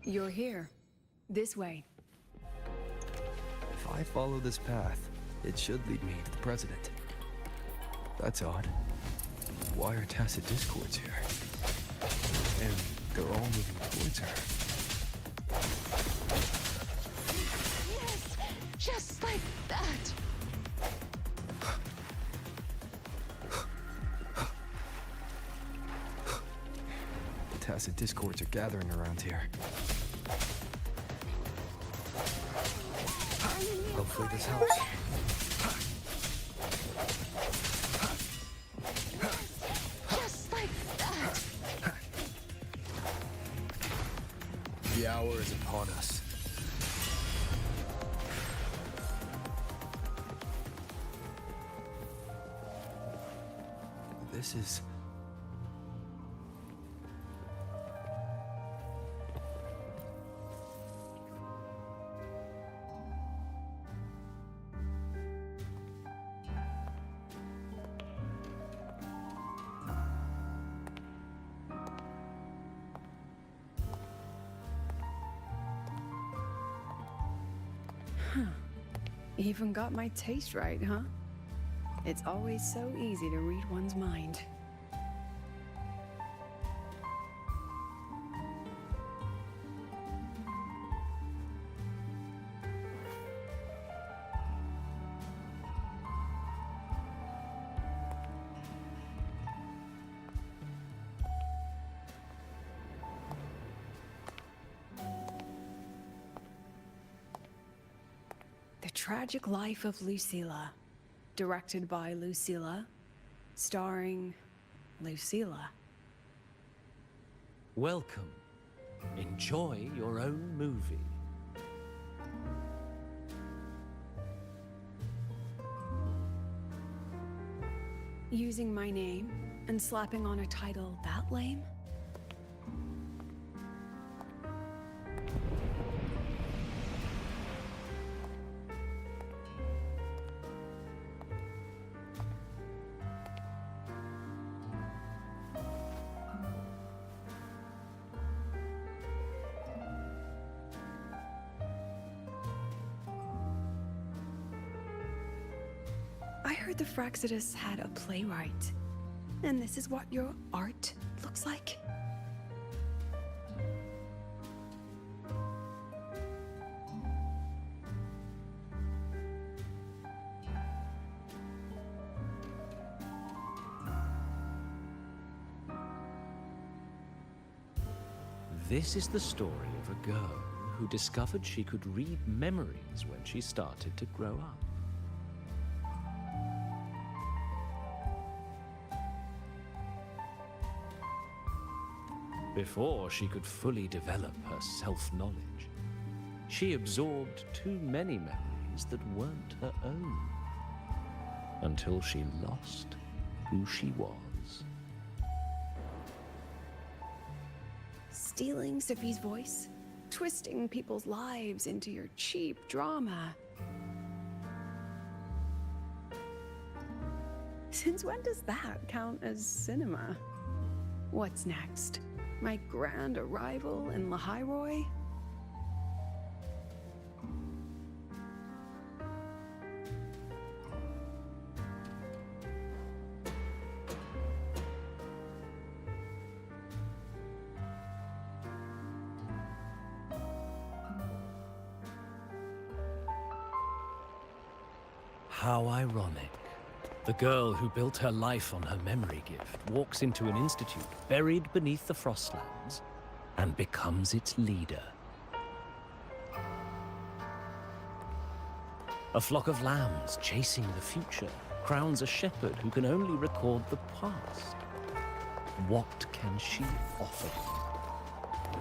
You're here. This way. If I follow this path, it should lead me to the president. That's odd. Why are tacit discords here? And they're all moving towards her. Yes, just like that. The tacit discords are gathering around here. Hopefully this helps. Just like that. The hour is upon us. This is... Even got my taste right, huh? It's always so easy to read one's mind. The Tragic Life of Lucila, directed by Lucila, starring Lucila. Welcome. Enjoy your own movie. Using my name and slapping on a title that lame? I heard the Fraxidus had a playwright. And this is what your art looks like? This is the story of a girl who discovered she could read memories when she started to grow up. Before she could fully develop her self-knowledge, she absorbed too many memories that weren't her own, until she lost who she was. Stealing Sophie's voice? Twisting people's lives into your cheap drama? Since when does that count as cinema? What's next? My grand arrival in Lahiroi? How ironic. The girl who built her life on her memory gift walks into an institute buried beneath the Frostlands and becomes its leader. A flock of lambs chasing the future crowns a shepherd who can only record the past. What can she offer them?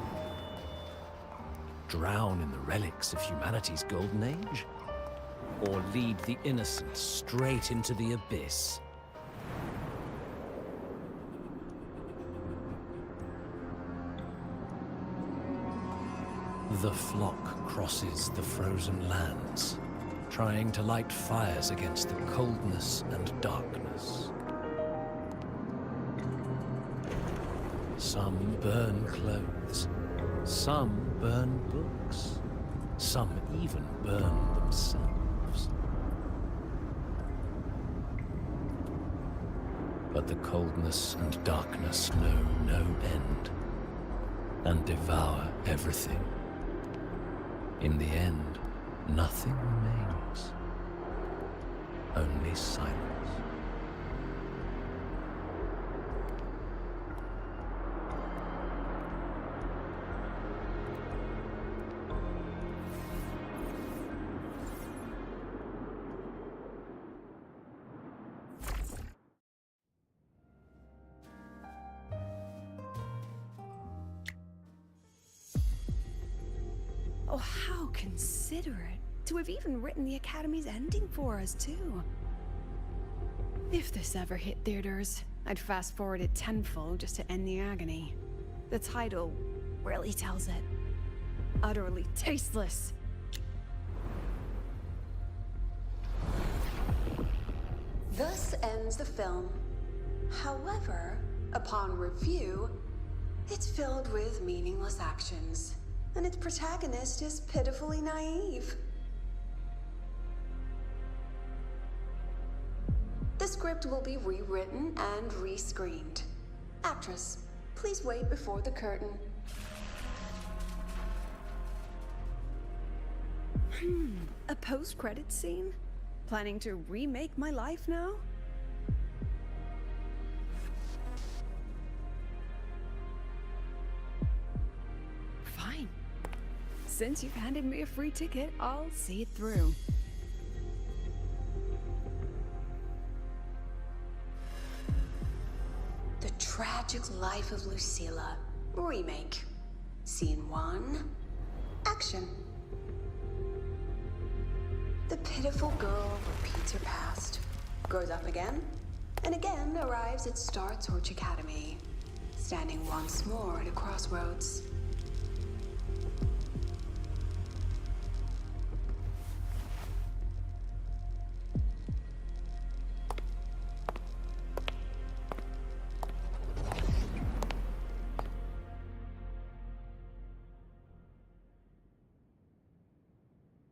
Drown in the relics of humanity's golden age? Or lead the innocent straight into the abyss? The flock crosses the frozen lands, trying to light fires against the coldness and darkness. Some burn clothes, some burn books, some even burn themselves. But the coldness and darkness know no end, and devour everything. In the end, nothing remains, only silence. Oh, how considerate to have even written the Academy's ending for us, too. If this ever hit theaters, I'd fast forward it tenfold just to end the agony. The title really tells it. Utterly tasteless. Thus ends the film. However, upon review, it's filled with meaningless actions, and its protagonist is pitifully naive. The script will be rewritten and rescreened. Actress, please wait before the curtain. A post-credits scene? Planning to remake my life now? Fine. Since you've handed me a free ticket, I'll see it through. The Tragic Life of Lucilla, remake. Scene 1, action. The pitiful girl repeats her past, grows up again, and again arrives at Star Torch Academy, standing once more at a crossroads.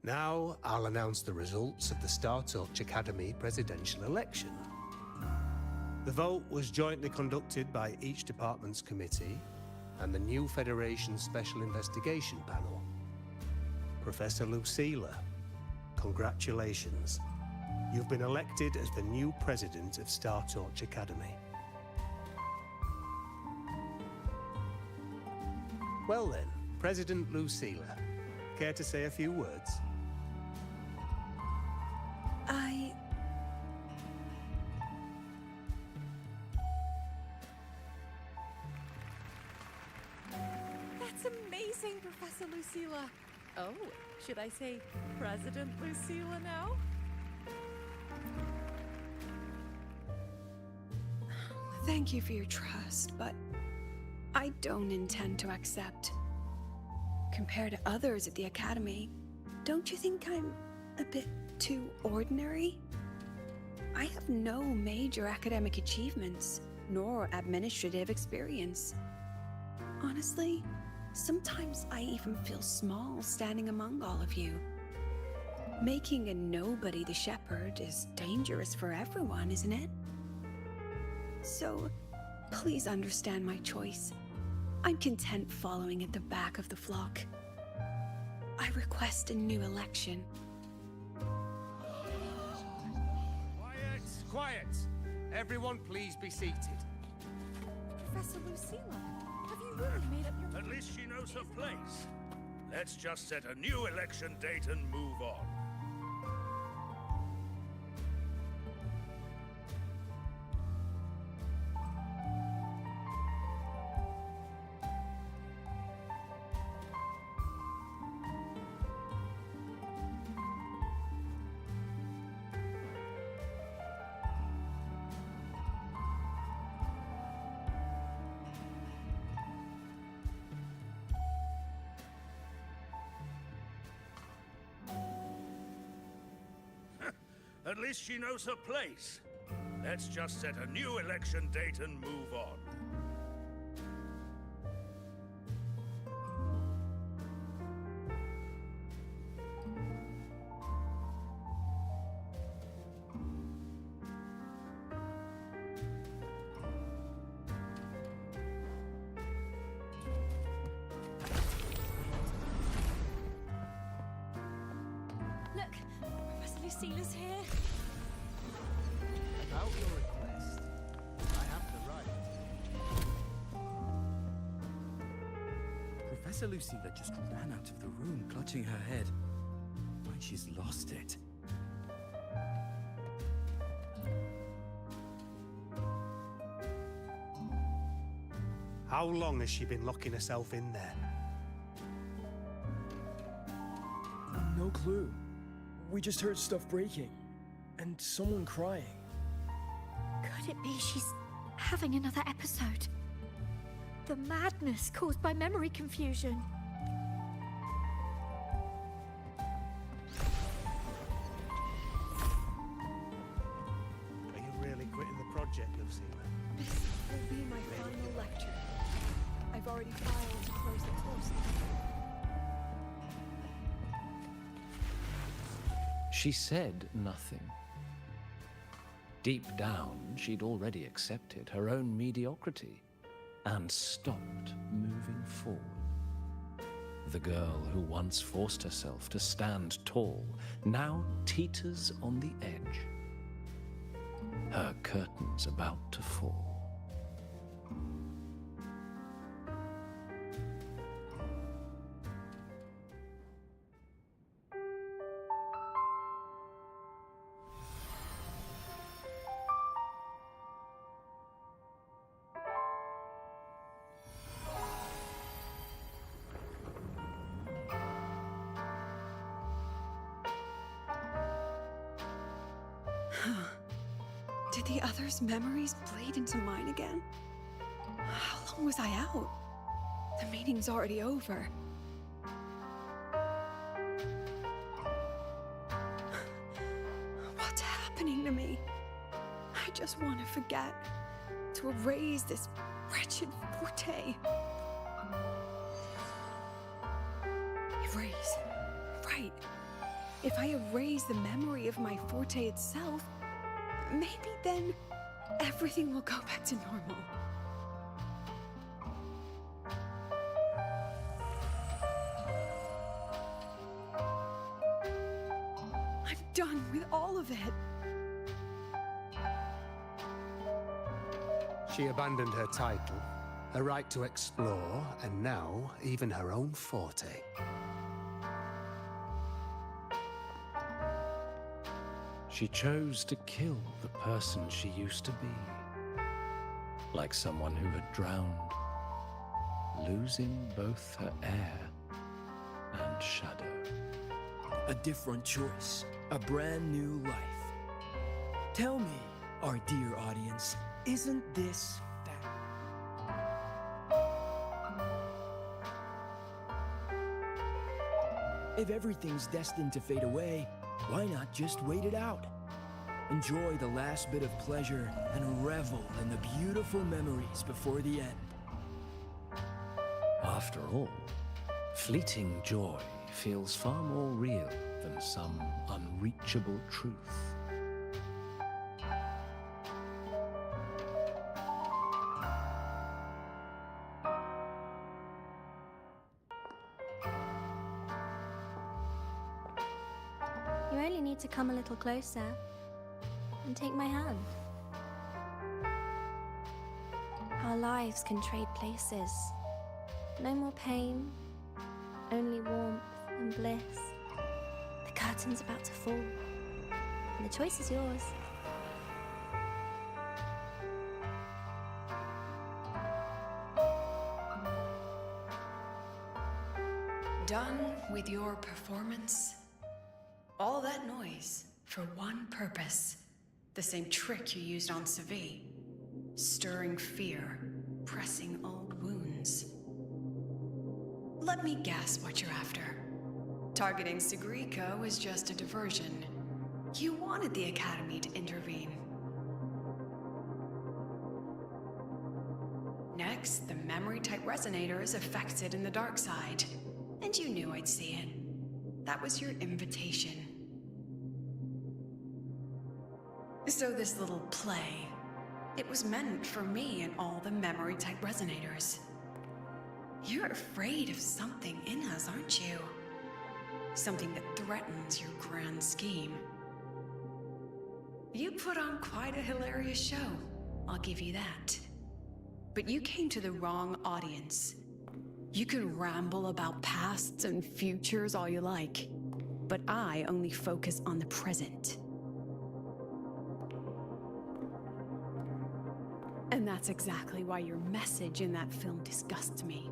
Now, I'll announce the results of the Star Torch Academy presidential election. The vote was jointly conducted by each department's committee and the new Federation's Special Investigation Panel. Professor Lucilla, congratulations. You've been elected as the new president of Star Torch Academy. Well then, President Lucilla, care to say a few words? That's amazing, Professor Lucilla. Oh, should I say President Lucilla now? Thank you for your trust, but I don't intend to accept. Compared to others at the Academy, don't you think I'm a bit too ordinary? I have no major academic achievements, nor administrative experience. Honestly, sometimes I even feel small standing among all of you. Making a nobody the shepherd is dangerous for everyone, isn't it? So, please understand my choice. I'm content following at the back of the flock. I request a new election. quiet. Everyone, please be seated. Professor Lucilla, have you really made up your mind? At least she knows her place. Let's just set a new election date and move on. At least she knows her place. Let's just set a new election date and move on. Look, Professor Lucilla's here. About your request, I have the right. Professor Lucilla just ran out of the room, clutching her head. Like she's lost it. How long has she been locking herself in there? No clue. We just heard stuff breaking. And someone crying. Could it be she's having another episode? The madness caused by memory confusion. Are you really quitting the project, Lucilla? This will be my final lecture. I've already filed to close the course. She said nothing. Deep down, she'd already accepted her own mediocrity and stopped moving forward. The girl who once forced herself to stand tall now teeters on the edge. Her curtains about to fall. Did the others' memories bleed into mine again? How long was I out? The meeting's already over. What's happening to me? I just want to forget. To erase this wretched forte. Erase. Right. If I erase the memory of my forte itself, maybe then everything will go back to normal. I'm done with all of it. She abandoned her title, her right to explore, and now even her own forte. She chose to kill the person she used to be, like someone who had drowned, losing both her air and shadow. A different choice, a brand new life. Tell me, our dear audience, isn't this fact? If everything's destined to fade away, why not just wait it out? Enjoy the last bit of pleasure and revel in the beautiful memories before the end. After all, fleeting joy feels far more real than some unreachable truth. You only need to come a little closer. and take my hand. Our lives can trade places. No more pain, only warmth and bliss. The curtain's about to fall, and the choice is yours. Done with your performance? All that noise for one purpose. The same trick you used on Savi. Stirring fear, pressing old wounds. Let me guess what you're after. Targeting Sigrika was just a diversion. You wanted the Academy to intervene. Next, the memory-type resonator is affected in the dark side. And you knew I'd see it. That was your invitation. So this little play, it was meant for me and all the memory-type resonators. You're afraid of something in us, aren't you? Something that threatens your grand scheme. You put on quite a hilarious show, I'll give you that. But you came to the wrong audience. You can ramble about pasts and futures all you like, but I only focus on the present. And that's exactly why your message in that film disgusts me.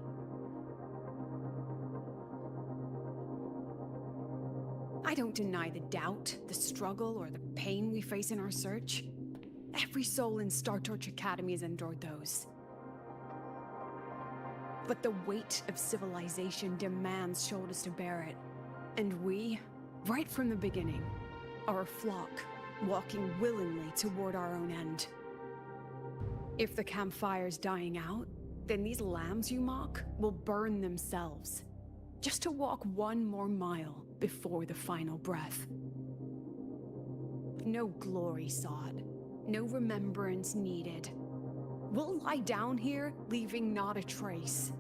I don't deny the doubt, the struggle, or the pain we face in our search. Every soul in Star Torch Academy has endured those. But the weight of civilization demands shoulders to bear it. And we, right from the beginning, are a flock, walking willingly toward our own end. If the campfire's dying out, then these lambs you mock will burn themselves, just to walk one more mile before the final breath. No glory sought, no remembrance needed. We'll lie down here, leaving not a trace.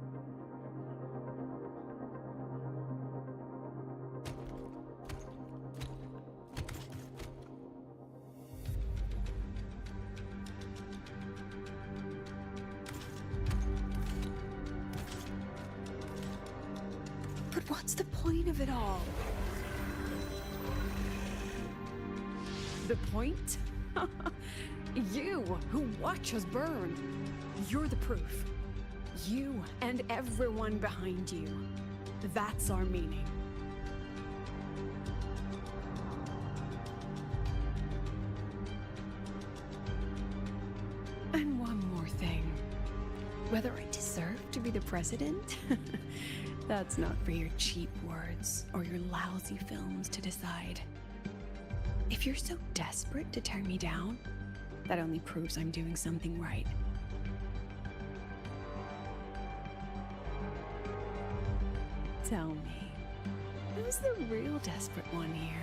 But what's the point of it all? The point? You, who watch us burn. You're the proof. You and everyone behind you. That's our meaning. And one more thing. Whether I deserve to be the president? That's not for your cheap words or your lousy films to decide. If you're so desperate to tear me down, that only proves I'm doing something right. Tell me, who's the real desperate one here?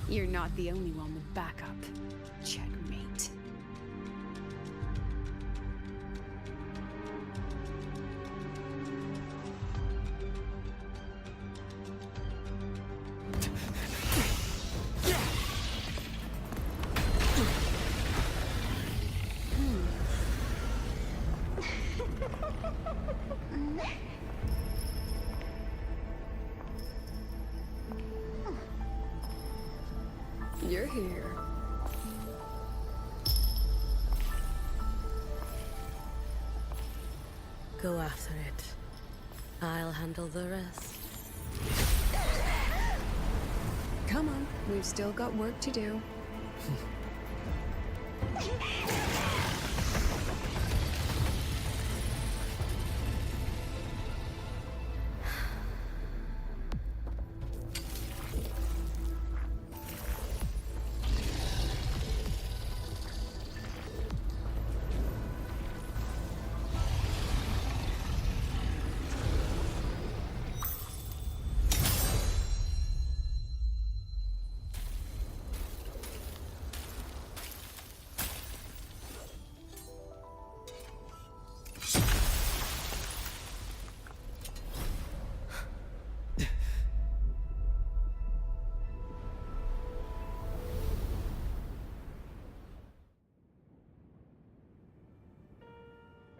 You're not the only one with backup. Checkmate. You're here. Go after it. I'll handle the rest. Come on, we've still got work to do.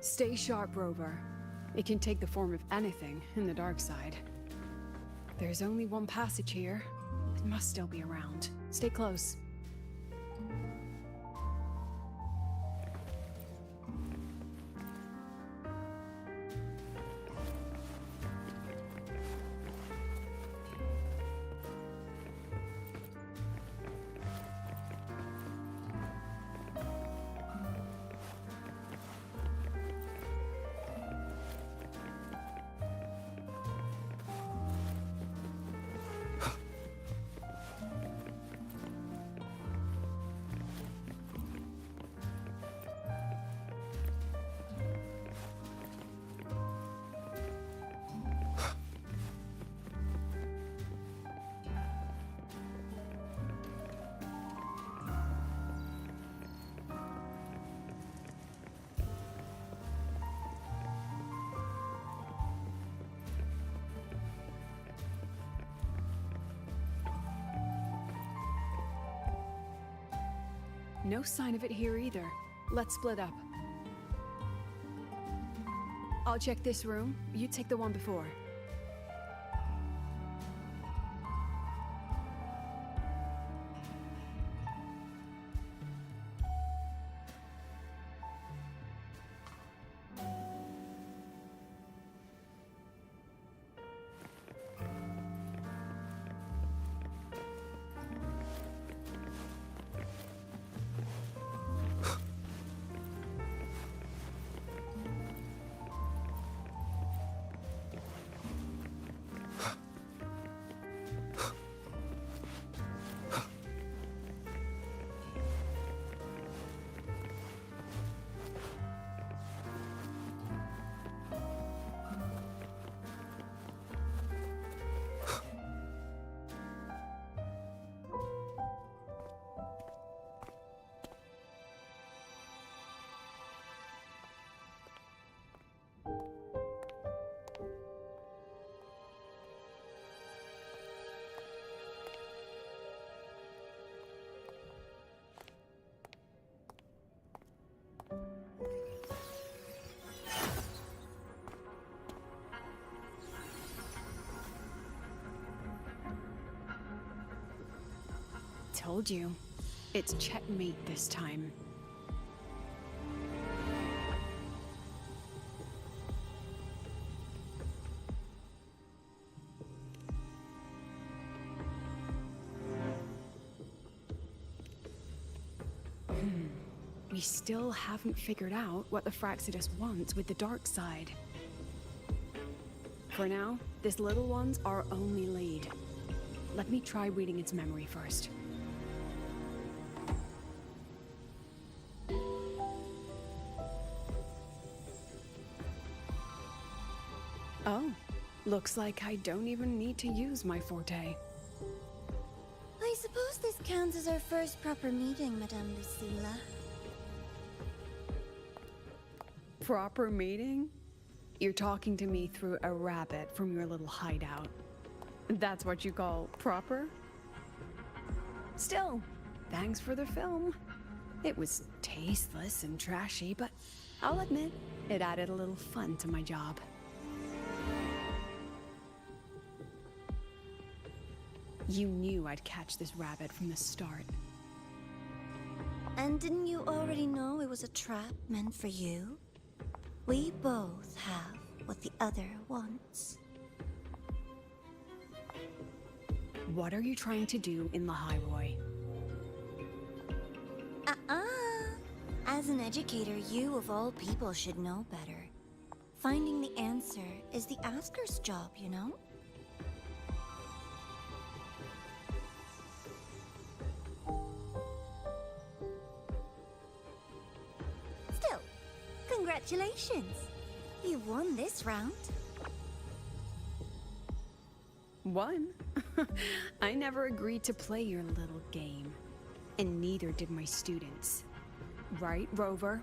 Stay sharp, Rover. It can take the form of anything in the dark side. There's only one passage here. It must still be around. Stay close. No sign of it here either. Let's split up. I'll check this room. You take the one before. Told you. It's checkmate this time. We still haven't figured out what the Fraxidus wants with the dark side. For now, this little one's our only lead. Let me try reading its memory first. Oh, looks like I don't even need to use my forte. I suppose this counts as our first proper meeting, Madame Lucilla. Proper meeting? You're talking to me through a rabbit from your little hideout. That's what you call proper? Still, thanks for the film. It was tasteless and trashy, but I'll admit, it added a little fun to my job. You knew I'd catch this rabbit from the start. And didn't you already know it was a trap meant for you? We both have what the other wants. What are you trying to do in the highway? As an educator, you of all people should know better. Finding the answer is the asker's job, you know? Still, congratulations! You won this round. Won? I never agreed to play your little game. And neither did my students. Right, Rover?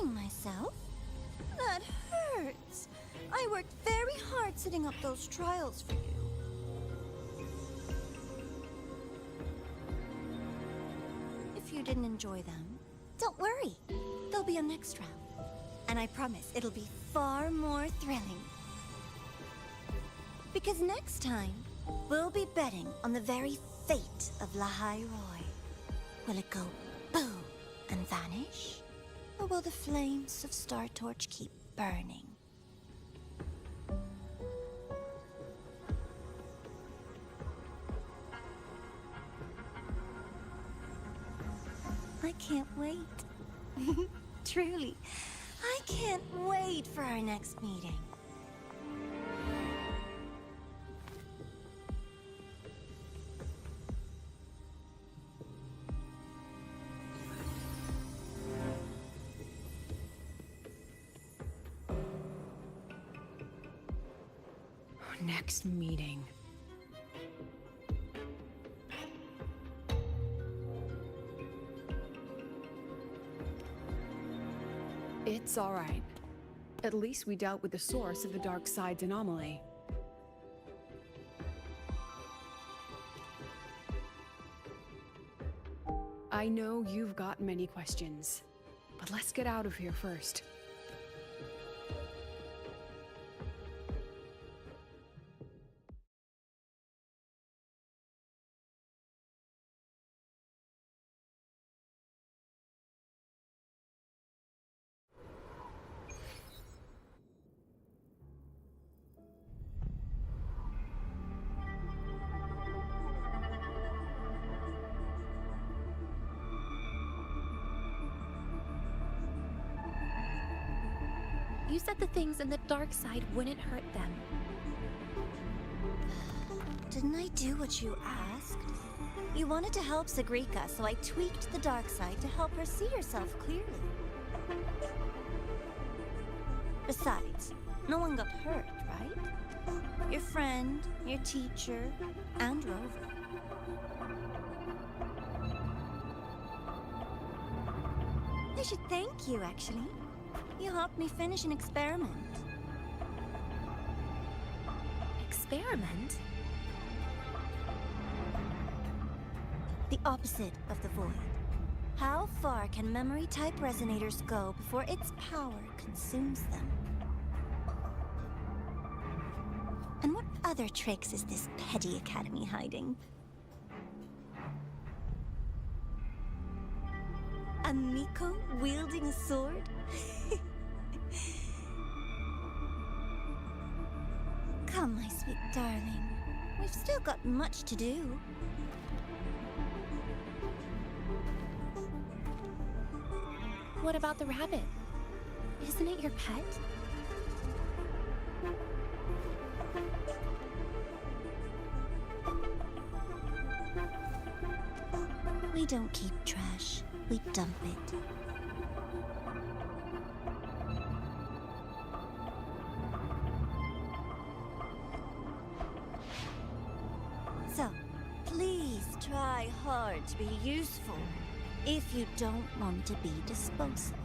enjoying myself? That hurts. I worked very hard setting up those trials for you. If you didn't enjoy them, don't worry. There'll be a next round. And I promise it'll be far more thrilling. Because next time, we'll be betting on the very fate of Lahai Roy. Will it go boom and vanish? Or will the flames of Star Torch keep burning? I can't wait. Truly, I can't wait for our next meeting. Next meeting. It's all right. At least we dealt with the source of the dark side's anomaly. I know you've got many questions, but let's get out of here first. You said the things in the dark side wouldn't hurt them. Didn't I do what you asked? You wanted to help Sagrika, so I tweaked the dark side to help her see herself clearly. Besides, no one got hurt, right? Your friend, your teacher, and Rover. I should thank you, actually. You helped me finish an experiment. Experiment? The opposite of the void. How far can memory-type resonators go before its power consumes them? And what other tricks is this petty academy hiding? A Miko wielding a sword? Come, my sweet darling. We've still got much to do. What about the rabbit? Isn't it your pet? We don't keep trash. We dump it. So, please try hard to be useful if you don't want to be disposable.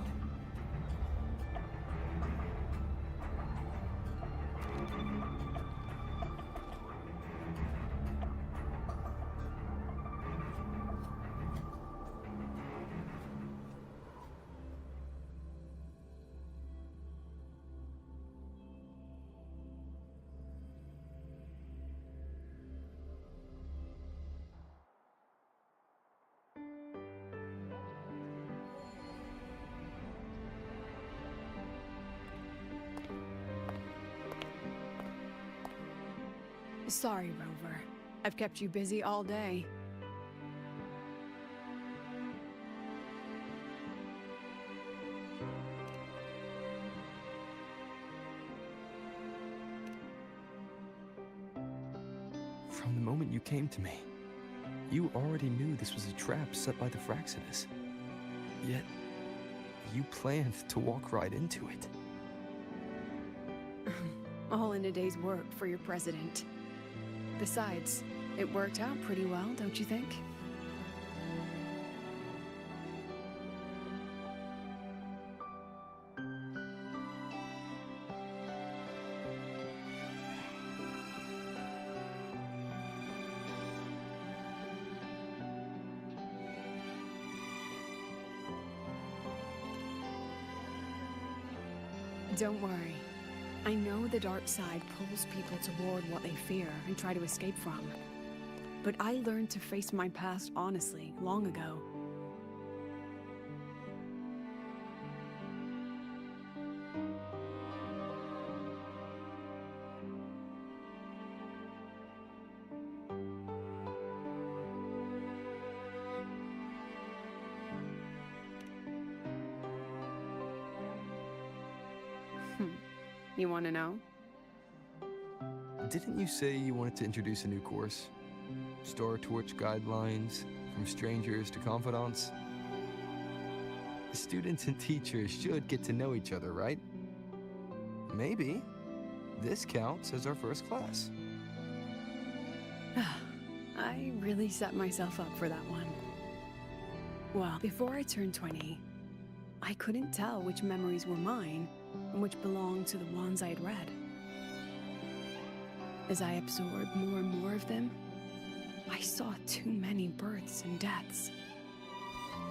Sorry, Rover. I've kept you busy all day. From the moment you came to me, you already knew this was a trap set by the Fraxidus. Yet, you planned to walk right into it. All in a day's work for your president. Besides, it worked out pretty well, don't you think? Don't worry. I know the dark side pulls people toward what they fear and try to escape from. But I learned to face my past honestly long ago. You want to know? Didn't you say you wanted to introduce a new course? Star Torch guidelines, from strangers to confidants? Students and teachers should get to know each other, right? Maybe this counts as our first class. I really set myself up for that one. Well, before I turned 20, I couldn't tell which memories were mine and which belonged to the ones I had read. As I absorbed more and more of them, I saw too many births and deaths.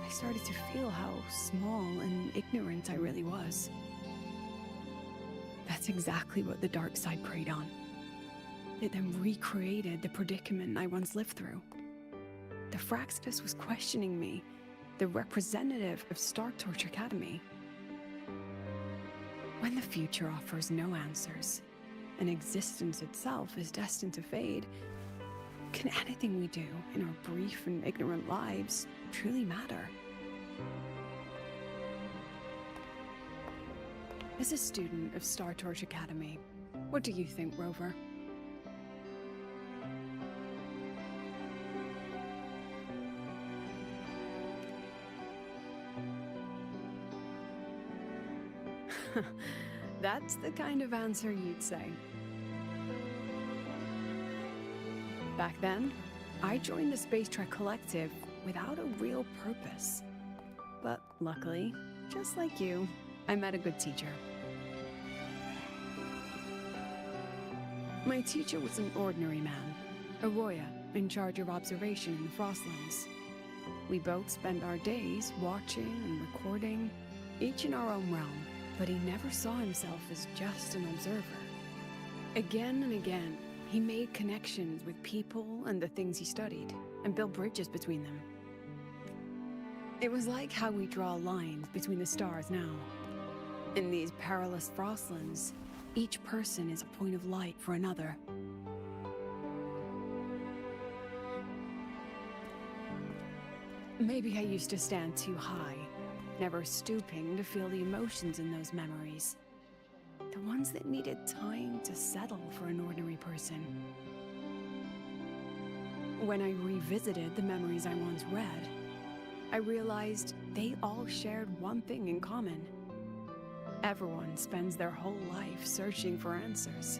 I started to feel how small and ignorant I really was. That's exactly what the dark side preyed on. It then recreated the predicament I once lived through. The Fraxidus was questioning me, the representative of Star Torch Academy. When the future offers no answers, and existence itself is destined to fade, can anything we do in our brief and ignorant lives truly matter? As a student of Star Torch Academy, what do you think, Rover? That's the kind of answer you'd say. Back then, I joined the Space Trek Collective without a real purpose. But luckily, just like you, I met a good teacher. My teacher was an ordinary man, a Roya in charge of observation in the Frostlands. We both spent our days watching and recording, each in our own realm, but he never saw himself as just an observer. Again and again, he made connections with people and the things he studied, and built bridges between them. It was like how we draw lines between the stars now. In these perilous Frostlands, each person is a point of light for another. Maybe I used to stand too high, never stooping to feel the emotions in those memories. The ones that needed time to settle for an ordinary person. When I revisited the memories I once read, I realized they all shared one thing in common. Everyone spends their whole life searching for answers.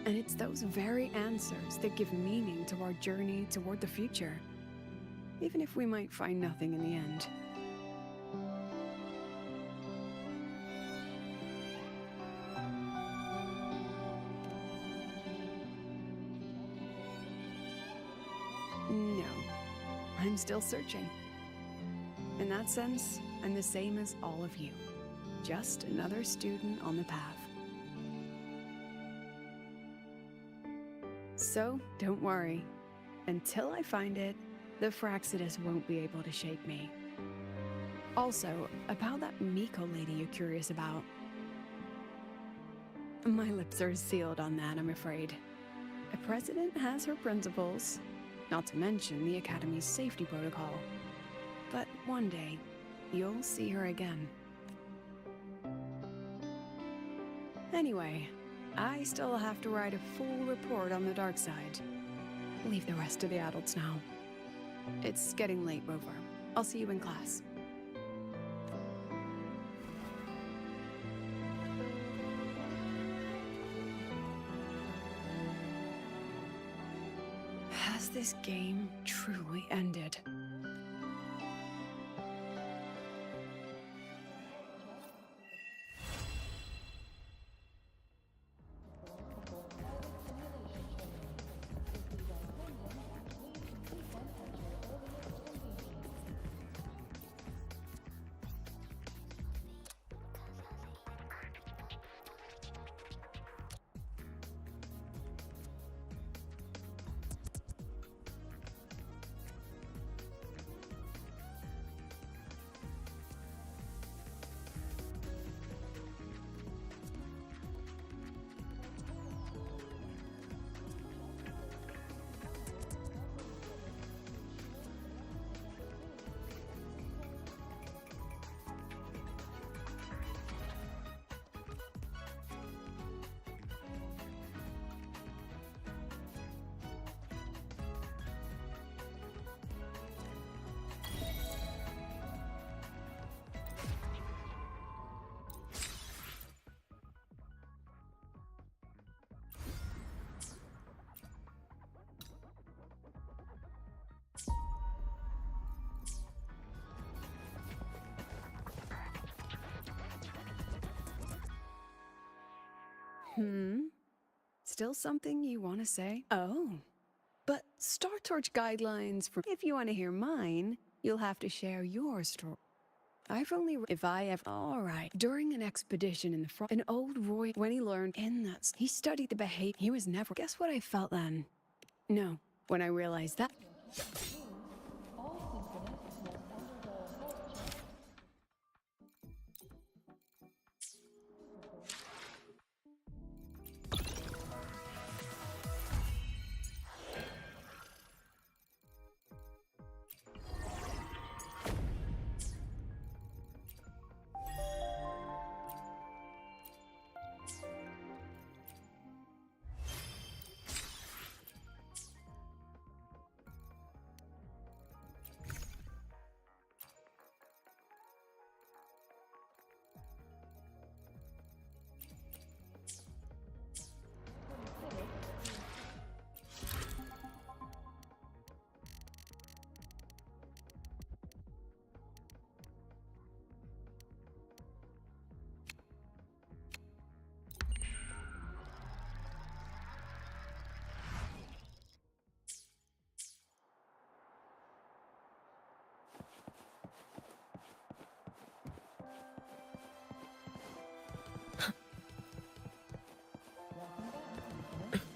And it's those very answers that give meaning to our journey toward the future, even if we might find nothing in the end. No, I'm still searching. In that sense, I'm the same as all of you. Just another student on the path. So, don't worry. Until I find it, the Fraxidus won't be able to shake me. Also, about that Miko lady you're curious about. My lips are sealed on that, I'm afraid. A president has her principles, not to mention the Academy's safety protocol. But one day, you'll see her again. Anyway, I still have to write a full report on the dark side. Leave the rest to the adults now. It's getting late, Rover. I'll see you in class. Has this game truly ended? Still something you want to say? Oh. But Star Torch guidelines for if you want to hear mine, you'll have to share your story. I've only if I have all right. During an expedition in the front, an old Roy when he learned in that he studied the behavior. He was never. Guess what I felt then? No, when I realized that.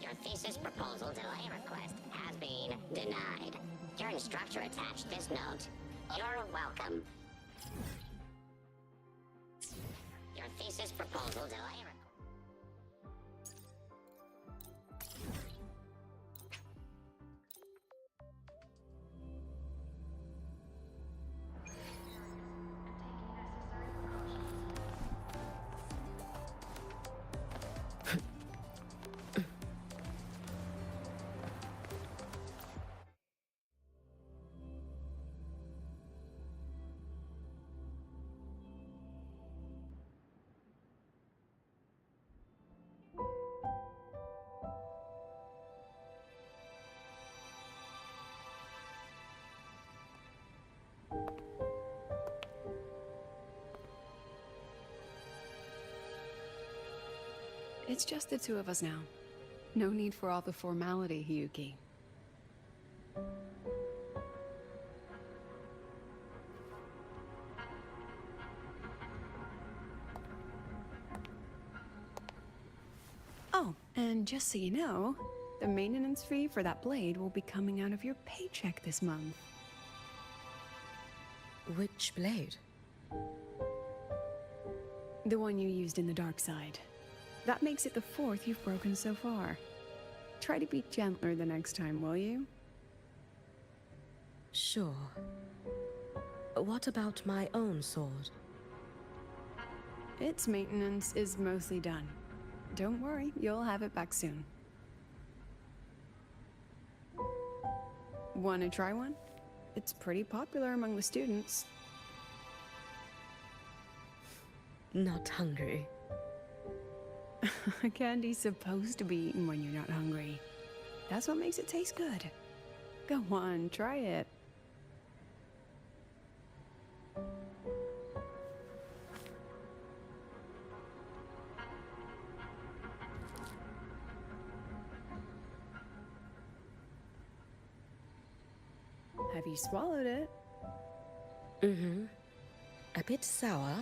Your thesis proposal delay request has been denied. Your instructor attached this note. You're welcome. Your thesis proposal delay request. It's just the two of us now. No need for all the formality, Yuki. Oh, and just so you know, the maintenance fee for that blade will be coming out of your paycheck this month. Which blade? The one you used in the dark side. That makes it the 4th you've broken so far. Try to be gentler the next time, will you? Sure. What about my own sword? Its maintenance is mostly done. Don't worry, you'll have it back soon. Wanna try one? It's pretty popular among the students. Not hungry. Candy's supposed to be eaten when you're not hungry. That's what makes it taste good. Go on, try it. Have you swallowed it? Mm-hmm. A bit sour,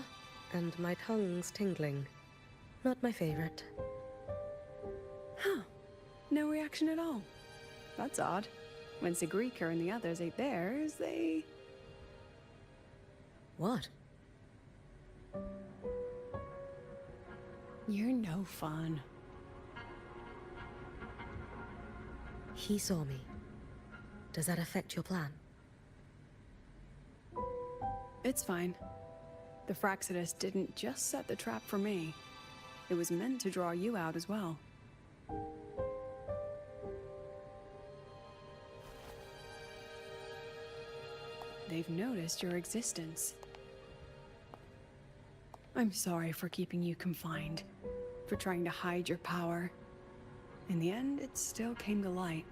and my tongue's tingling. Not my favorite. Huh. No reaction at all. That's odd. When Sigrika and the others ate theirs, they... What? You're no fun. He saw me. Does that affect your plan? It's fine. The Fraxidus didn't just set the trap for me. It was meant to draw you out as well. They've noticed your existence. I'm sorry for keeping you confined, for trying to hide your power. In the end, it still came to light.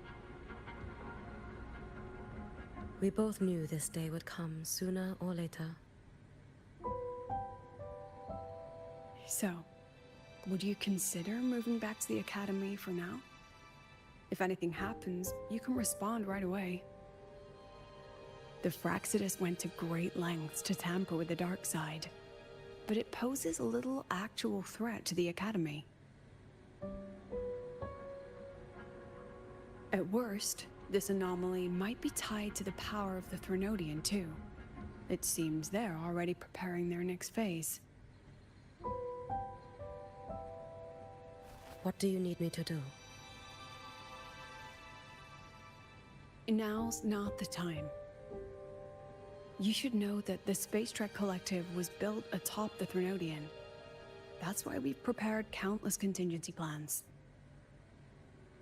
We both knew this day would come sooner or later. So, would you consider moving back to the academy for now? If anything happens, you can respond right away. The Fraxidus went to great lengths to tamper with the dark side, but it poses a little actual threat to the academy. At worst, this anomaly might be tied to the power of the Threnodian too. It seems they're already preparing their next phase. What do you need me to do? Now's not the time. You should know that the Space Trek Collective was built atop the Threnodian. That's why we've prepared countless contingency plans.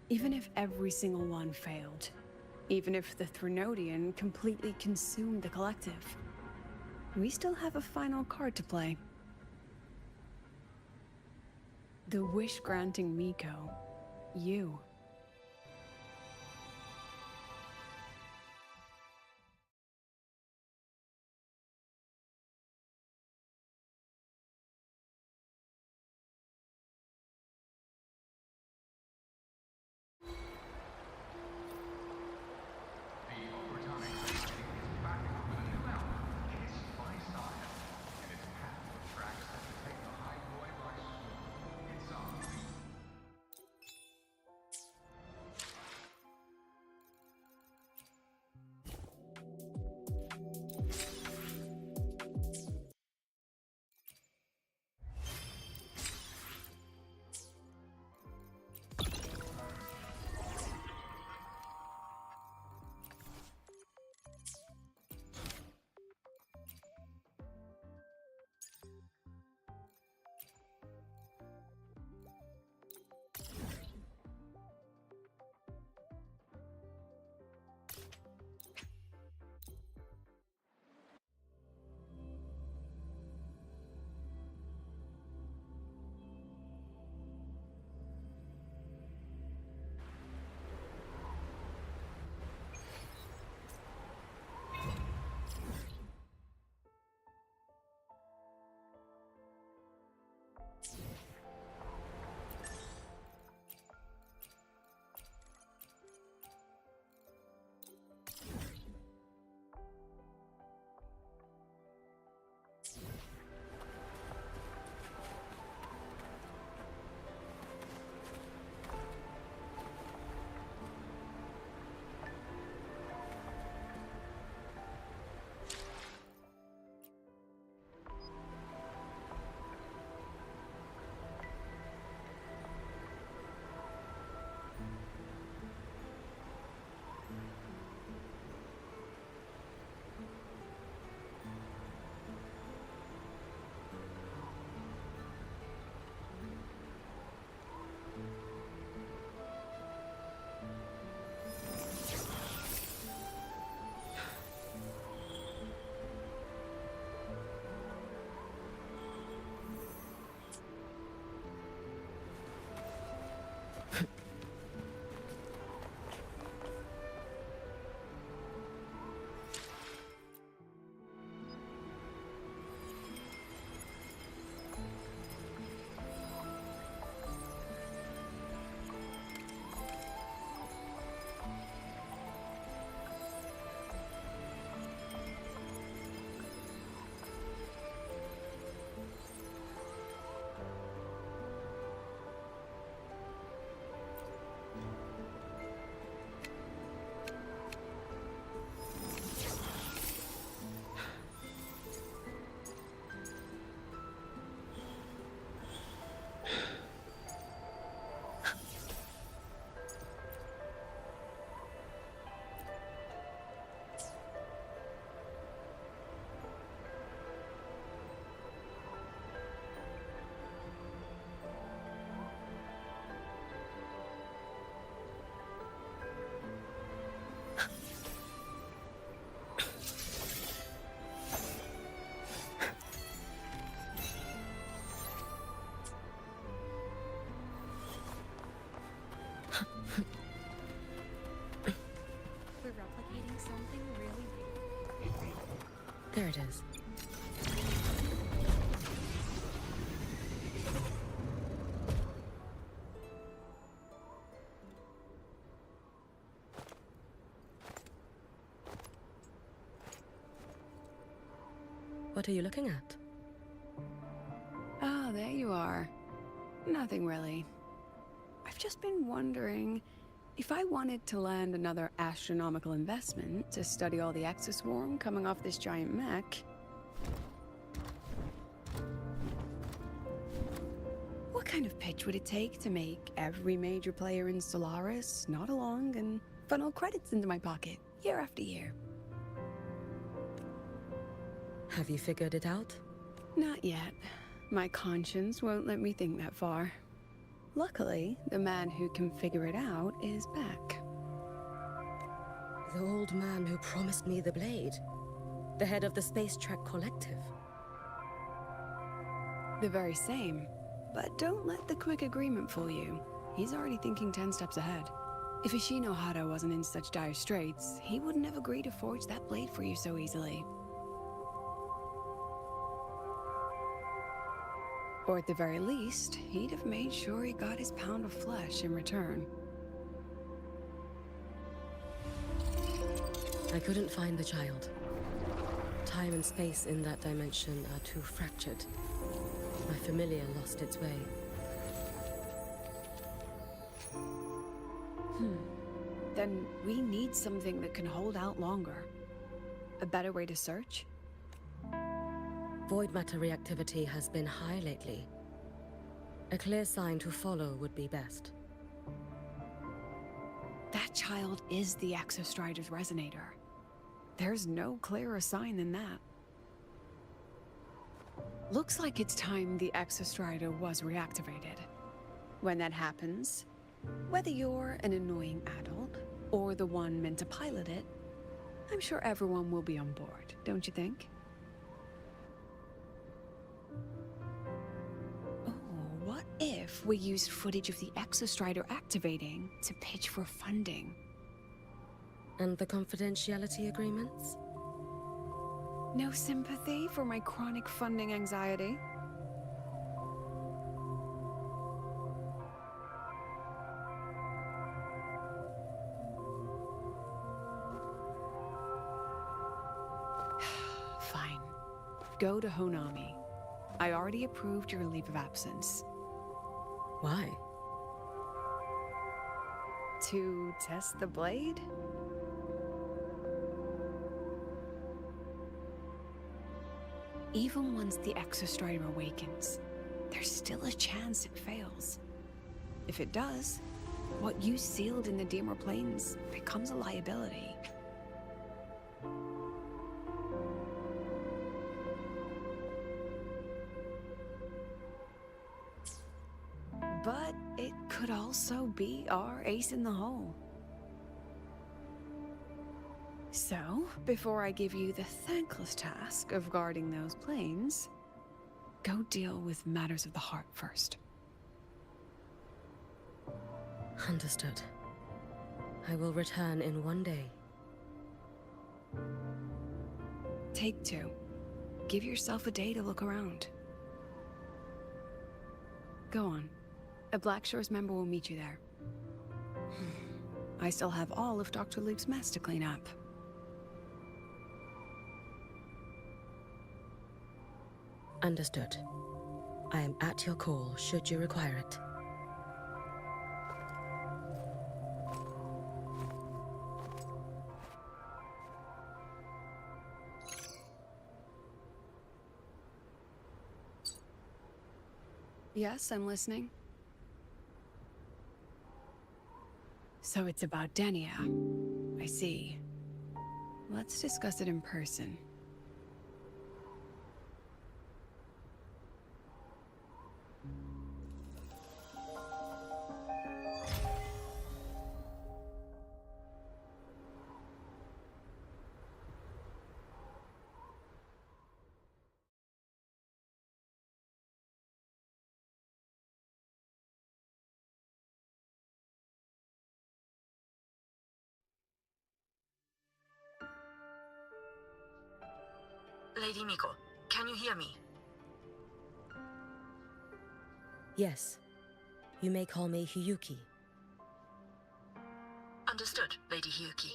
Even if every single one failed, even if the Threnodian completely consumed the Collective, we still have a final card to play. The wish-granting Miko. You. There it is. What are you looking at? Ah, there you are. Nothing really. I've just been wondering if I wanted to land another astronomical investment to study all the exoswarm coming off this giant mech. What kind of pitch would it take to make every major player in Solaris nod along and funnel credits into my pocket year after year? Have you figured it out? Not yet. My conscience won't let me think that far. Luckily, the man who can figure it out is back. The old man who promised me the blade. The head of the Space Trek Collective. The very same. But don't let the quick agreement fool you. He's already thinking 10 steps ahead. If Ishino Hado wasn't in such dire straits, he wouldn't have agreed to forge that blade for you so easily. Or at the very least, he'd have made sure he got his pound of flesh in return. I couldn't find the child. Time and space in that dimension are too fractured. My familiar lost its way. Then we need something that can hold out longer. A better way to search? Void matter reactivity has been high lately. A clear sign to follow would be best. That child is the Exostrider's resonator. There's no clearer sign than that. Looks like it's time the Exostrider was reactivated. When that happens, whether you're an annoying adult or the one meant to pilot it, I'm sure everyone will be on board, don't you think? Oh, what if we used footage of the Exostrider activating to pitch for funding? And the confidentiality agreements? No sympathy for my chronic funding anxiety? Fine. Go to Honami. I already approved your leave of absence. Why? To test the blade? Even once the Exostrider awakens, there's still a chance it fails. If it does, what you sealed in the Dimmer Plains becomes a liability. But it could also be our ace in the hole. So, before I give you the thankless task of guarding those planes, go deal with matters of the heart first. Understood. I will return in one day. Take 2. Give yourself a day to look around. Go on. A Black Shores member will meet you there. I still have all of Dr. Luke's mess to clean up. Understood. I am at your call should you require it. Yes, I'm listening. So it's about Denia. I see. Let's discuss it in person. Lady Miko, can you hear me? Yes. You may call me Hiyuki. Understood, Lady Hiyuki.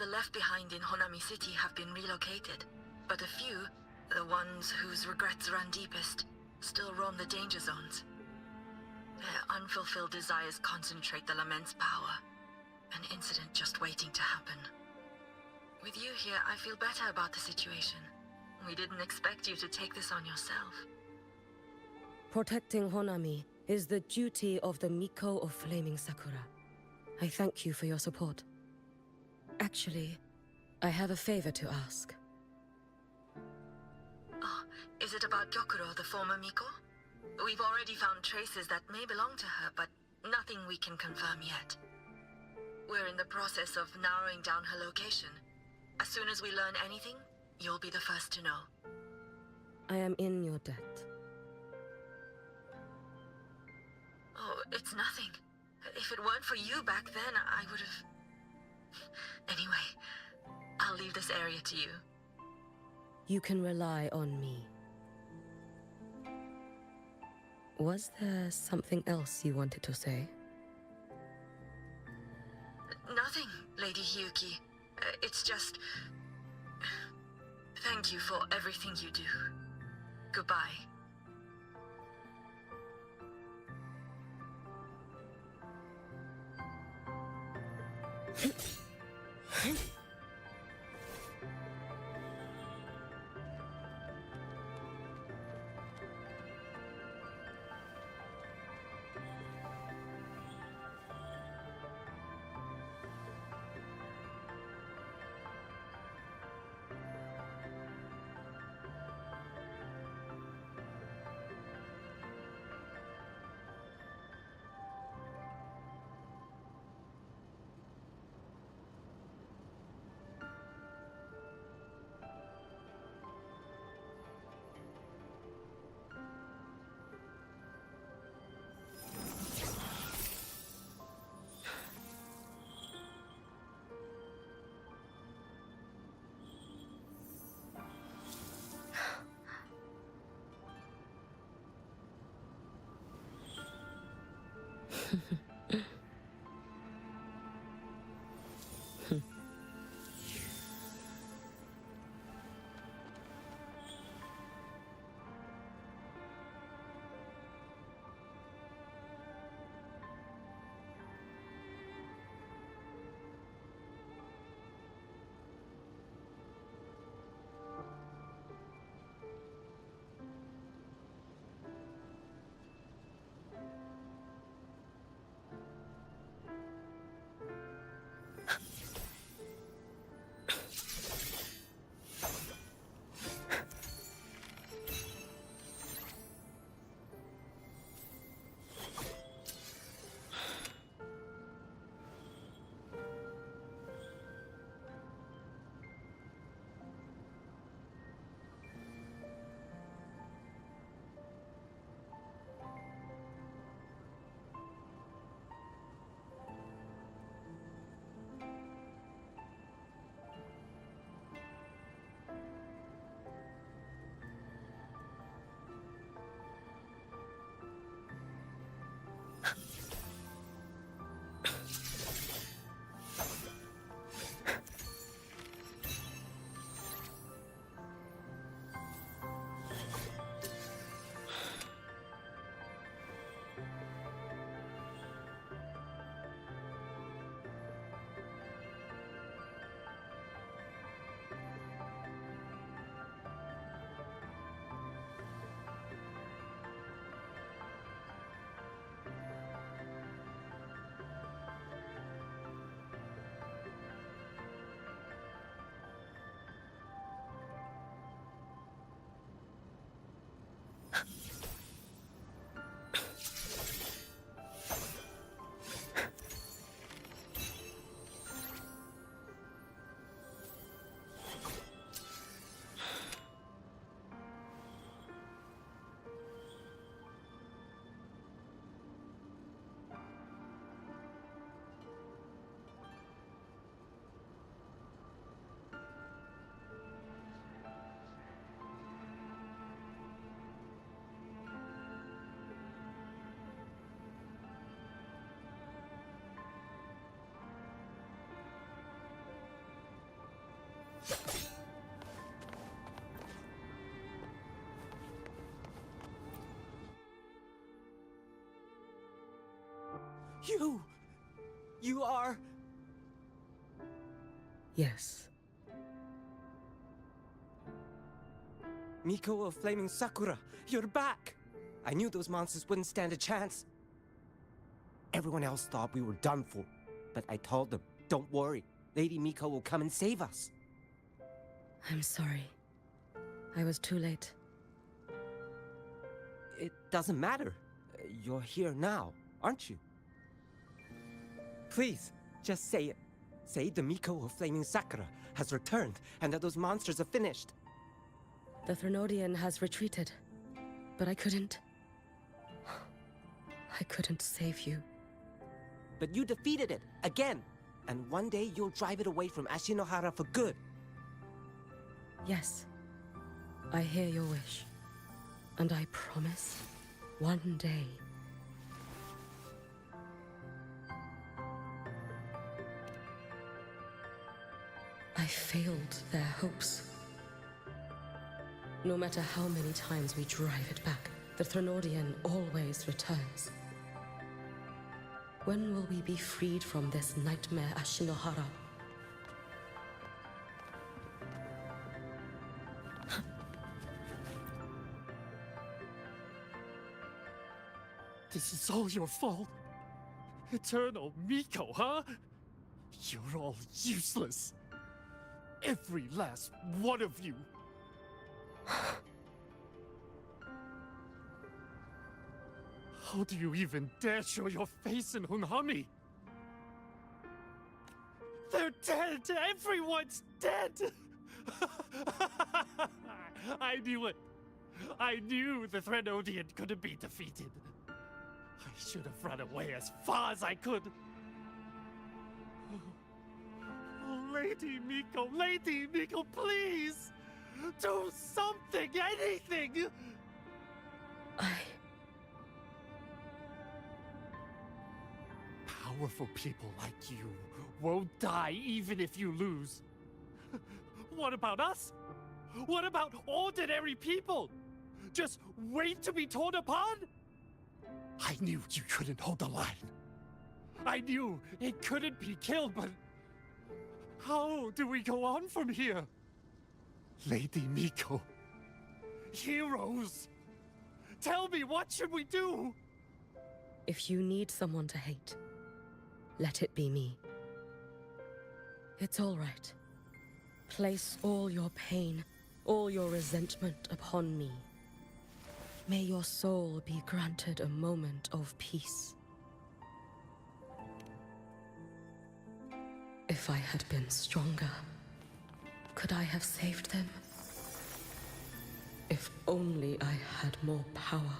the left behind in Honami City have been relocated, but a few, the ones whose regrets run deepest, still roam the danger zones. Their unfulfilled desires concentrate the lament's power. An incident just waiting to happen. With you here, I feel better about the situation. We didn't expect you to take this on yourself. Protecting Honami is the duty of the Miko of Flaming Sakura. I thank you for your support. Actually, I have a favor to ask. Oh, is it about Gyokuro, the former Miko? We've already found traces that may belong to her, but nothing we can confirm yet. We're in the process of narrowing down her location. As soon as we learn anything, you'll be the first to know. I am in your debt. Oh, it's nothing. If it weren't for you back then, I would have... Anyway, I'll leave this area to you. You can rely on me. Was there something else you wanted to say? Nothing, Lady Hyuki. It's just... Thank you for everything you do. Goodbye. You are... Yes. Miko of Flaming Sakura, you're back! I knew those monsters wouldn't stand a chance. Everyone else thought we were done for, but I told them, don't worry, Lady Miko will come and save us. I'm sorry. I was too late. It doesn't matter. You're here now, aren't you? Please, just say it. Say the Miko of Flaming Sakura has returned and that those monsters are finished. The Threnodian has retreated, but I couldn't save you. But you defeated it, again! And one day you'll drive it away from Ashinohara for good. Yes, I hear your wish. And I promise, one day... I failed their hopes. No matter how many times we drive it back, the Threnodian always returns. When will we be freed from this nightmare Ashinohara? This is all your fault. Eternal Miko, huh? You're all useless. Every last one of you. How do you even dare show your face in Hunhami? They're dead! Everyone's dead! I knew it! I knew the Threnodian couldn't be defeated. I should have run away as far as I could. Oh, Lady Miko, please! Do something, anything! Powerful people like you won't die even if you lose. What about us? What about ordinary people? Just wait to be torn apart? I knew you couldn't hold the line. I knew it couldn't be killed, but how do we go on from here? Lady Miko, heroes, tell me, what should we do? If you need someone to hate, let it be me. It's all right. Place all your pain, all your resentment upon me. May your soul be granted a moment of peace. If I had been stronger, could I have saved them? If only I had more power.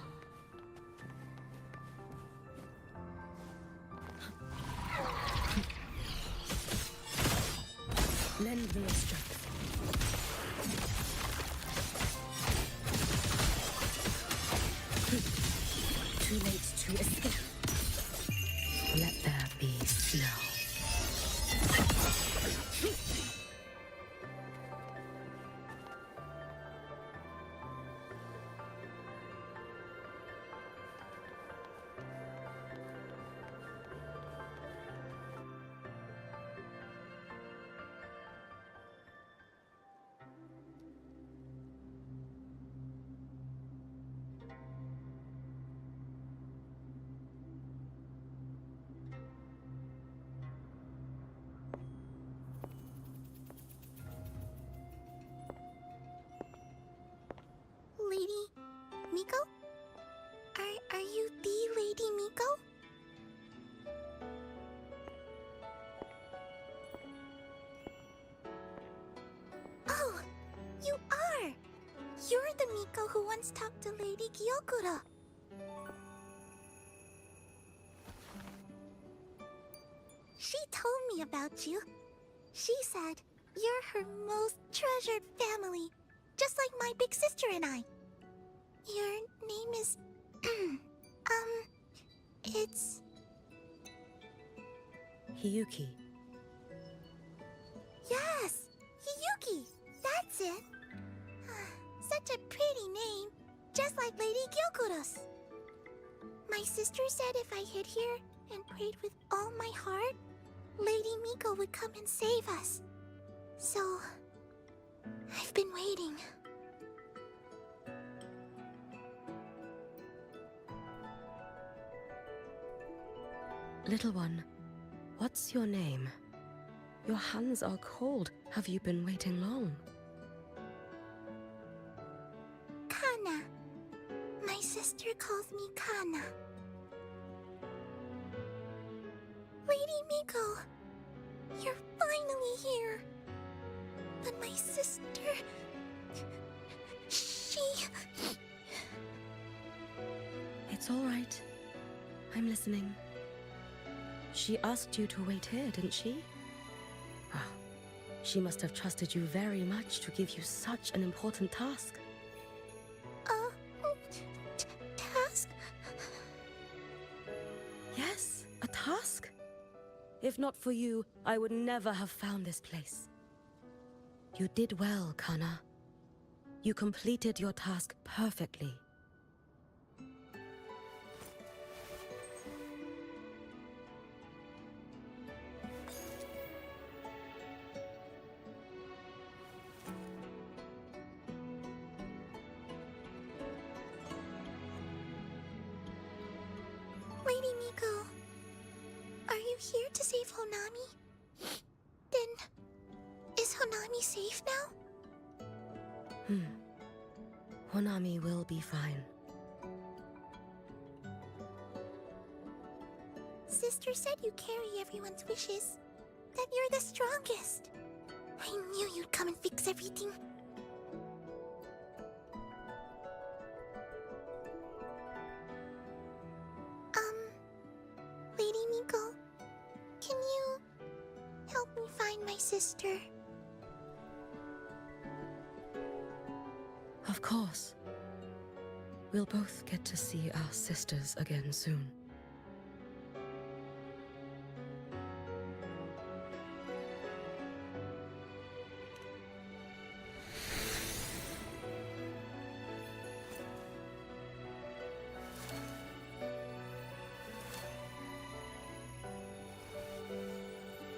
Lend me your strength. Too late to escape. Let there be snow. Lady Miko? Are you the Lady Miko? Oh, you are! You're the Miko who once talked to Lady Gyokura. She told me about you. She said you're her most treasured family, just like my big sister and I. Your name is... it's... Hiyuki. Yes! Hiyuki! That's it! Such a pretty name, just like Lady Gyokura's. My sister said if I hid here and prayed with all my heart Lady Miko would come and save us. So, I've been waiting. Little one, what's your name? Your hands are cold. Have you been waiting long? Kana. My sister calls me Kana. Lady Miko, you're finally here. But my sister... she... It's all right. I'm listening. She asked you to wait here, didn't she? Ah, she must have trusted you very much to give you such an important task. Task? Yes, a task. If not for you, I would never have found this place. You did well, Kana. You completed your task perfectly. Lady Miko, are you here to save Honami? Then, is Honami safe now? Honami will be fine. Sister said you carry everyone's wishes. That you're the strongest. I knew you'd come and fix everything. Lady Miko, can you help me find my sister? Of course. We'll both get to see our sisters again soon.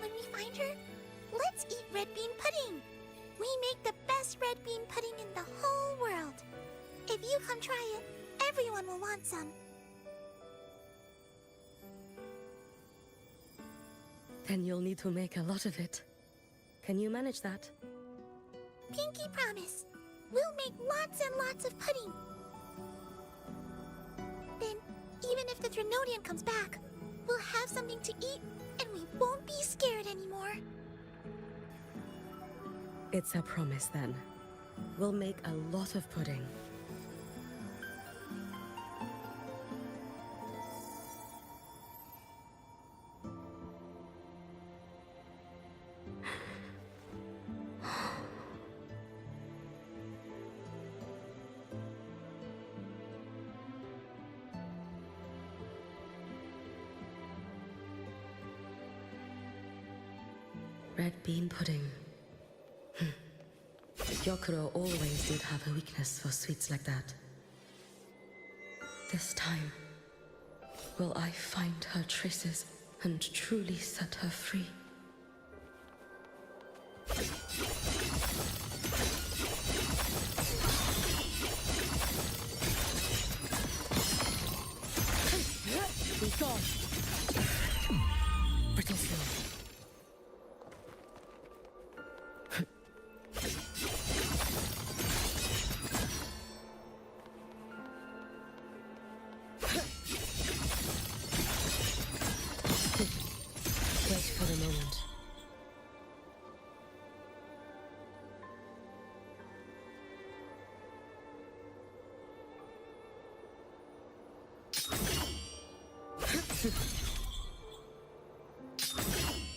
When we find her, let's eat red bean pudding. We make the best red bean pudding in the whole world. If you come try it, everyone will want some. Then you'll need to make a lot of it. Can you manage that? Pinky promise. We'll make lots and lots of pudding. Then, even if the Drenodian comes back, we'll have something to eat and we won't be scared anymore. It's a promise then. We'll make a lot of pudding. Red bean pudding. Gyokuro always did have a weakness for sweets like that. This time, will I find her traces and truly set her free? Be gone! Brittle Seal. Wait for the moment.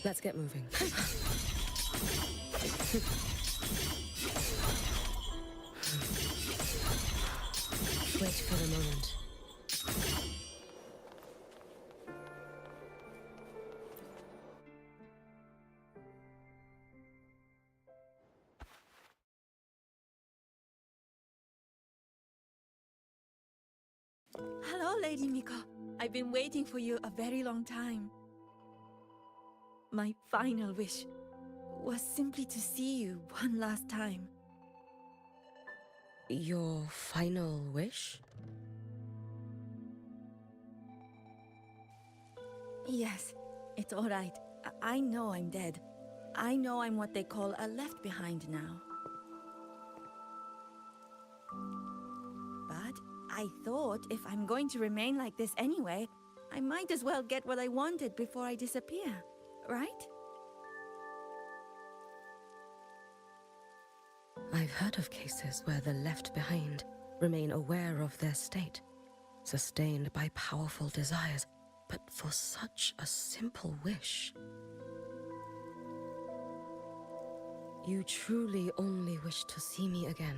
Let's get moving. Wait for the moment. Hello, Lady Miko. I've been waiting for you a very long time. My final wish was simply to see you one last time. Your final wish? Yes, it's all right. I know I'm dead. I know I'm what they call a left behind now. But I thought if I'm going to remain like this anyway, I might as well get what I wanted before I disappear, right? I've heard of cases where the left behind remain aware of their state, sustained by powerful desires, but for such a simple wish. You truly only wish to see me again.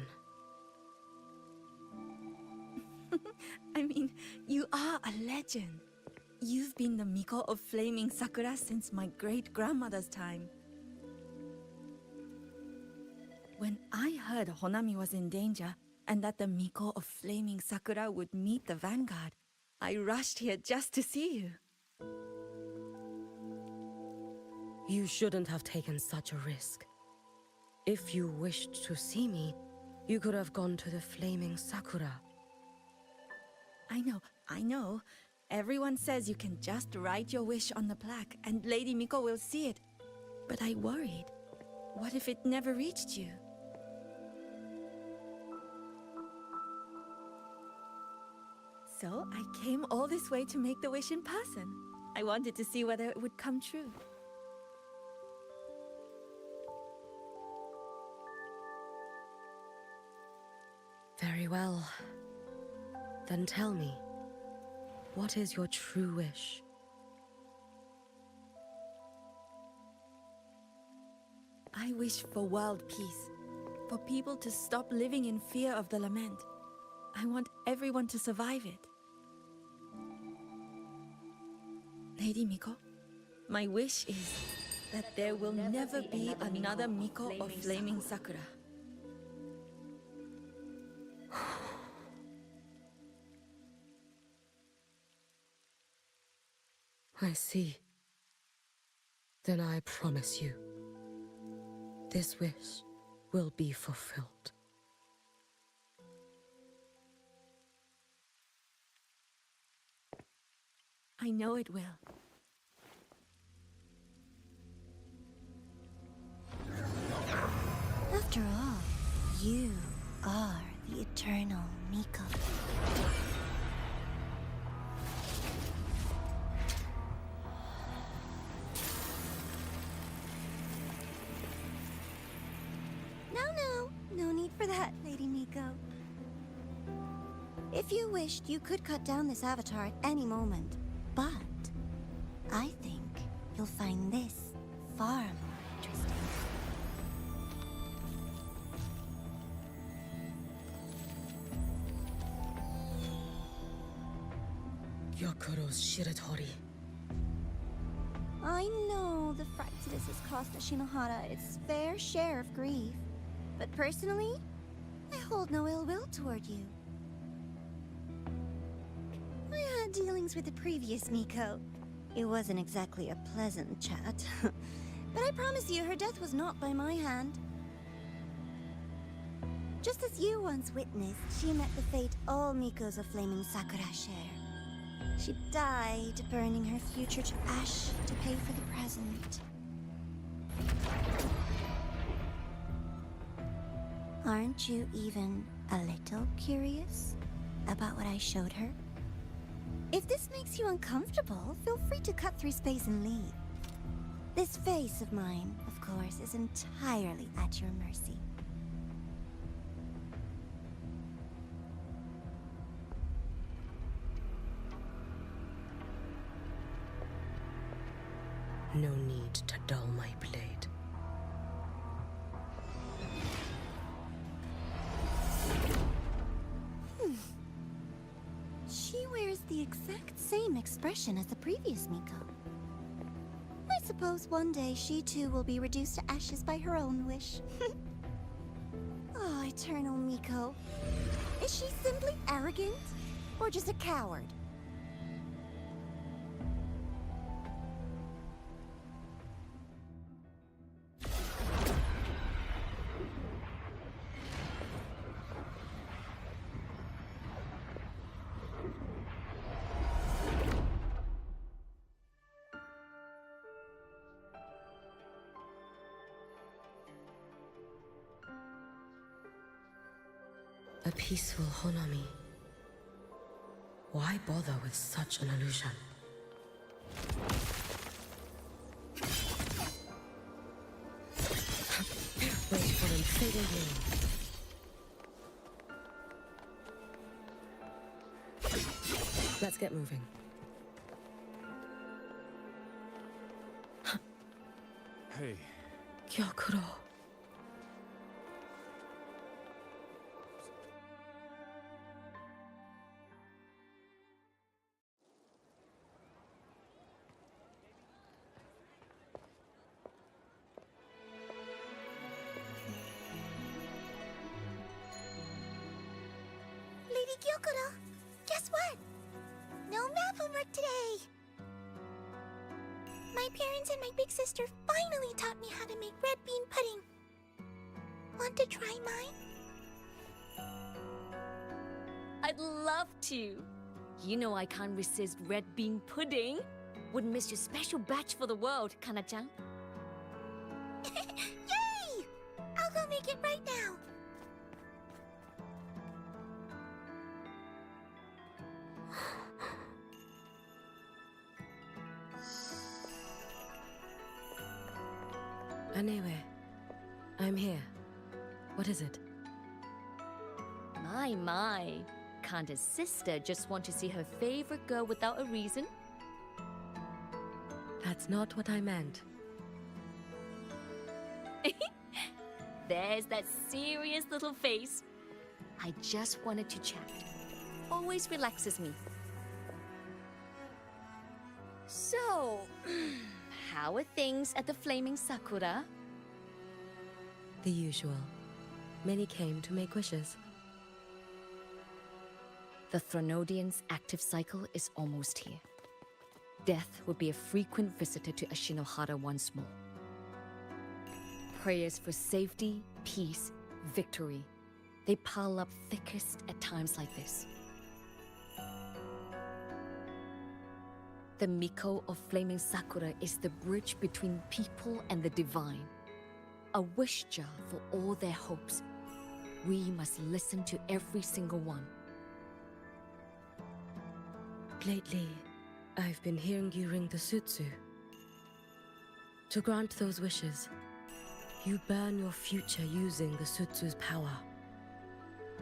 I mean, you are a legend. You've been the Miko of Flaming Sakura since my great-grandmother's time. When I heard Honami was in danger, and that the Miko of Flaming Sakura would meet the vanguard, I rushed here just to see you. You shouldn't have taken such a risk. If you wished to see me, you could have gone to the Flaming Sakura. I know. Everyone says you can just write your wish on the plaque and Lady Miko will see it. But I worried. What if it never reached you? So I came all this way to make the wish in person. I wanted to see whether it would come true. Very well. Then tell me, what is your true wish? I wish for world peace, for people to stop living in fear of the lament. I want everyone to survive it. Lady Miko, my wish is that there will never be another Miko of Flaming Sakura. I see. Then I promise you, this wish will be fulfilled. I know it will. After all, you are the eternal Miko. No need for that, Lady Miko. If you wished, you could cut down this avatar at any moment. But I think you'll find this far more interesting. Yokuro's Shiratori. I know the Fraxidus has cost Ashinohara its fair share of grief. But personally, I hold no ill will toward you. I had dealings with the previous Miko. It wasn't exactly a pleasant chat. But I promise you, her death was not by my hand. Just as you once witnessed, she met the fate all Mikos of Flaming Sakura share. She died, burning her future to ash to pay for the present. Aren't you even a little curious about what I showed her? If this makes you uncomfortable, feel free to cut through space and leave. This face of mine, of course, is entirely at your mercy. No need to dull my blade. She wears the exact same expression as the previous Miko. I suppose one day she too will be reduced to ashes by her own wish. Oh, eternal Miko. Is she simply arrogant? Or just a coward? A peaceful Honami. Why bother with such an illusion? Wait for them fading in. Let's get moving. Hey. Gyokuro. Lady Gyokuro, guess what? No map homework today. My parents and my big sister finally taught me how to make red bean pudding. Want to try mine? I'd love to. You know I can't resist red bean pudding. Wouldn't miss your special batch for the world, Kana-chan. Yay! I'll go make it right now. Anyway, I'm here. What is it? My. Can't a sister just want to see her favorite girl without a reason? That's not what I meant. There's that serious little face. I just wanted to chat. Always relaxes me. So, how are things at the Flaming Sakura? The usual. Many came to make wishes. The Thronodian's active cycle is almost here. Death will be a frequent visitor to Ashinohara once more. Prayers for safety, peace, victory. They pile up thickest at times like this. The Miko of Flaming Sakura is the bridge between people and the divine. A wish jar for all their hopes. We must listen to every single one. Lately, I've been hearing you ring the sutsu. To grant those wishes, you burn your future using the sutsu's power.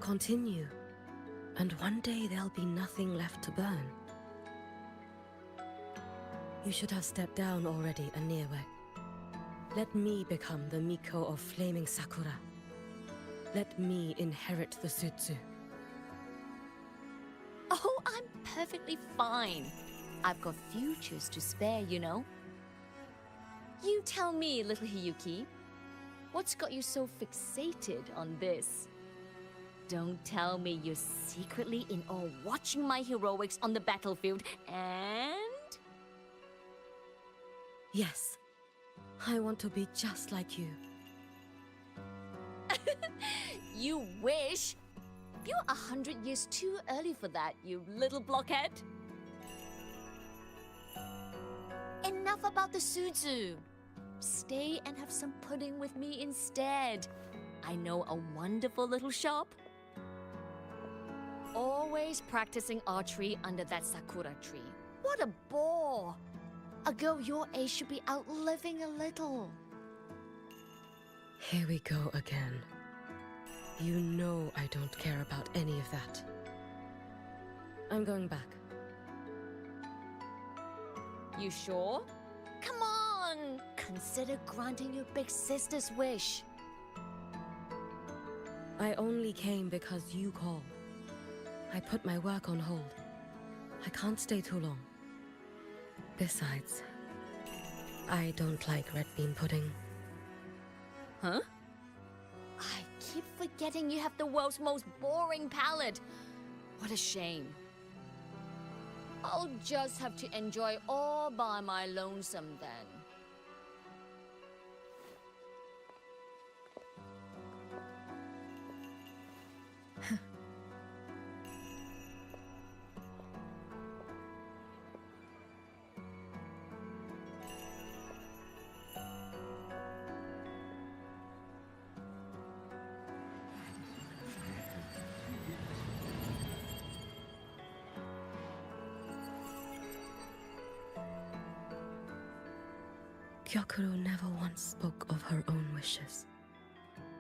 Continue, and one day there'll be nothing left to burn. You should have stepped down already, Aniewe. Let me become the Miko of Flaming Sakura. Let me inherit the sutsu. Oh, I'm perfectly fine. I've got futures to spare, you know. You tell me, little Hiyuki, what's got you so fixated on this? Don't tell me you're secretly in awe watching my heroics on the battlefield and... Yes, I want to be just like you. You wish? You're 100 years too early for that, you little blockhead. Enough about the sutsu. Stay and have some pudding with me instead. I know a wonderful little shop. Always practicing archery under that sakura tree. What a bore! A girl your age should be out living a little. Here we go again. You know I don't care about any of that. I'm going back. You sure? Come on! Consider granting your big sister's wish. I only came because you called. I put my work on hold. I can't stay too long. Besides, I don't like red bean pudding. Huh? I keep forgetting you have the world's most boring palate. What a shame. I'll just have to enjoy all by my lonesome then. Gyokuro never once spoke of her own wishes.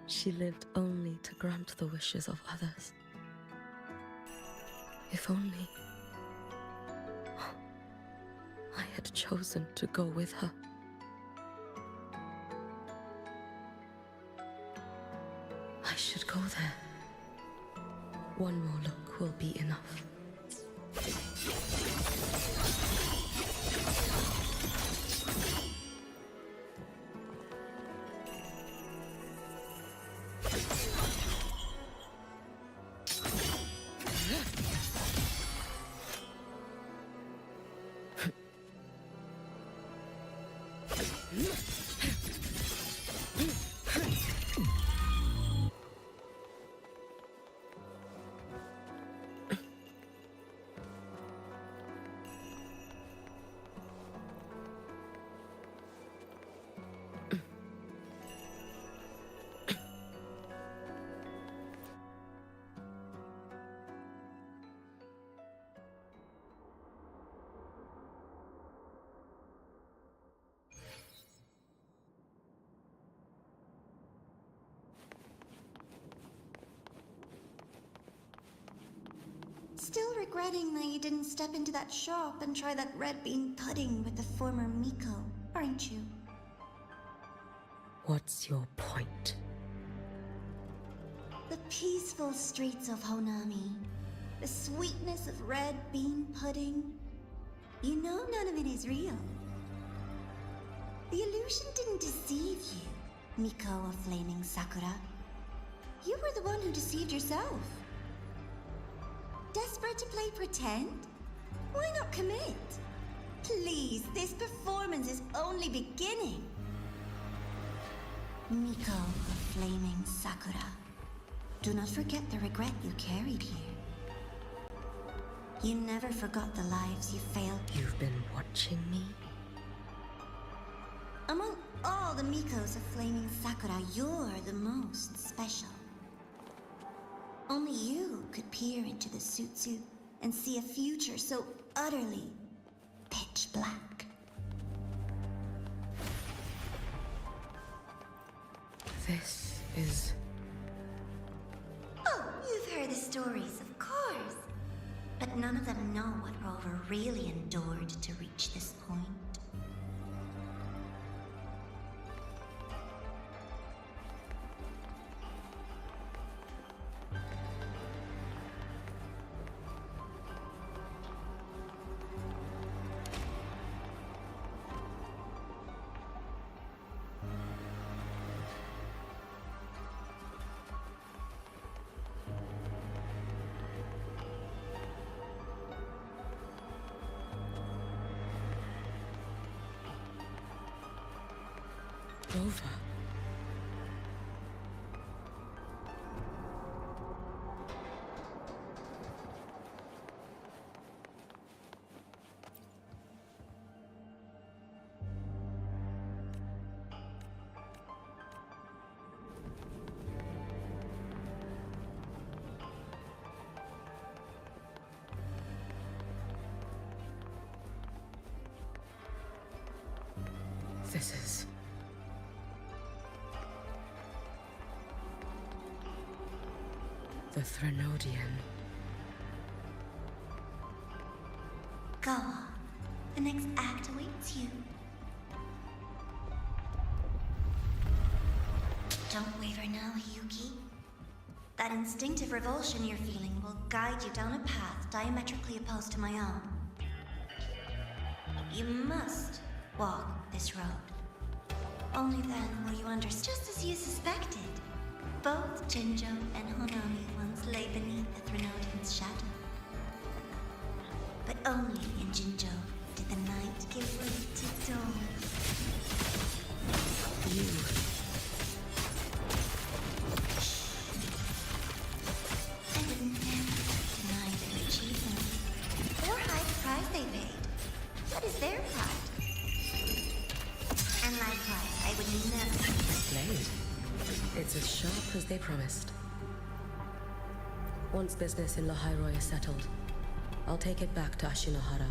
She lived only to grant the wishes of others. If only I had chosen to go with her. I should go there. One more look will be enough. Still regretting that you didn't step into that shop and try that red bean pudding with the former Miko, aren't you? What's your point? The peaceful streets of Honami, the sweetness of red bean pudding. You know none of it is real. The illusion didn't deceive you, Miko of Flaming Sakura. You were the one who deceived yourself. Desperate to play pretend? Why not commit? Please, this performance is only beginning. Miko of Flaming Sakura, do not forget the regret you carried here. You never forgot the lives you failed. You've been watching me? Among all the Mikos of Flaming Sakura, you're the most special. Only you could peer into the Sutsu and see a future so utterly pitch black. This is... Oh, you've heard the stories, of course. But none of them know what Rover really endured to reach this point. Rover. This is... the Threnodian. Go on. The next act awaits you. Don't waver now, Yuki. That instinctive revulsion you're feeling will guide you down a path diametrically opposed to my own. You must walk this road. Only then will you understand. Just as you suspected, both Jinjo and Honami once lay beneath the Threnodian's shadow. But only in Jinjo did the night give way to dawn. You... I would never deny their achievement, or hide the price they paid. What is their pride? And likewise, I would never... Blade. It's as sharp as they promised. Once business in Lahairoi is settled, I'll take it back to Ashinohara.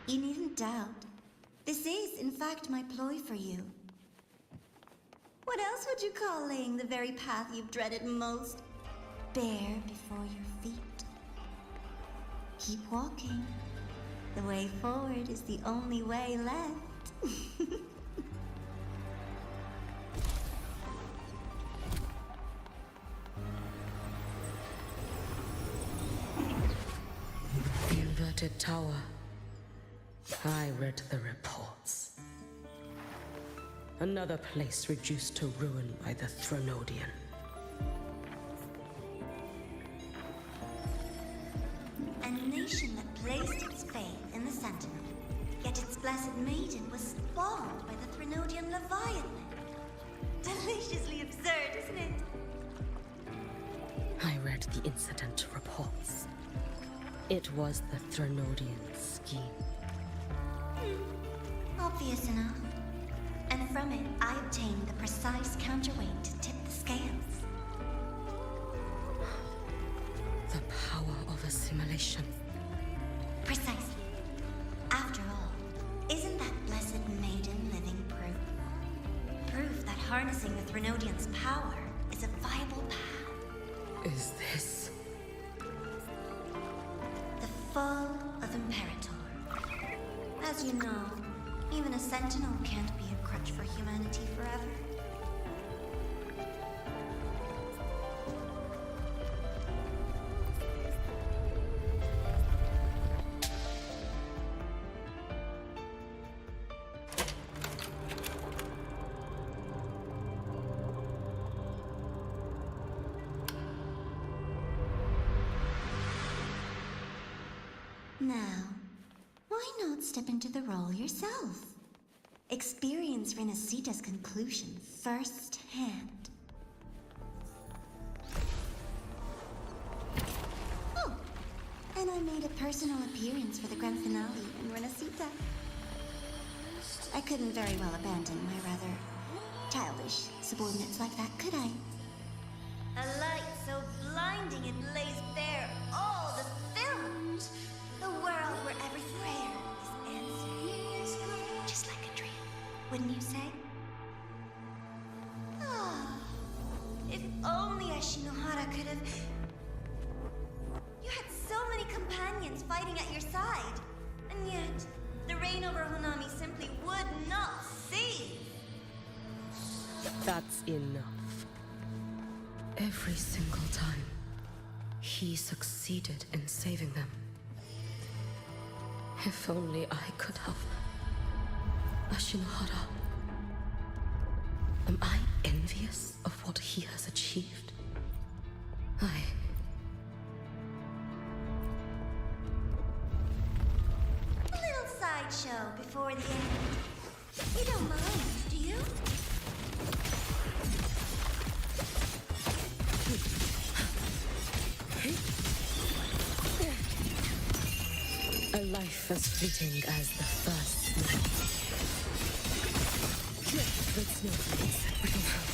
You needn't doubt. This is, in fact, my ploy for you. What else would you call laying the very path you've dreaded most bare before your feet? Keep walking. The way forward is the only way left. Inverted tower. I read the reports. Another place reduced to ruin by the Threnodian. A nation that placed its faith in the Sentinel, yet its blessed maiden was spawned by the Threnodian Leviathan. Deliciously absurd, isn't it? I read the incident reports. It was the Threnodian scheme. Obvious enough. And from it, I obtained the precise counterweight to tip the scales. The power of assimilation. Precisely. After all, isn't that blessed maiden living proof? Proof that harnessing the Threnodian's power is a viable path. Is this the fall of Imperator? As you know, even a Sentinel can't be a crutch for humanity forever. Now, why not step into the role yourself? Experience Renacita's conclusion firsthand. Oh, and I made a personal appearance for the grand finale in Renacita. I couldn't very well abandon my rather childish subordinates like that, could I? A light so blinding it lays bare all the film. The world where every prayer is answered. Just like a dream, wouldn't you say? Ah, if only Ashinohara could have... You had so many companions fighting at your side, and yet the reign over Honami simply would not cease. That's enough. Every single time, he succeeded in saving them. If only I could have... Ashinohara. Am I envious of what he has achieved? A little sideshow before the end. You don't mind, do you? A life as fleeting as the first night. With snowflakes, brittle heart,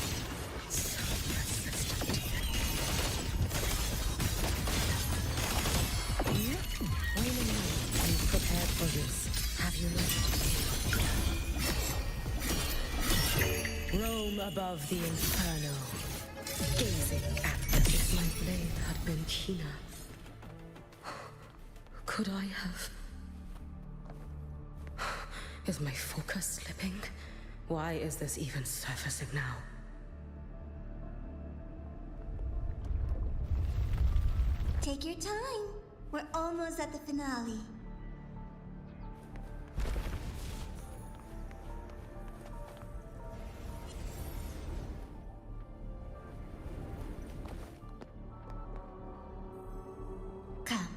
so persistent. Wayne and you've prepared for this, have you not? Roam above the inferno, gazing at as if my blade had been keener. Could I have... Is my focus slipping? Why is this even surfacing now? Take your time. We're almost at the finale. Come.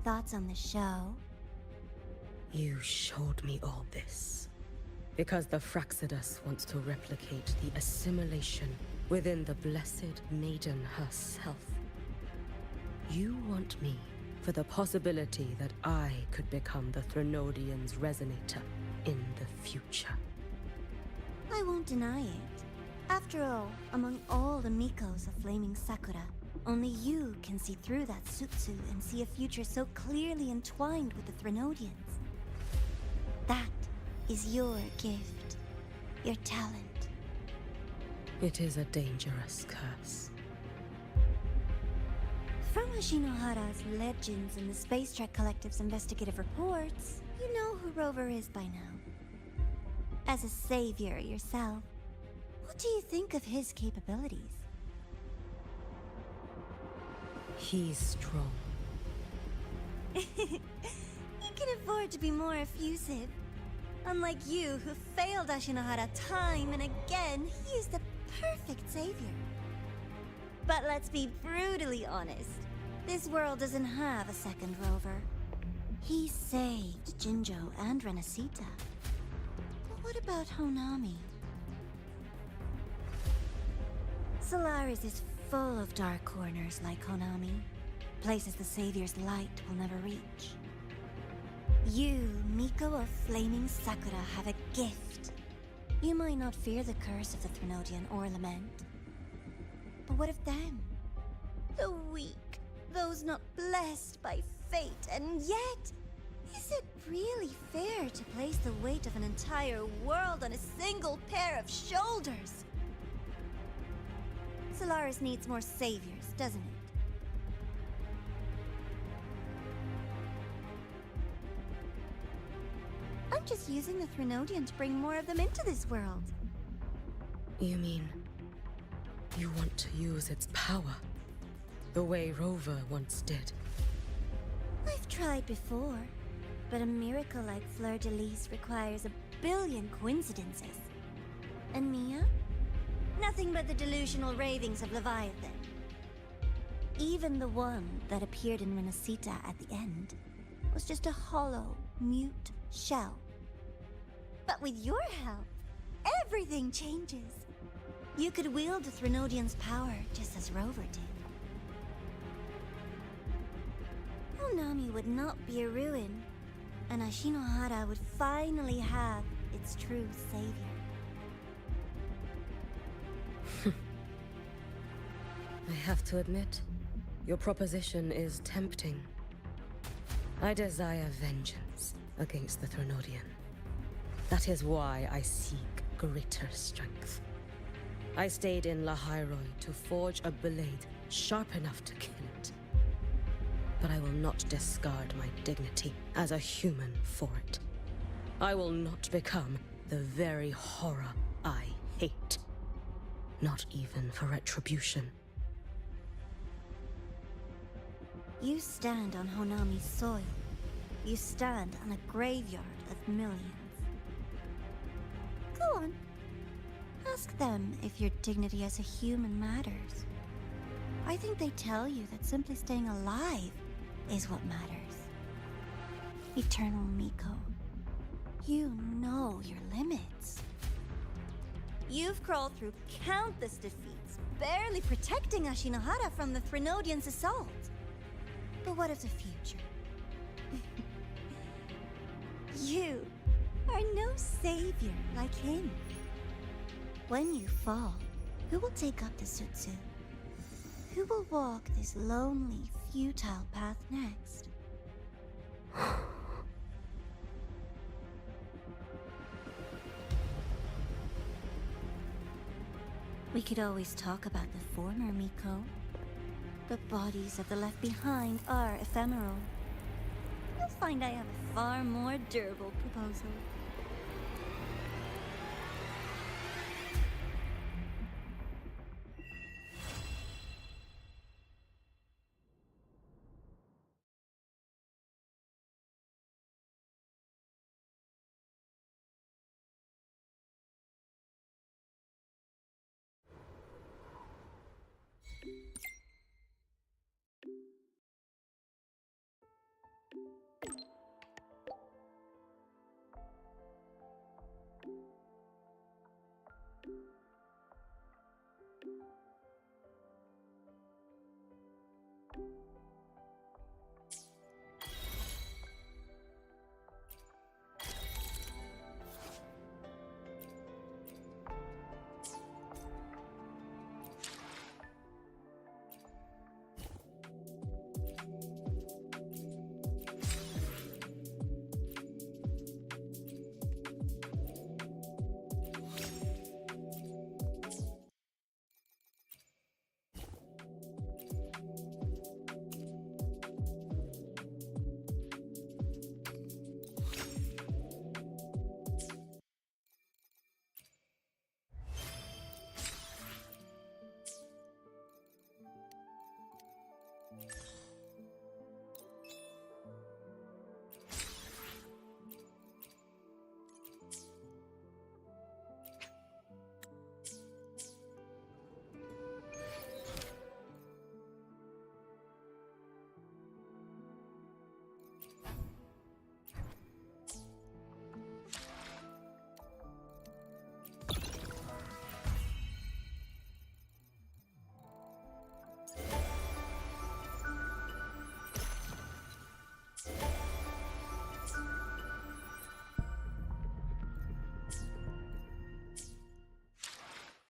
Thoughts on the show? You showed me all this because the Fraxidus wants to replicate the assimilation within the Blessed Maiden herself. You want me for the possibility that I could become the Threnodian's resonator, in the future. I won't deny it. After all, among all the Mikos of Flaming Sakura, only you can see through that Sutsu and see a future so clearly entwined with the Threnodians. That is your gift, your talent. It is a dangerous curse. From Ashinohara's legends and the Space Trek Collective's investigative reports, you know who Rover is by now. As a savior yourself, what do you think of his capabilities? He's strong. He can afford to be more effusive. Unlike you, who failed Ashinohara time and again, he is the perfect savior. But let's be brutally honest. This world doesn't have a second Rover. He saved Jinjo and Renacita. But what about Honami? Solaris is full of dark corners like Honami. Places the Savior's light will never reach. You, Miko of Flaming Sakura, have a gift. You might not fear the curse of the Threnodian or Lament. But what of them? The weak, those not blessed by fate, and yet, is it really fair to place the weight of an entire world on a single pair of shoulders? Solaris needs more saviors, doesn't it? I'm just using the Threnodian to bring more of them into this world. You mean you want to use its power the way Rover once did? I've tried before, but a miracle like Fleur-de-Lis requires a billion coincidences. And Mia? Nothing but the delusional ravings of Leviathan. Even the one that appeared in Renacita at the end was just a hollow, mute shell. But with your help, everything changes. You could wield the Threnodian's power just as Rover did. Honami would not be a ruin, and Ashinohara would finally have its true savior. I have to admit, your proposition is tempting. I desire vengeance against the Threnodian. That is why I seek greater strength. I stayed in Lahairoi to forge a blade sharp enough to kill it. But I will not discard my dignity as a human for it. I will not become the very horror I hate. Not even for retribution. You stand on Honami's soil. You stand on a graveyard of millions. Go on. Ask them if your dignity as a human matters. I think they tell you that simply staying alive is what matters. Eternal Miko, you know your limits. You've crawled through countless defeats, barely protecting Ashinohara from the Threnodian's assault. But what of the future? You are no savior like him. When you fall, who will take up the Sutsu? Who will walk this lonely, futile path next? We could always talk about the former Miko. The bodies of the left behind are ephemeral. You'll find I have a far more durable proposal.